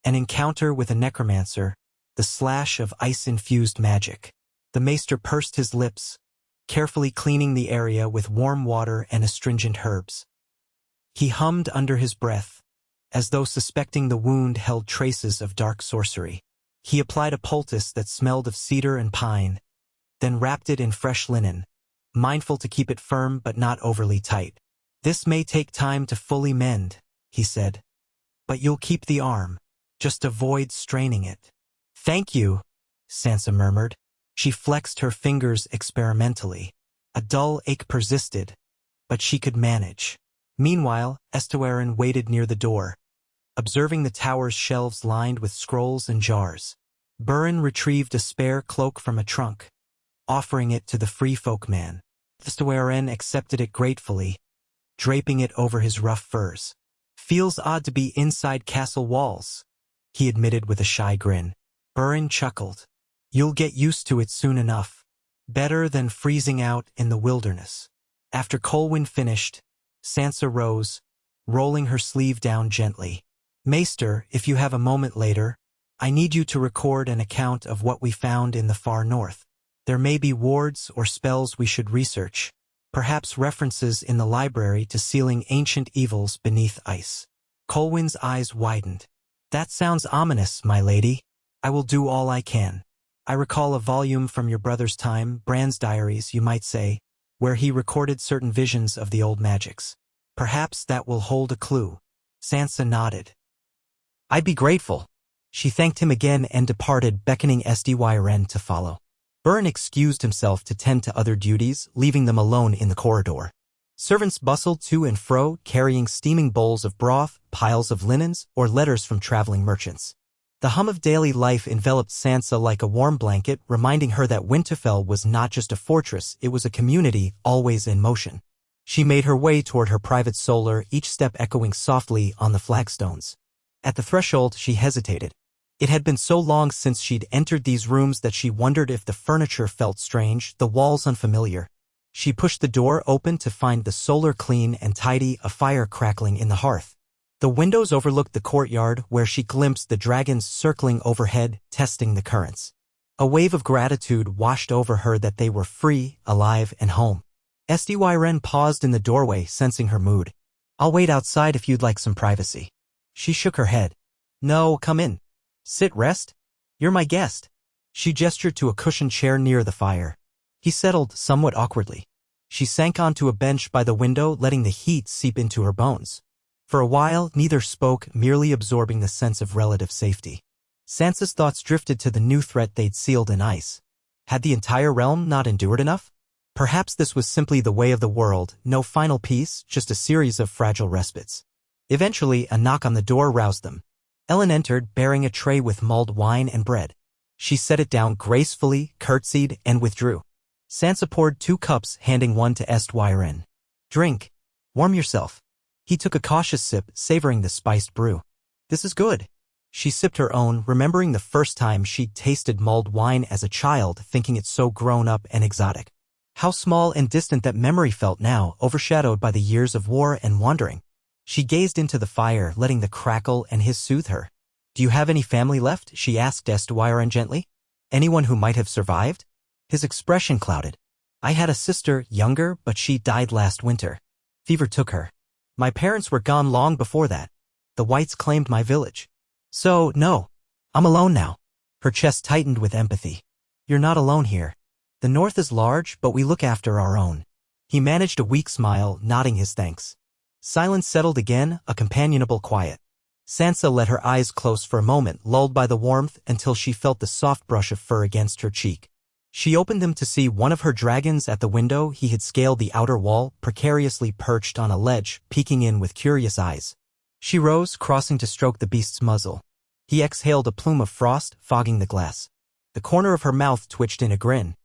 [SPEAKER 1] An encounter with a necromancer, the slash of ice-infused magic. The maester pursed his lips, carefully cleaning the area with warm water and astringent herbs. He hummed under his breath, as though suspecting the wound held traces of dark sorcery. He applied a poultice that smelled of cedar and pine, then wrapped it in fresh linen, mindful to keep it firm but not overly tight. "This may take time to fully mend," he said. "But you'll keep the arm. Just avoid straining it." "Thank you," Sansa murmured. She flexed her fingers experimentally. A dull ache persisted, but she could manage. Meanwhile, Estwaren waited near the door, observing the tower's shelves lined with scrolls and jars. Burin retrieved a spare cloak from a trunk, offering it to the free folk man. Estwaren accepted it gratefully, draping it over his rough furs. "Feels odd to be inside castle walls," he admitted with a shy grin. Burin chuckled. "You'll get used to it soon enough. Better than freezing out in the wilderness." After Colwyn finished, Sansa rose, rolling her sleeve down gently. "Maester, if you have a moment later, I need you to record an account of what we found in the far north. There may be wards or spells we should research, perhaps references in the library to sealing ancient evils beneath ice." Colwyn's eyes widened. "That sounds ominous, my lady. I will do all I can. I recall a volume from your brother's time, Bran's diaries, you might say, where he recorded certain visions of the old magics. Perhaps that will hold a clue." Sansa nodded. "I'd be grateful." She thanked him again and departed, beckoning Estwaren to follow. Burin excused himself to tend to other duties, leaving them alone in the corridor. Servants bustled to and fro, carrying steaming bowls of broth, piles of linens, or letters from traveling merchants. The hum of daily life enveloped Sansa like a warm blanket, reminding her that Winterfell was not just a fortress, it was a community, always in motion. She made her way toward her private solar, each step echoing softly on the flagstones. At the threshold, she hesitated. It had been so long since she'd entered these rooms that she wondered if the furniture felt strange, the walls unfamiliar. She pushed the door open to find the solar clean and tidy, a fire crackling in the hearth. The windows overlooked the courtyard, where she glimpsed the dragons circling overhead, testing the currents. A wave of gratitude washed over her that they were free, alive, and home. Estwaren paused in the doorway, sensing her mood. "I'll wait outside if you'd like some privacy." She shook her head. "No, come in. Sit, rest. You're my guest." She gestured to a cushioned chair near the fire. He settled somewhat awkwardly. She sank onto a bench by the window, letting the heat seep into her bones. For a while, neither spoke, merely absorbing the sense of relative safety. Sansa's thoughts drifted to the new threat they'd sealed in ice. Had the entire realm not endured enough? Perhaps this was simply the way of the world, no final peace, just a series of fragile respites. Eventually, a knock on the door roused them. Ellen entered, bearing a tray with mulled wine and bread. She set it down gracefully, curtsied, and withdrew. Sansa poured 2 cups, handing one to Estwaren. "Drink. Warm yourself." He took a cautious sip, savoring the spiced brew. "This is good." She sipped her own, remembering the first time she'd tasted mulled wine as a child, thinking it so grown up and exotic. How small and distant that memory felt now, overshadowed by the years of war and wandering. She gazed into the fire, letting the crackle and hiss soothe her. "Do you have any family left?" she asked Estwaren gently. "Anyone who might have survived?" His expression clouded. "I had a sister, younger, but she died last winter. Fever took her. My parents were gone long before that. The Whites claimed my village. So, no. I'm alone now." Her chest tightened with empathy. "You're not alone here. The North is large, but we look after our own." He managed a weak smile, nodding his thanks. Silence settled again, a companionable quiet. Sansa let her eyes close for a moment, lulled by the warmth, until she felt the soft brush of fur against her cheek. She opened them to see one of her dragons at the window. He had scaled the outer wall, precariously perched on a ledge, peeking in with curious eyes. She rose, crossing to stroke the beast's muzzle. He exhaled a plume of frost, fogging the glass. The corner of her mouth twitched in a grin.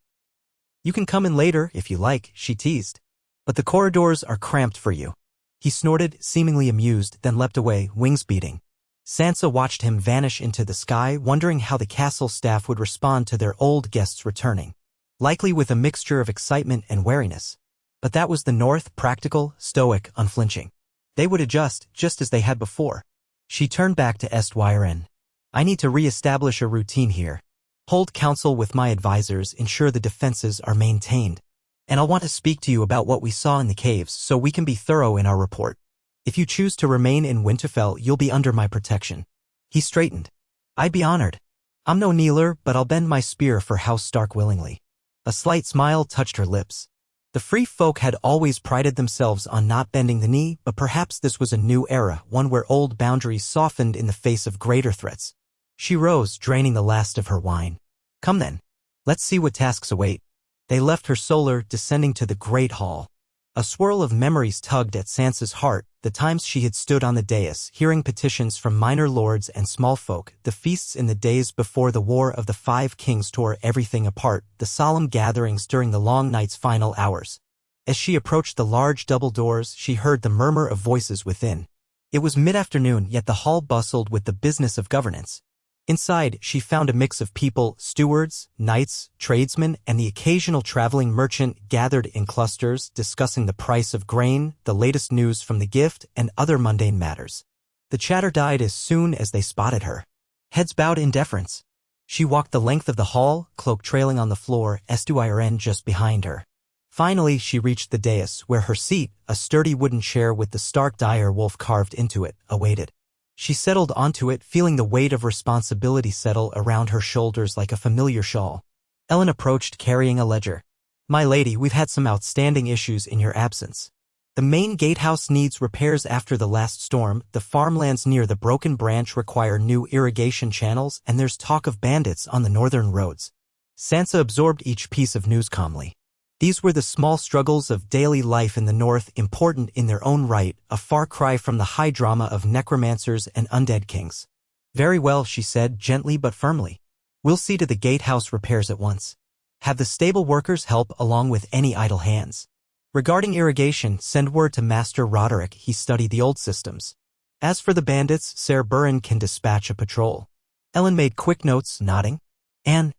[SPEAKER 1] "You can come in later, if you like," she teased. "But the corridors are cramped for you." He snorted, seemingly amused, then leapt away, wings beating. Sansa watched him vanish into the sky, wondering how the castle staff would respond to their old guests returning. Likely with a mixture of excitement and wariness. But that was the North, practical, stoic, unflinching. They would adjust, just as they had before. She turned back to Estwaren. I need to re-establish a routine here. Hold counsel with my advisors, ensure the defenses are maintained. And I'll want to speak to you about what we saw in the caves so we can be thorough in our report. If you choose to remain in Winterfell, you'll be under my protection. He straightened. I'd be honored. I'm no kneeler, but I'll bend my spear for House Stark willingly. A slight smile touched her lips. The free folk had always prided themselves on not bending the knee, but perhaps this was a new era, one where old boundaries softened in the face of greater threats. She rose, draining the last of her wine. Come then. Let's see what tasks await. They left her solar, descending to the great hall. A swirl of memories tugged at Sansa's heart, the times she had stood on the dais, hearing petitions from minor lords and small folk, the feasts in the days before the War of the Five Kings tore everything apart, the solemn gatherings during the long night's final hours. As she approached the large double doors, she heard the murmur of voices within. It was mid-afternoon, yet the hall bustled with the business of governance. Inside, she found a mix of people, stewards, knights, tradesmen, and the occasional traveling merchant gathered in clusters, discussing the price of grain, the latest news from the gift, and other mundane matters. The chatter died as soon as they spotted her. Heads bowed in deference. She walked the length of the hall, cloak trailing on the floor, Estyrn just behind her. Finally, she reached the dais, where her seat, a sturdy wooden chair with the Stark dire wolf carved into it, awaited. She settled onto it, feeling the weight of responsibility settle around her shoulders like a familiar shawl. Ellen approached, carrying a ledger. My lady, we've had some outstanding issues in your absence. The main gatehouse needs repairs after the last storm, the farmlands near the Broken Branch require new irrigation channels, and there's talk of bandits on the northern roads. Sansa absorbed each piece of news calmly. These were the small struggles of daily life in the north, important in their own right, a far cry from the high drama of necromancers and undead kings. Very well, she said, gently but firmly. We'll see to the gatehouse repairs at once. Have the stable workers help along with any idle hands. Regarding irrigation, send word to Master Roderick, he studied the old systems. As for the bandits, Ser Burren can dispatch a patrol. Ellen made quick notes, nodding. And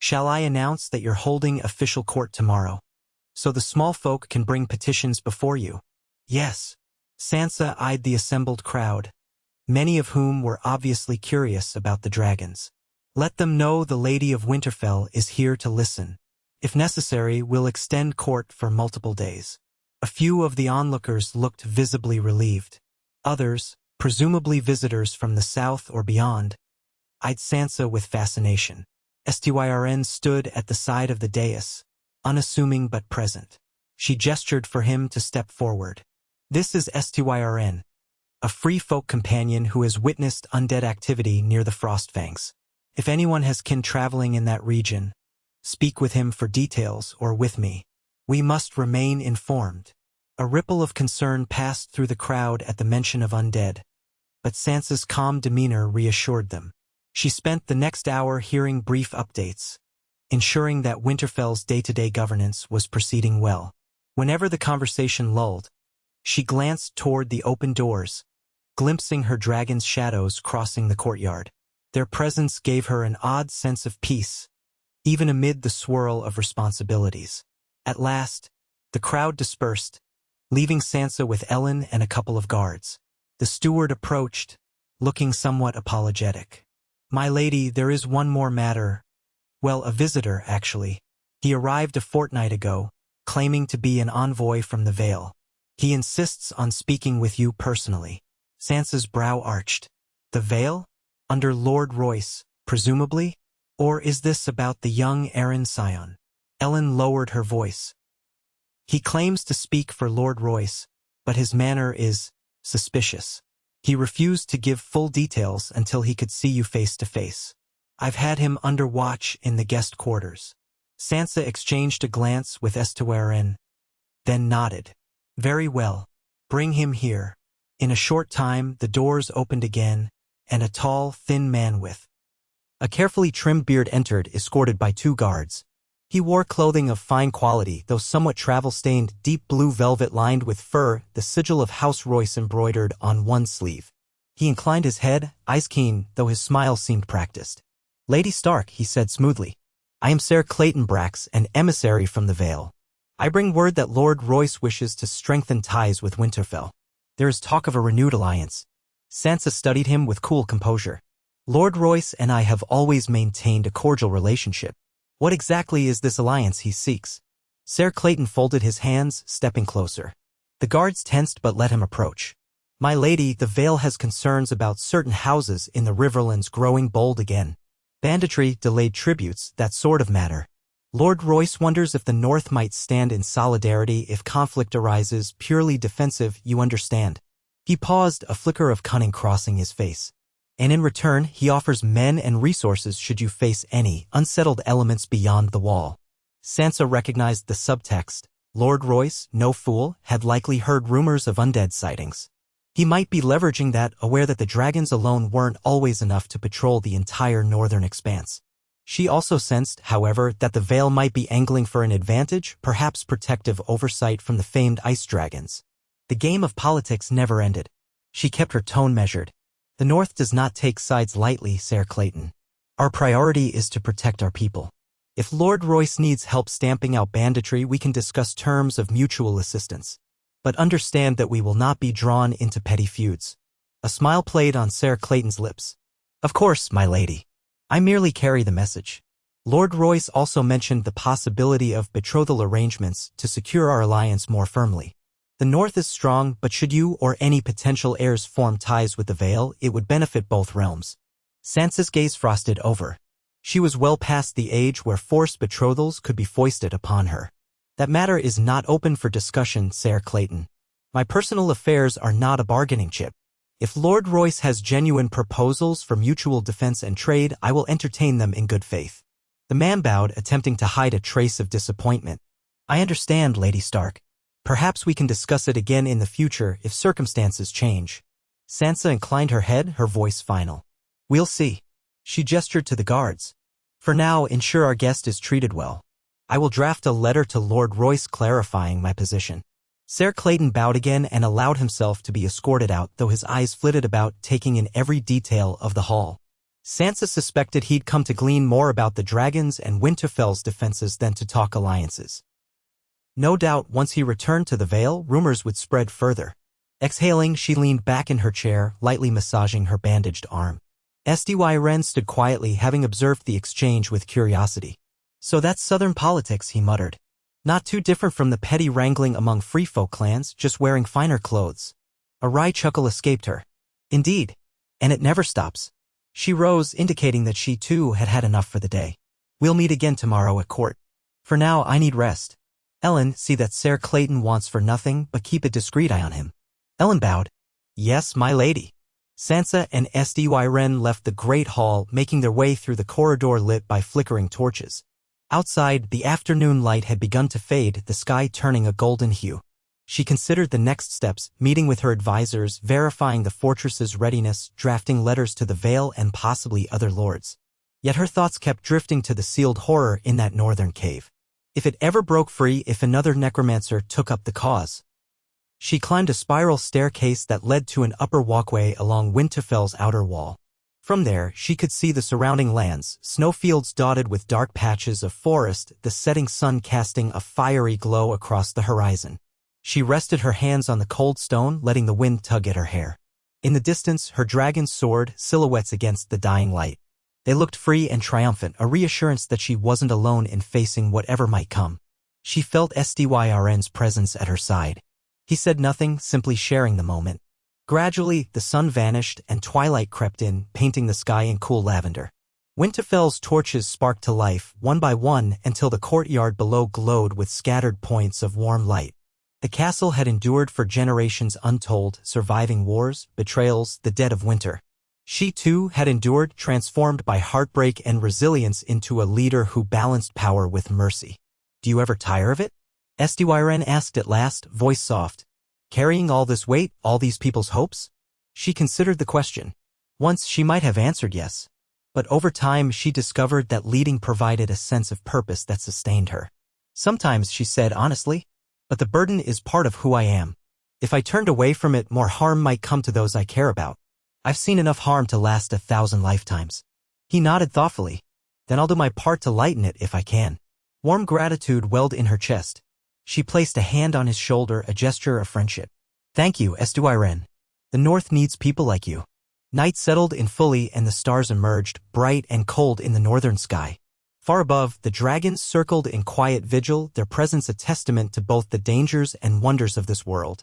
[SPEAKER 1] shall I announce that you're holding official court tomorrow, so the small folk can bring petitions before you? Yes. Sansa eyed the assembled crowd, many of whom were obviously curious about the dragons. Let them know the Lady of Winterfell is here to listen. If necessary, we'll extend court for multiple days. A few of the onlookers looked visibly relieved. Others, presumably visitors from the south or beyond, eyed Sansa with fascination. Estyrn stood at the side of the dais, unassuming but present. She gestured for him to step forward. This is Estyrn, a free folk companion who has witnessed undead activity near the Frostfangs. If anyone has kin traveling in that region, speak with him for details or with me. We must remain informed. A ripple of concern passed through the crowd at the mention of undead, but Sansa's calm demeanor reassured them. She spent the next hour hearing brief updates, ensuring that Winterfell's day-to-day governance was proceeding well. Whenever the conversation lulled, she glanced toward the open doors, glimpsing her dragon's shadows crossing the courtyard. Their presence gave her an odd sense of peace, even amid the swirl of responsibilities. At last, the crowd dispersed, leaving Sansa with Ellen and a couple of guards. The steward approached, looking somewhat apologetic. My lady, there is one more matter. Well, a visitor, actually. He arrived a fortnight ago, claiming to be an envoy from the Vale. He insists on speaking with you personally. Sansa's brow arched. The Vale? Under Lord Royce, presumably? Or is this about the young Arryn scion? Ellen lowered her voice. He claims to speak for Lord Royce, but his manner is suspicious. He refused to give full details until he could see you face to face. I've had him under watch in the guest quarters. Sansa exchanged a glance with Estyrn, then nodded. Very well. Bring him here. In a short time, the doors opened again, and a tall, thin man with a carefully trimmed beard entered, escorted by 2 guards. He wore clothing of fine quality, though somewhat travel-stained, deep blue velvet lined with fur, the sigil of House Royce embroidered on one sleeve. He inclined his head, eyes keen, though his smile seemed practiced. Lady Stark, he said smoothly. I am Ser Clayton Brax, an emissary from the Vale. I bring word that Lord Royce wishes to strengthen ties with Winterfell. There is talk of a renewed alliance. Sansa studied him with cool composure. Lord Royce and I have always maintained a cordial relationship. What exactly is this alliance he seeks? Ser Clayton folded his hands, stepping closer. The guards tensed but let him approach. My lady, the Vale has concerns about certain houses in the Riverlands growing bold again. Banditry, delayed tributes, that sort of matter. Lord Royce wonders if the North might stand in solidarity if conflict arises, purely defensive, you understand. He paused, a flicker of cunning crossing his face. And in return, he offers men and resources should you face any unsettled elements beyond the wall. Sansa recognized the subtext. Lord Royce, no fool, had likely heard rumors of undead sightings. He might be leveraging that, aware that the dragons alone weren't always enough to patrol the entire northern expanse. She also sensed, however, that the Vale might be angling for an advantage, perhaps protective oversight from the famed ice dragons. The game of politics never ended. She kept her tone measured. The North does not take sides lightly, Ser Clayton. Our priority is to protect our people. If Lord Royce needs help stamping out banditry, we can discuss terms of mutual assistance. But understand that we will not be drawn into petty feuds. A smile played on Ser Clayton's lips. Of course, my lady. I merely carry the message. Lord Royce also mentioned the possibility of betrothal arrangements to secure our alliance more firmly. The North is strong, but should you or any potential heirs form ties with the Vale, it would benefit both realms. Sansa's gaze frosted over. She was well past the age where forced betrothals could be foisted upon her. That matter is not open for discussion, Ser Clayton. My personal affairs are not a bargaining chip. If Lord Royce has genuine proposals for mutual defense and trade, I will entertain them in good faith. The man bowed, attempting to hide a trace of disappointment. I understand, Lady Stark. Perhaps we can discuss it again in the future if circumstances change. Sansa inclined her head, her voice final. We'll see. She gestured to the guards. For now, ensure our guest is treated well. I will draft a letter to Lord Royce clarifying my position. Ser Clayton bowed again and allowed himself to be escorted out, though his eyes flitted about, taking in every detail of the hall. Sansa suspected he'd come to glean more about the dragons and Winterfell's defenses than to talk alliances. No doubt, once he returned to the Vale, rumors would spread further. Exhaling, she leaned back in her chair, lightly massaging her bandaged arm. Sdy Ren stood quietly, having observed the exchange with curiosity. So that's southern politics, he muttered. Not too different from the petty wrangling among free-folk clans, just wearing finer clothes. A wry chuckle escaped her. Indeed. And it never stops. She rose, indicating that she too had had enough for the day. We'll meet again tomorrow at court. For now, I need rest. Ellen, see that Ser Clayton wants for nothing, but keep a discreet eye on him. Ellen bowed. Yes, my lady. Sansa and Sdy Ren left the great hall, making their way through the corridor lit by flickering torches. Outside, the afternoon light had begun to fade, the sky turning a golden hue. She considered the next steps, meeting with her advisors, verifying the fortress's readiness, drafting letters to the Vale and possibly other lords. Yet her thoughts kept drifting to the sealed horror in that northern cave. If it ever broke free, if another necromancer took up the cause. She climbed a spiral staircase that led to an upper walkway along Winterfell's outer wall. From there, she could see the surrounding lands, snowfields dotted with dark patches of forest, the setting sun casting a fiery glow across the horizon. She rested her hands on the cold stone, letting the wind tug at her hair. In the distance, her dragon soared, silhouettes against the dying light. They looked free and triumphant, a reassurance that she wasn't alone in facing whatever might come. She felt Sdyrn's presence at her side. He said nothing, simply sharing the moment. Gradually, the sun vanished and twilight crept in, painting the sky in cool lavender. Winterfell's torches sparked to life, one by one, until the courtyard below glowed with scattered points of warm light. The castle had endured for generations untold, surviving wars, betrayals, the dead of winter. She too had endured, transformed by heartbreak and resilience into a leader who balanced power with mercy. Do you ever tire of it? Sdyrn asked at last, voice soft. Carrying all this weight, all these people's hopes? She considered the question. Once she might have answered yes. But over time she discovered that leading provided a sense of purpose that sustained her. Sometimes, she said honestly, but the burden is part of who I am. If I turned away from it, more harm might come to those I care about. I've seen enough harm to last 1,000 lifetimes. He nodded thoughtfully. Then I'll do my part to lighten it if I can. Warm gratitude welled in her chest. She placed a hand on his shoulder, a gesture of friendship. Thank you, Sdyrn. The North needs people like you. Night settled in fully and the stars emerged, bright and cold in the northern sky. Far above, the dragons circled in quiet vigil, their presence a testament to both the dangers and wonders of this world.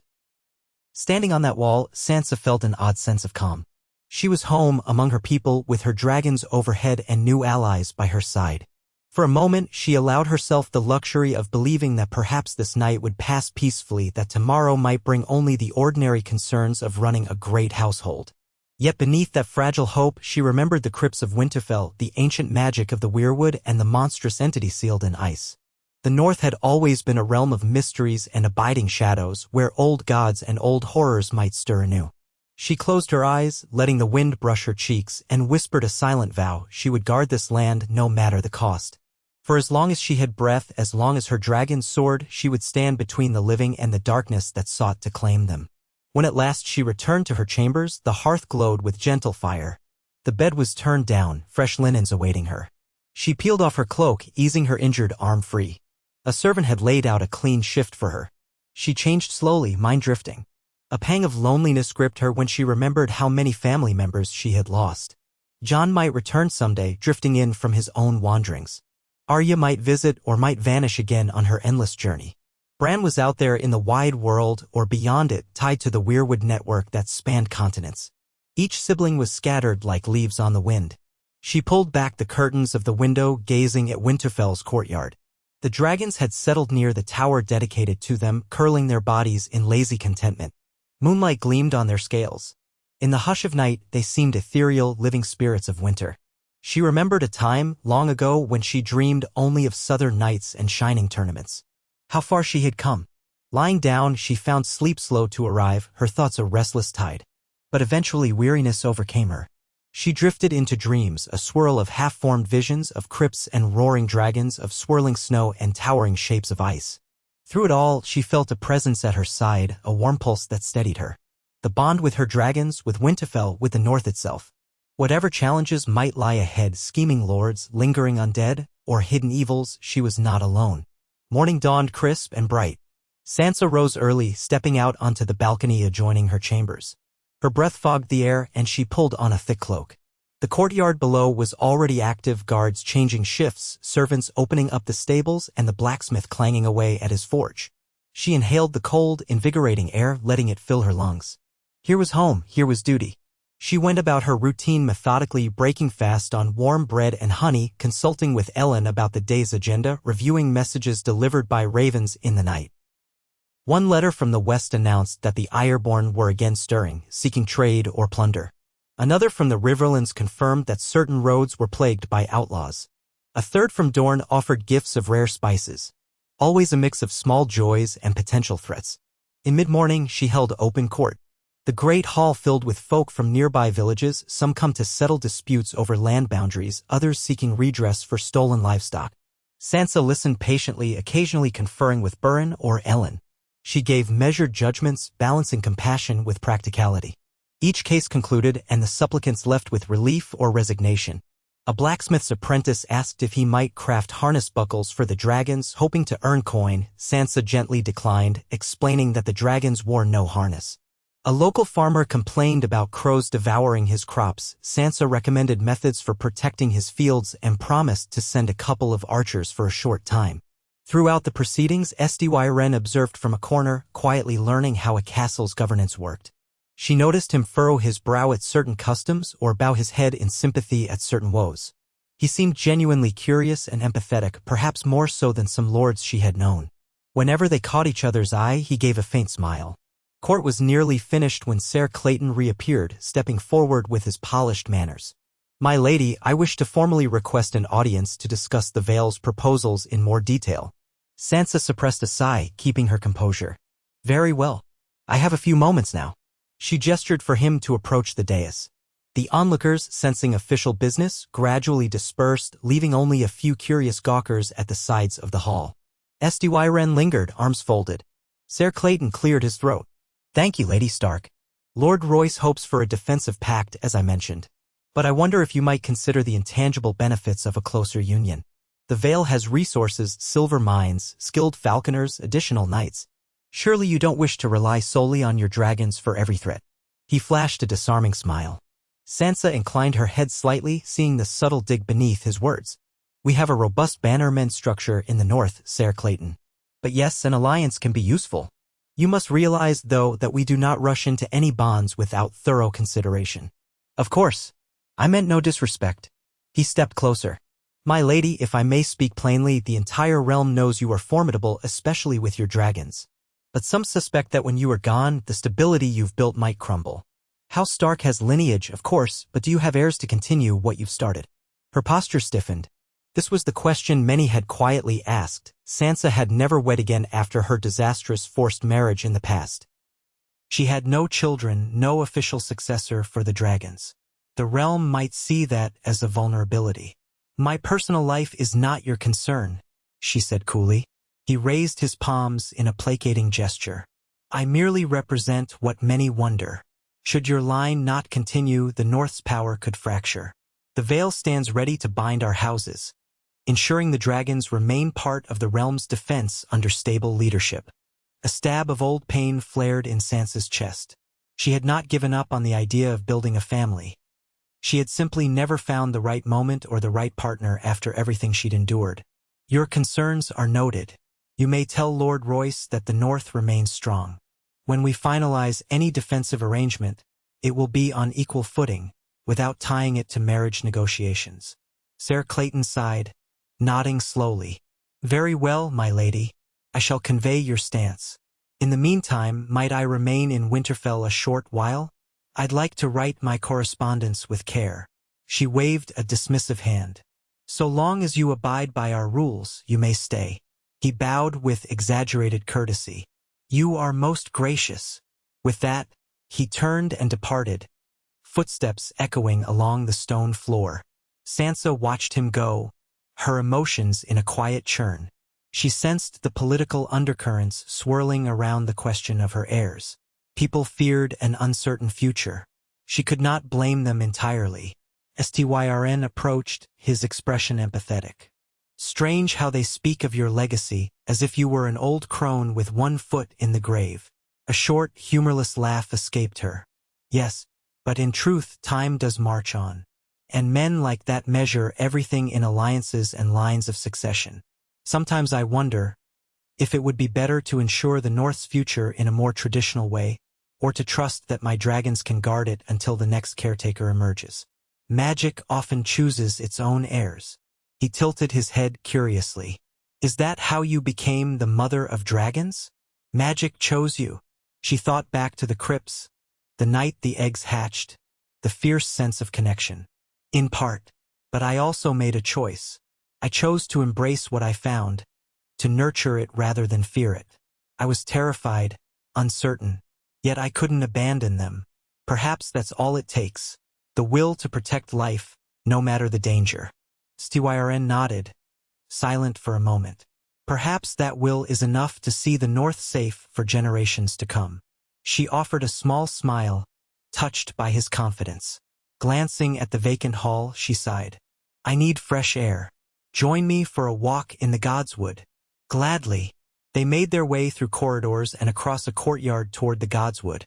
[SPEAKER 1] Standing on that wall, Sansa felt an odd sense of calm. She was home among her people with her dragons overhead and new allies by her side. For a moment, she allowed herself the luxury of believing that perhaps this night would pass peacefully, that tomorrow might bring only the ordinary concerns of running a great household. Yet beneath that fragile hope, she remembered the crypts of Winterfell, the ancient magic of the weirwood, and the monstrous entity sealed in ice. The North had always been a realm of mysteries and abiding shadows, where old gods and old horrors might stir anew. She closed her eyes, letting the wind brush her cheeks, and whispered a silent vow: she would guard this land no matter the cost. For as long as she had breath, as long as her dragon soared, she would stand between the living and the darkness that sought to claim them. When at last she returned to her chambers, the hearth glowed with gentle fire. The bed was turned down, fresh linens awaiting her. She peeled off her cloak, easing her injured arm free. A servant had laid out a clean shift for her. She changed slowly, mind drifting. A pang of loneliness gripped her when she remembered how many family members she had lost. Jon might return someday, drifting in from his own wanderings. Arya might visit or might vanish again on her endless journey. Bran was out there in the wide world or beyond it, tied to the weirwood network that spanned continents. Each sibling was scattered like leaves on the wind. She pulled back the curtains of the window, gazing at Winterfell's courtyard. The dragons had settled near the tower dedicated to them, curling their bodies in lazy contentment. Moonlight gleamed on their scales. In the hush of night, they seemed ethereal, living spirits of winter. She remembered a time, long ago, when she dreamed only of southern nights and shining tournaments. How far she had come. Lying down, she found sleep slow to arrive, her thoughts a restless tide. But eventually weariness overcame her. She drifted into dreams, a swirl of half-formed visions of crypts and roaring dragons, of swirling snow and towering shapes of ice. Through it all, she felt a presence at her side, a warm pulse that steadied her. The bond with her dragons, with Winterfell, with the North itself. Whatever challenges might lie ahead, scheming lords, lingering undead, or hidden evils, she was not alone. Morning dawned crisp and bright. Sansa rose early, stepping out onto the balcony adjoining her chambers. Her breath fogged the air, and she pulled on a thick cloak. The courtyard below was already active, guards changing shifts, servants opening up the stables, and the blacksmith clanging away at his forge. She inhaled the cold, invigorating air, letting it fill her lungs. Here was home, here was duty. She went about her routine methodically, breaking fast on warm bread and honey, consulting with Ellen about the day's agenda, reviewing messages delivered by ravens in the night. One letter from the west announced that the Ironborn were again stirring, seeking trade or plunder. Another from the Riverlands confirmed that certain roads were plagued by outlaws. A third from Dorne offered gifts of rare spices. Always a mix of small joys and potential threats. In mid-morning, she held open court. The great hall filled with folk from nearby villages, some come to settle disputes over land boundaries, others seeking redress for stolen livestock. Sansa listened patiently, occasionally conferring with Burren or Ellen. She gave measured judgments, balancing compassion with practicality. Each case concluded, and the supplicants left with relief or resignation. A blacksmith's apprentice asked if he might craft harness buckles for the dragons, hoping to earn coin. Sansa gently declined, explaining that the dragons wore no harness. A local farmer complained about crows devouring his crops. Sansa recommended methods for protecting his fields and promised to send a couple of archers for a short time. Throughout the proceedings, Styren observed from a corner, quietly learning how a castle's governance worked. She noticed him furrow his brow at certain customs or bow his head in sympathy at certain woes. He seemed genuinely curious and empathetic, perhaps more so than some lords she had known. Whenever they caught each other's eye, he gave a faint smile. Court was nearly finished when Ser Clayton reappeared, stepping forward with his polished manners. "My lady, I wish to formally request an audience to discuss the Vale's proposals in more detail." Sansa suppressed a sigh, keeping her composure. "Very well. I have a few moments now." She gestured for him to approach the dais. The onlookers, sensing official business, gradually dispersed, leaving only a few curious gawkers at the sides of the hall. Styren lingered, arms folded. Ser Clayton cleared his throat. "Thank you, Lady Stark. Lord Royce hopes for a defensive pact, as I mentioned. But I wonder if you might consider the intangible benefits of a closer union. The Vale has resources, silver mines, skilled falconers, additional knights. Surely you don't wish to rely solely on your dragons for every threat." He flashed a disarming smile. Sansa inclined her head slightly, seeing the subtle dig beneath his words. We have a robust bannerman structure in the north, Ser Clayton. But yes, an alliance can be useful. You must realize, though, that we do not rush into any bonds without thorough consideration. Of course. I meant no disrespect. He stepped closer. My lady, if I may speak plainly, the entire realm knows you are formidable, especially with your dragons. But some suspect that when you are gone, the stability you've built might crumble. House Stark has lineage, of course, but do you have heirs to continue what you've started? Her posture stiffened. This was the question many had quietly asked. Sansa had never wed again after her disastrous forced marriage in the past. She had no children, no official successor for the dragons. The realm might see that as a vulnerability. My personal life is not your concern, she said coolly. He raised his palms in a placating gesture. I merely represent what many wonder. Should your line not continue, the North's power could fracture. The veil stands ready to bind our houses, ensuring the dragons remain part of the realm's defense under stable leadership. A stab of old pain flared in Sansa's chest. She had not given up on the idea of building a family. She had simply never found the right moment or the right partner after everything she'd endured. Your concerns are noted. You may tell Lord Royce that the North remains strong. When we finalize any defensive arrangement, it will be on equal footing, without tying it to marriage negotiations. Ser Clayton sighed, nodding slowly. Very well, my lady. I shall convey your stance. In the meantime, might I remain in Winterfell a short while? I'd like to write my correspondence with care. She waved a dismissive hand. So long as you abide by our rules, you may stay. He bowed with exaggerated courtesy. You are most gracious. With that, he turned and departed, footsteps echoing along the stone floor. Sansa watched him go, her emotions in a quiet churn. She sensed the political undercurrents swirling around the question of her heirs. People feared an uncertain future. She could not blame them entirely. Styrn approached, his expression empathetic. Strange how they speak of your legacy, as if you were an old crone with one foot in the grave. A short, humorless laugh escaped her. Yes, but in truth time does march on. And men like that measure everything in alliances and lines of succession. Sometimes I wonder if it would be better to ensure the North's future in a more traditional way, or to trust that my dragons can guard it until the next caretaker emerges. Magic often chooses its own heirs. He tilted his head curiously. Is that how you became the mother of dragons? Magic chose you. She thought back to the crypts, the night the eggs hatched, the fierce sense of connection. In part. But I also made a choice. I chose to embrace what I found, to nurture it rather than fear it. I was terrified, uncertain, yet I couldn't abandon them. Perhaps that's all it takes. The will to protect life, no matter the danger. Styrn nodded, silent for a moment. Perhaps that will is enough to see the North safe for generations to come. She offered a small smile, touched by his confidence. Glancing at the vacant hall, she sighed. I need fresh air. Join me for a walk in the Godswood. Gladly. They made their way through corridors and across a courtyard toward the Godswood,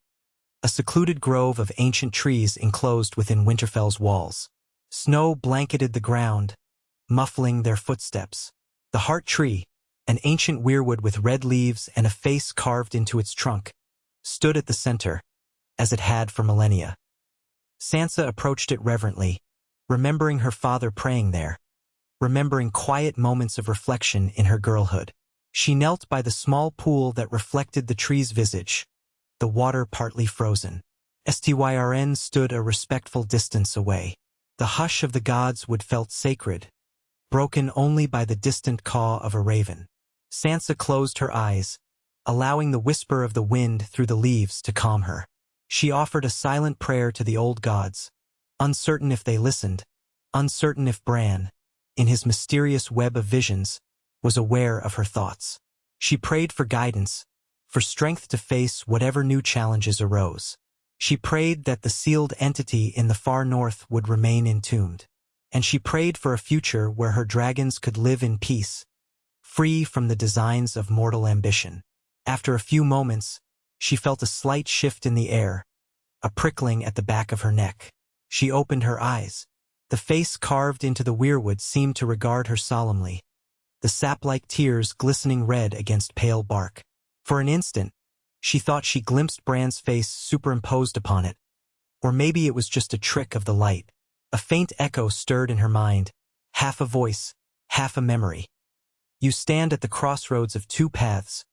[SPEAKER 1] a secluded grove of ancient trees enclosed within Winterfell's walls. Snow blanketed the ground, muffling their footsteps. The heart tree, an ancient weirwood with red leaves and a face carved into its trunk, stood at the center, as it had for millennia. Sansa approached it reverently, remembering her father praying there, remembering quiet moments of reflection in her girlhood. She knelt by the small pool that reflected the tree's visage, the water partly frozen. Styrn stood a respectful distance away. The hush of the Godswood felt sacred, broken only by the distant caw of a raven. Sansa closed her eyes, allowing the whisper of the wind through the leaves to calm her. She offered a silent prayer to the old gods, uncertain if they listened, uncertain if Bran, in his mysterious web of visions, was aware of her thoughts. She prayed for guidance, for strength to face whatever new challenges arose. She prayed that the sealed entity in the far north would remain entombed. And she prayed for a future where her dragons could live in peace, free from the designs of mortal ambition. After a few moments, she felt a slight shift in the air, a prickling at the back of her neck. She opened her eyes. The face carved into the weirwood seemed to regard her solemnly, the sap-like tears glistening red against pale bark. For an instant, she thought she glimpsed Bran's face superimposed upon it. Or maybe it was just a trick of the light. A faint echo stirred in her mind, half a voice, half a memory. You stand at the crossroads of two paths.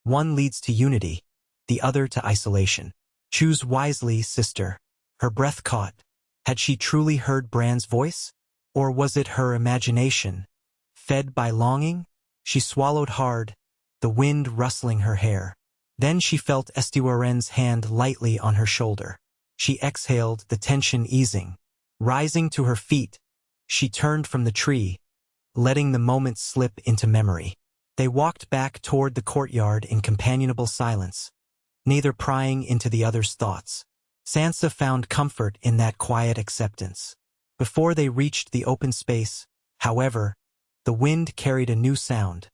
[SPEAKER 1] One leads to unity, the other to isolation. Choose wisely, sister. Her breath caught. Had she truly heard Bran's voice? Or was it her imagination? Fed by longing? She swallowed hard, the wind rustling her hair. Then she felt Estiwaren's hand lightly on her shoulder. She exhaled, the tension easing. Rising to her feet, she turned from the tree, letting the moment slip into memory. They walked back toward the courtyard in companionable silence, neither prying into the other's thoughts. Sansa found comfort in that quiet acceptance. Before they reached the open space, however, the wind carried a new sound,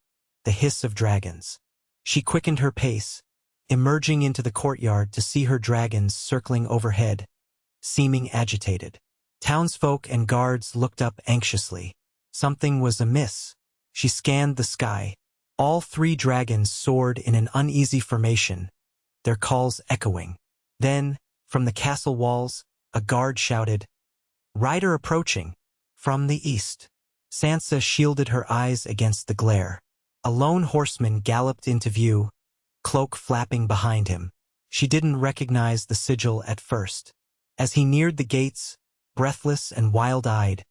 [SPEAKER 1] the hiss of dragons. She quickened her pace, emerging into the courtyard to see her dragons circling overhead, seeming agitated. Townsfolk and guards looked up anxiously. Something was amiss. She scanned the sky. All three dragons soared in an uneasy formation, their calls echoing. Then, from the castle walls, a guard shouted, "Rider approaching!" From the east. Sansa shielded her eyes against the glare. A lone horseman galloped into view, cloak flapping behind him. She didn't recognize the sigil at first. As he neared the gates, breathless and wild-eyed,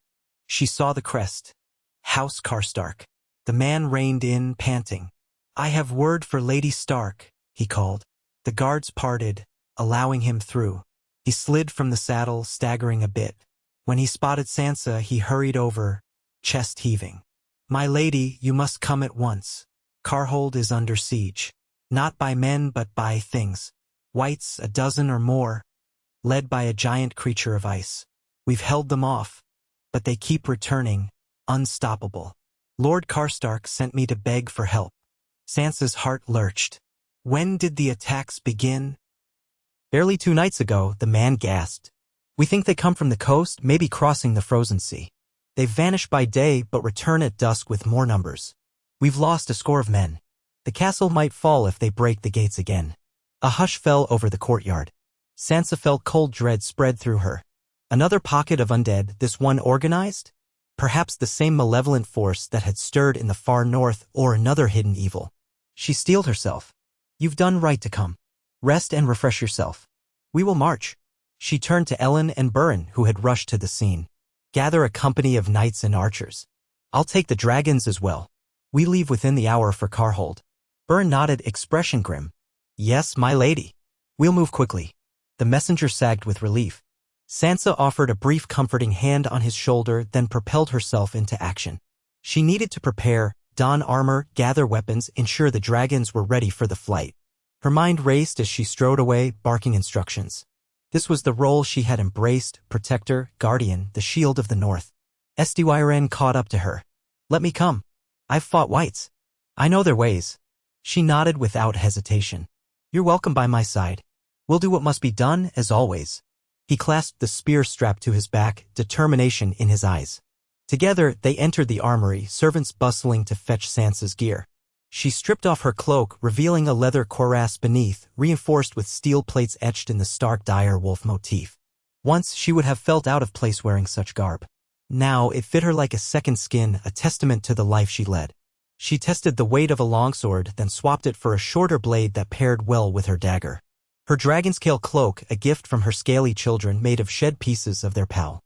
[SPEAKER 1] she saw the crest. House Stark. The man reined in, panting. "I have word for Lady Stark," he called. The guards parted, allowing him through. He slid from the saddle, staggering a bit. When he spotted Sansa, he hurried over, chest heaving. "My lady, you must come at once. Karhold is under siege. Not by men but by things. Whites, a dozen or more, led by a giant creature of ice. We've held them off, but they keep returning, unstoppable. Lord Karstark sent me to beg for help." Sansa's heart lurched. "When did the attacks begin?" "Barely 2 nights ago," the man gasped. "We think they come from the coast, maybe crossing the frozen sea. They vanish by day but return at dusk with more numbers. We've lost a score of men. The castle might fall if they break the gates again." A hush fell over the courtyard. Sansa felt cold dread spread through her. Another pocket of undead, this one organized? Perhaps the same malevolent force that had stirred in the far north, or another hidden evil. She steeled herself. "You've done right to come. Rest and refresh yourself. We will march." She turned to Ellen and Burren, who had rushed to the scene. "Gather a company of knights and archers. I'll take the dragons as well. We leave within the hour for Karhold." Burren nodded, expression grim. "Yes, my lady. We'll move quickly." The messenger sagged with relief. Sansa offered a brief comforting hand on his shoulder, then propelled herself into action. She needed to prepare, don armor, gather weapons, ensure the dragons were ready for the flight. Her mind raced as she strode away, barking instructions. This was the role she had embraced: protector, guardian, the shield of the north. Estiwiren caught up to her. "Let me come. I've fought whites. I know their ways." She nodded without hesitation. "You're welcome by my side. We'll do what must be done, as always." He clasped the spear strapped to his back, determination in his eyes. Together, they entered the armory, servants bustling to fetch Sansa's gear. She stripped off her cloak, revealing a leather cuirass beneath, reinforced with steel plates etched in the Stark dire wolf motif. Once she would have felt out of place wearing such garb. Now it fit her like a second skin, a testament to the life she led. She tested the weight of a longsword, then swapped it for a shorter blade that paired well with her dagger. Her dragonscale cloak, a gift from her scaly children, made of shed pieces of their pal.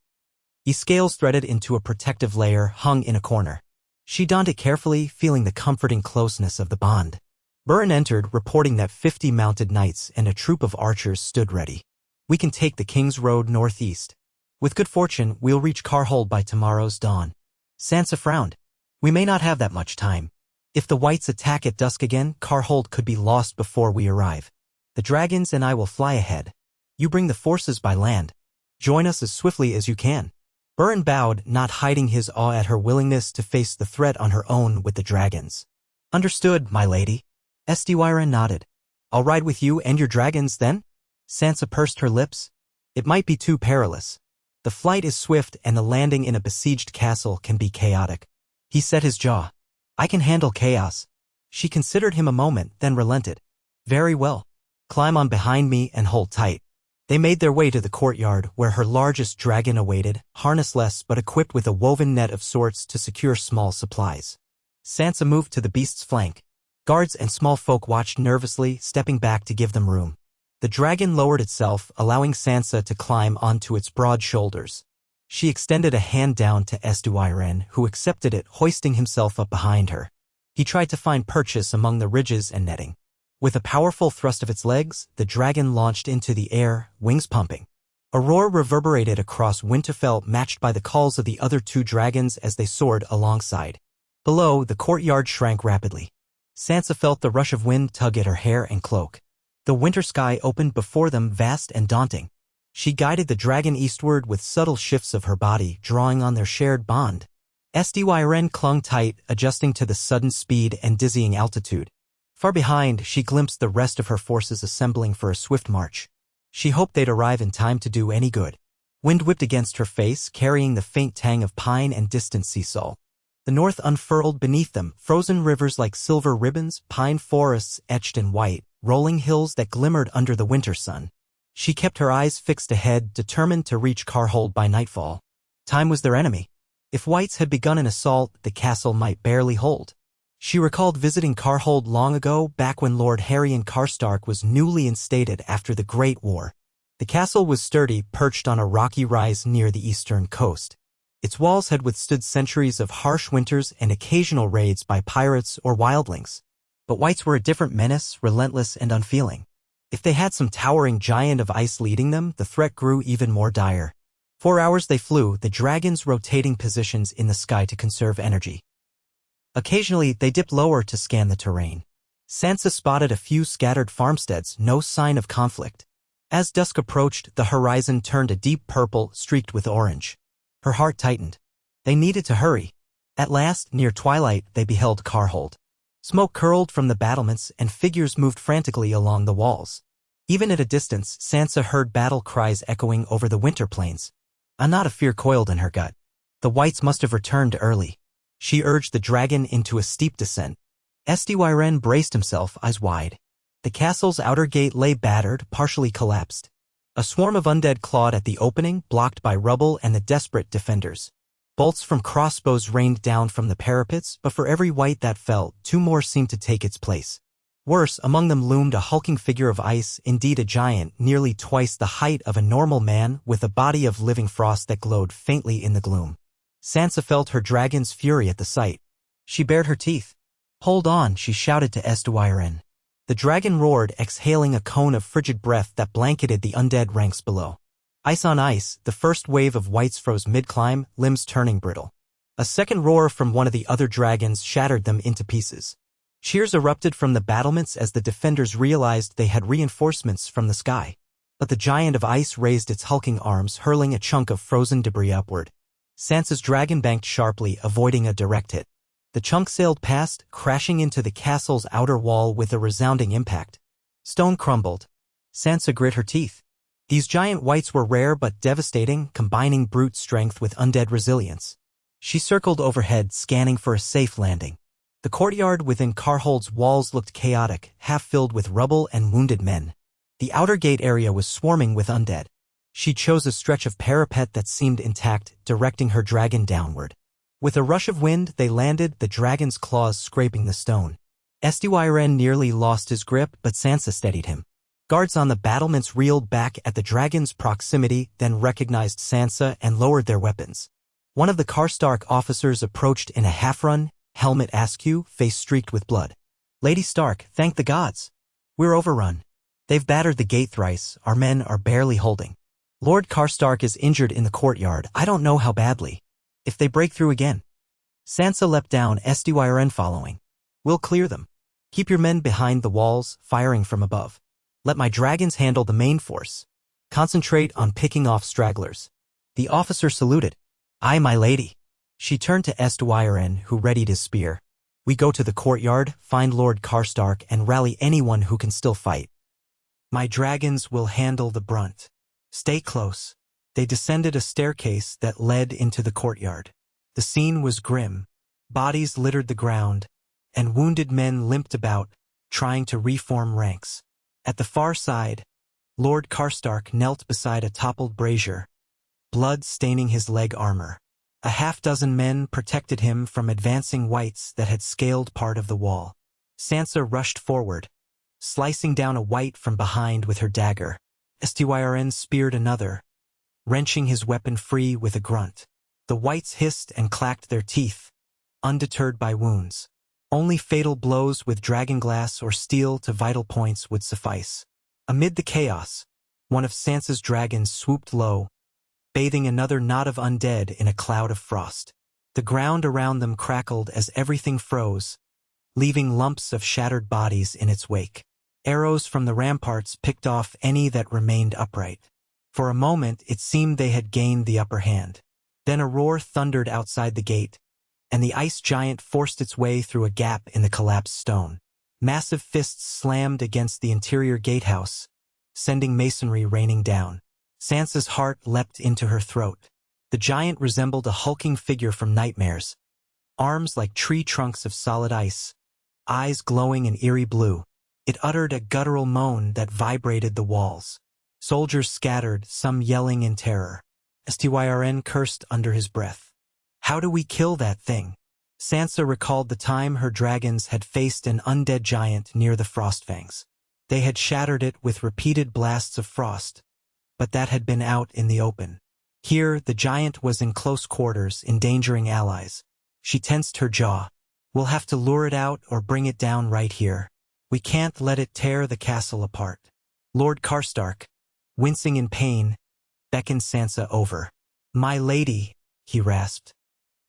[SPEAKER 1] Scales threaded into a protective layer, hung in a corner. She donned it carefully, feeling the comforting closeness of the bond. Burren entered, reporting that 50 mounted knights and a troop of archers stood ready. "We can take the King's Road northeast. With good fortune, we'll reach Karhold by tomorrow's dawn." Sansa frowned. "We may not have that much time. If the whites attack at dusk again, Karhold could be lost before we arrive. The dragons and I will fly ahead. You bring the forces by land. Join us as swiftly as you can." Burren bowed, not hiding his awe at her willingness to face the threat on her own with the dragons. "Understood, my lady." Estiwiren nodded. "I'll ride with you and your dragons then?" Sansa pursed her lips. "It might be too perilous." The flight is swift and the landing in a besieged castle can be chaotic. He set his jaw. I can handle chaos. She considered him a moment, then relented. Very well. Climb on behind me and hold tight. They made their way to the courtyard where her largest dragon awaited, harnessless but equipped with a woven net of sorts to secure small supplies. Sansa moved to the beast's flank. Guards and small folk watched nervously, stepping back to give them room. The dragon lowered itself, allowing Sansa to climb onto its broad shoulders. She extended a hand down to Estuiren, who accepted it, hoisting himself up behind her. He tried to find purchase among the ridges and netting. With a powerful thrust of its legs, the dragon launched into the air, wings pumping. A roar reverberated across Winterfell, matched by the calls of the other two dragons as they soared alongside. Below, the courtyard shrank rapidly. Sansa felt the rush of wind tug at her hair and cloak. The winter sky opened before them, vast and daunting. She guided the dragon eastward with subtle shifts of her body, drawing on their shared bond. Estuiren clung tight, adjusting to the sudden speed and dizzying altitude. Far behind, she glimpsed the rest of her forces assembling for a swift march. She hoped they'd arrive in time to do any good. Wind whipped against her face, carrying the faint tang of pine and distant sea salt. The north unfurled beneath them, frozen rivers like silver ribbons, pine forests etched in white, rolling hills that glimmered under the winter sun. She kept her eyes fixed ahead, determined to reach Carhold by nightfall. Time was their enemy. If whites had begun an assault, the castle might barely hold. She recalled visiting Carhold long ago, back when Lord Harry Karstark was newly instated after the Great War. The castle was sturdy, perched on a rocky rise near the eastern coast. Its walls had withstood centuries of harsh winters and occasional raids by pirates or wildlings. But whites were a different menace, relentless and unfeeling. If they had some towering giant of ice leading them, the threat grew even more dire. 4 hours they flew, the dragons rotating positions in the sky to conserve energy. Occasionally, they dipped lower to scan the terrain. Sansa spotted a few scattered farmsteads, no sign of conflict. As dusk approached, the horizon turned a deep purple, streaked with orange. Her heart tightened. They needed to hurry. At last, near twilight, they beheld Carhold. Smoke curled from the battlements and figures moved frantically along the walls. Even at a distance, Sansa heard battle cries echoing over the winter plains. A knot of fear coiled in her gut. The whites must have returned early. She urged the dragon into a steep descent. Estuiren braced himself, eyes wide. The castle's outer gate lay battered, partially collapsed. A swarm of undead clawed at the opening, blocked by rubble and the desperate defenders. Bolts from crossbows rained down from the parapets, but for every white that fell, 2 more seemed to take its place. Worse, among them loomed a hulking figure of ice, indeed a giant, nearly twice the height of a normal man, with a body of living frost that glowed faintly in the gloom. Sansa felt her dragon's fury at the sight. She bared her teeth. Hold on, she shouted to Estuiren. The dragon roared, exhaling a cone of frigid breath that blanketed the undead ranks below. Ice on ice, the first wave of whites froze mid-climb, limbs turning brittle. A second roar from one of the other dragons shattered them into pieces. Cheers erupted from the battlements as the defenders realized they had reinforcements from the sky. But the giant of ice raised its hulking arms, hurling a chunk of frozen debris upward. Sansa's dragon banked sharply, avoiding a direct hit. The chunk sailed past, crashing into the castle's outer wall with a resounding impact. Stone crumbled. Sansa grit her teeth. These giant whites were rare but devastating, combining brute strength with undead resilience. She circled overhead, scanning for a safe landing. The courtyard within Carhold's walls looked chaotic, half filled with rubble and wounded men. The outer gate area was swarming with undead. She chose a stretch of parapet that seemed intact, directing her dragon downward. With a rush of wind, they landed, the dragon's claws scraping the stone. Estuiren nearly lost his grip, but Sansa steadied him. Guards on the battlements reeled back at the dragon's proximity, then recognized Sansa and lowered their weapons. One of the Karstark officers approached in a half-run, helmet askew, face streaked with blood. Lady Stark, thank the gods. We're overrun. They've battered the gate thrice, our men are barely holding. Lord Karstark is injured in the courtyard, I don't know how badly. If they break through again. Sansa leapt down, Estuiren following. We'll clear them. Keep your men behind the walls, firing from above. Let my dragons handle the main force. Concentrate on picking off stragglers. The officer saluted. Aye, my lady. She turned to Estuiren, who readied his spear. We go to the courtyard, find Lord Karstark, and rally anyone who can still fight. My dragons will handle the brunt. Stay close. They descended a staircase that led into the courtyard. The scene was grim. Bodies littered the ground, and wounded men limped about, trying to reform ranks. At the far side, Lord Karstark knelt beside a toppled brazier, blood staining his leg armor. A half-dozen men protected him from advancing wights that had scaled part of the wall. Sansa rushed forward, slicing down a wight from behind with her dagger. Styrn speared another, wrenching his weapon free with a grunt. The wights hissed and clacked their teeth, undeterred by wounds. Only fatal blows with dragonglass or steel to vital points would suffice. Amid the chaos, one of Sansa's dragons swooped low, bathing another knot of undead in a cloud of frost. The ground around them crackled as everything froze, leaving lumps of shattered bodies in its wake. Arrows from the ramparts picked off any that remained upright. For a moment it seemed they had gained the upper hand. Then a roar thundered outside the gate, and the ice giant forced its way through a gap in the collapsed stone. Massive fists slammed against the interior gatehouse, sending masonry raining down. Sansa's heart leapt into her throat. The giant resembled a hulking figure from nightmares, arms like tree trunks of solid ice, eyes glowing an eerie blue. It uttered a guttural moan that vibrated the walls. Soldiers scattered, some yelling in terror. Styrn cursed under his breath. How do we kill that thing? Sansa recalled the time her dragons had faced an undead giant near the Frostfangs. They had shattered it with repeated blasts of frost, but that had been out in the open. Here, the giant was in close quarters, endangering allies. She tensed her jaw. We'll have to lure it out or bring it down right here. We can't let it tear the castle apart. Lord Karstark, wincing in pain, beckoned Sansa over. My lady, he rasped.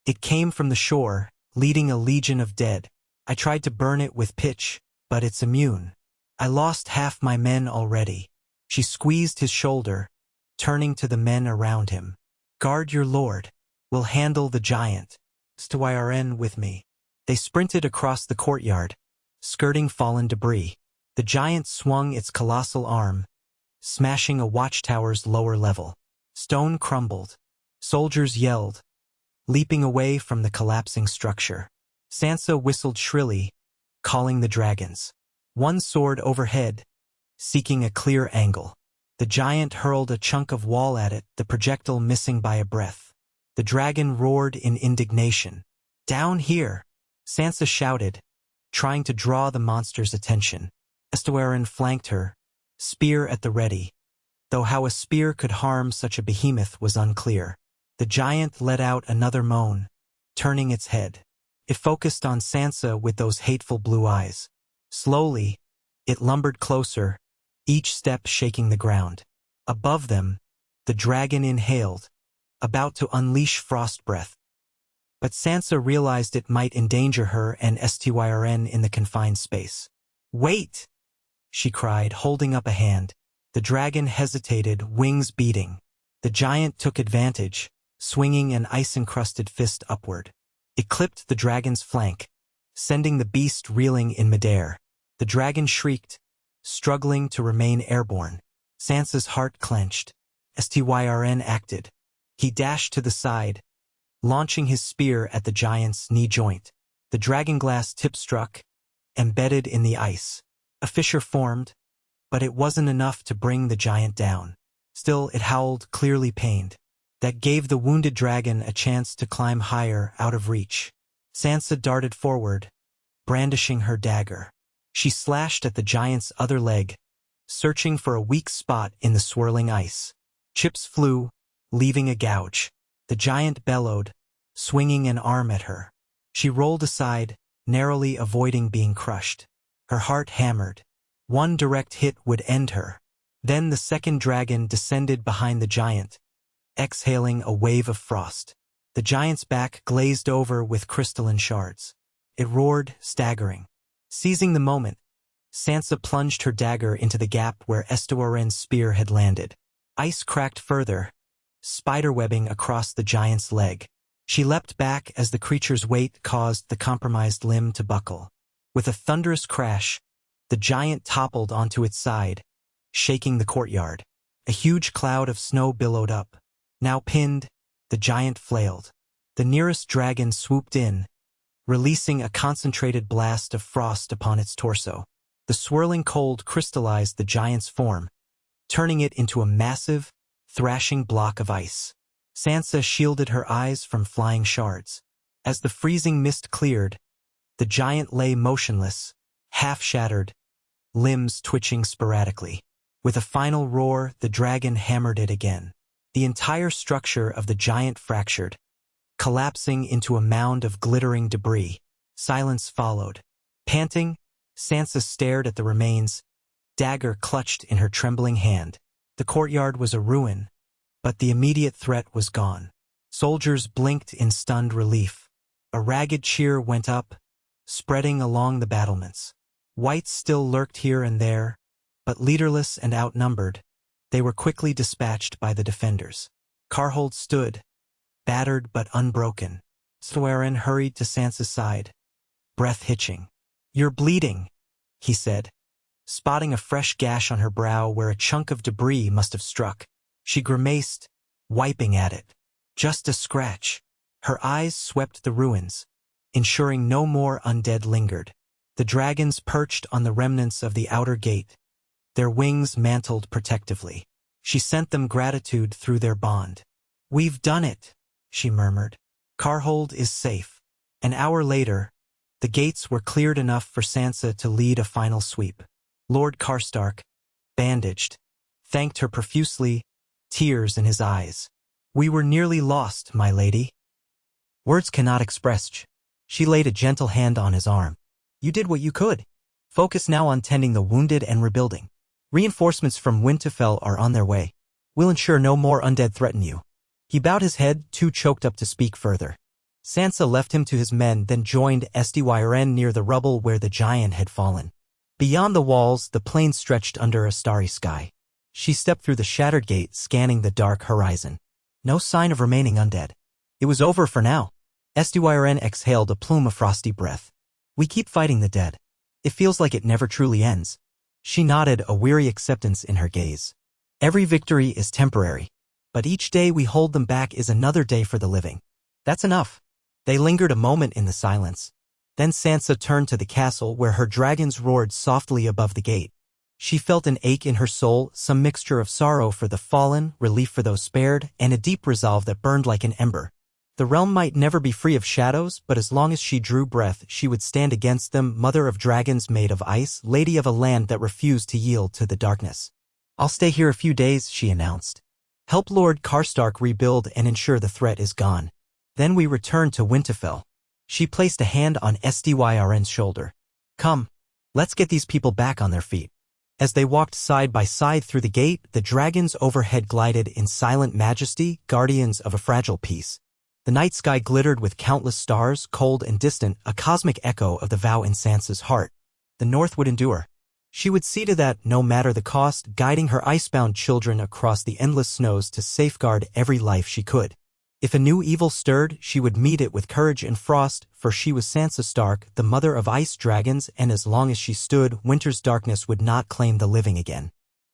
[SPEAKER 1] It came from the shore, leading a legion of dead. I tried to burn it with pitch, but it's immune. I lost half my men already. She squeezed his shoulder, turning to the men around him. Guard your lord. We'll handle the giant. Styrn with me. They sprinted across the courtyard, skirting fallen debris. The giant swung its colossal arm, smashing a watchtower's lower level. Stone crumbled. Soldiers yelled, leaping away from the collapsing structure. Sansa whistled shrilly, calling the dragons. One soared overhead, seeking a clear angle. The giant hurled a chunk of wall at it, the projectile missing by a breath. The dragon roared in indignation. Down here! Sansa shouted, trying to draw the monster's attention. Styrn flanked her, spear at the ready, though how a spear could harm such a behemoth was unclear. The giant let out another moan, turning its head. It focused on Sansa with those hateful blue eyes. Slowly, it lumbered closer, each step shaking the ground. Above them, the dragon inhaled, about to unleash frost breath. But Sansa realized it might endanger her and Styrn in the confined space. Wait! She cried, holding up a hand. The dragon hesitated, wings beating. The giant took advantage, swinging an ice-encrusted fist upward. It clipped the dragon's flank, sending the beast reeling in midair. The dragon shrieked, struggling to remain airborne. Sansa's heart clenched. Styrn acted. He dashed to the side, launching his spear at the giant's knee joint. The dragonglass tip struck, embedded in the ice. A fissure formed, but it wasn't enough to bring the giant down. Still, it howled, clearly pained. That gave the wounded dragon a chance to climb higher, out of reach. Sansa darted forward, brandishing her dagger. She slashed at the giant's other leg, searching for a weak spot in the swirling ice. Chips flew, leaving a gouge. The giant bellowed, swinging an arm at her. She rolled aside, narrowly avoiding being crushed. Her heart hammered. One direct hit would end her. Then the second dragon descended behind the giant, exhaling a wave of frost. The giant's back glazed over with crystalline shards. It roared, staggering. Seizing the moment, Sansa plunged her dagger into the gap where Styrn's spear had landed. Ice cracked further, spiderwebbing across the giant's leg. She leapt back as the creature's weight caused the compromised limb to buckle. With a thunderous crash, the giant toppled onto its side, shaking the courtyard. A huge cloud of snow billowed up, Now pinned, the giant flailed. The nearest dragon swooped in, releasing a concentrated blast of frost upon its torso. The swirling cold crystallized the giant's form, turning it into a massive, thrashing block of ice. Sansa shielded her eyes from flying shards. As the freezing mist cleared, the giant lay motionless, half-shattered, limbs twitching sporadically. With a final roar, the dragon hammered it again. The entire structure of the giant fractured, collapsing into a mound of glittering debris. Silence followed. Panting, Sansa stared at the remains, dagger clutched in her trembling hand. The courtyard was a ruin, but the immediate threat was gone. Soldiers blinked in stunned relief. A ragged cheer went up, spreading along the battlements. Whites still lurked here and there, but leaderless and outnumbered, they were quickly dispatched by the defenders. Carhold stood, battered but unbroken. Sueren hurried to Sansa's side, breath hitching. "You're bleeding," he said, spotting a fresh gash on her brow where a chunk of debris must have struck. She grimaced, wiping at it. Just a scratch. Her eyes swept the ruins, ensuring no more undead lingered. The dragons perched on the remnants of the outer gate, their wings mantled protectively. She sent them gratitude through their bond. "We've done it," she murmured. "Carhold is safe." An hour later, the gates were cleared enough for Sansa to lead a final sweep. Lord Karstark, bandaged, thanked her profusely, tears in his eyes. "We were nearly lost, my lady." Words cannot express. She laid a gentle hand on his arm. "You did what you could. Focus now on tending the wounded and rebuilding. Reinforcements from Winterfell are on their way. We'll ensure no more undead threaten you." He bowed his head, too choked up to speak further. Sansa left him to his men, then joined Styren near the rubble where the giant had fallen. Beyond the walls, the plain stretched under a starry sky. She stepped through the shattered gate, scanning the dark horizon. No sign of remaining undead. It was over for now. Styren exhaled a plume of frosty breath. "We keep fighting the dead. It feels like it never truly ends." She nodded, a weary acceptance in her gaze. "Every victory is temporary, but each day we hold them back is another day for the living. That's enough." They lingered a moment in the silence. Then Sansa turned to the castle where her dragons roared softly above the gate. She felt an ache in her soul, some mixture of sorrow for the fallen, relief for those spared, and a deep resolve that burned like an ember. The realm might never be free of shadows, but as long as she drew breath, she would stand against them, mother of dragons made of ice, lady of a land that refused to yield to the darkness. "I'll stay here a few days," she announced. "Help Lord Karstark rebuild and ensure the threat is gone. Then we return to Winterfell." She placed a hand on Styren's shoulder. "Come, let's get these people back on their feet." As they walked side by side through the gate, the dragons overhead glided in silent majesty, guardians of a fragile peace. The night sky glittered with countless stars, cold and distant, a cosmic echo of the vow in Sansa's heart. The North would endure. She would see to that, no matter the cost, guiding her icebound children across the endless snows to safeguard every life she could. If a new evil stirred, she would meet it with courage and frost, for she was Sansa Stark, the mother of ice dragons, and as long as she stood, winter's darkness would not claim the living again.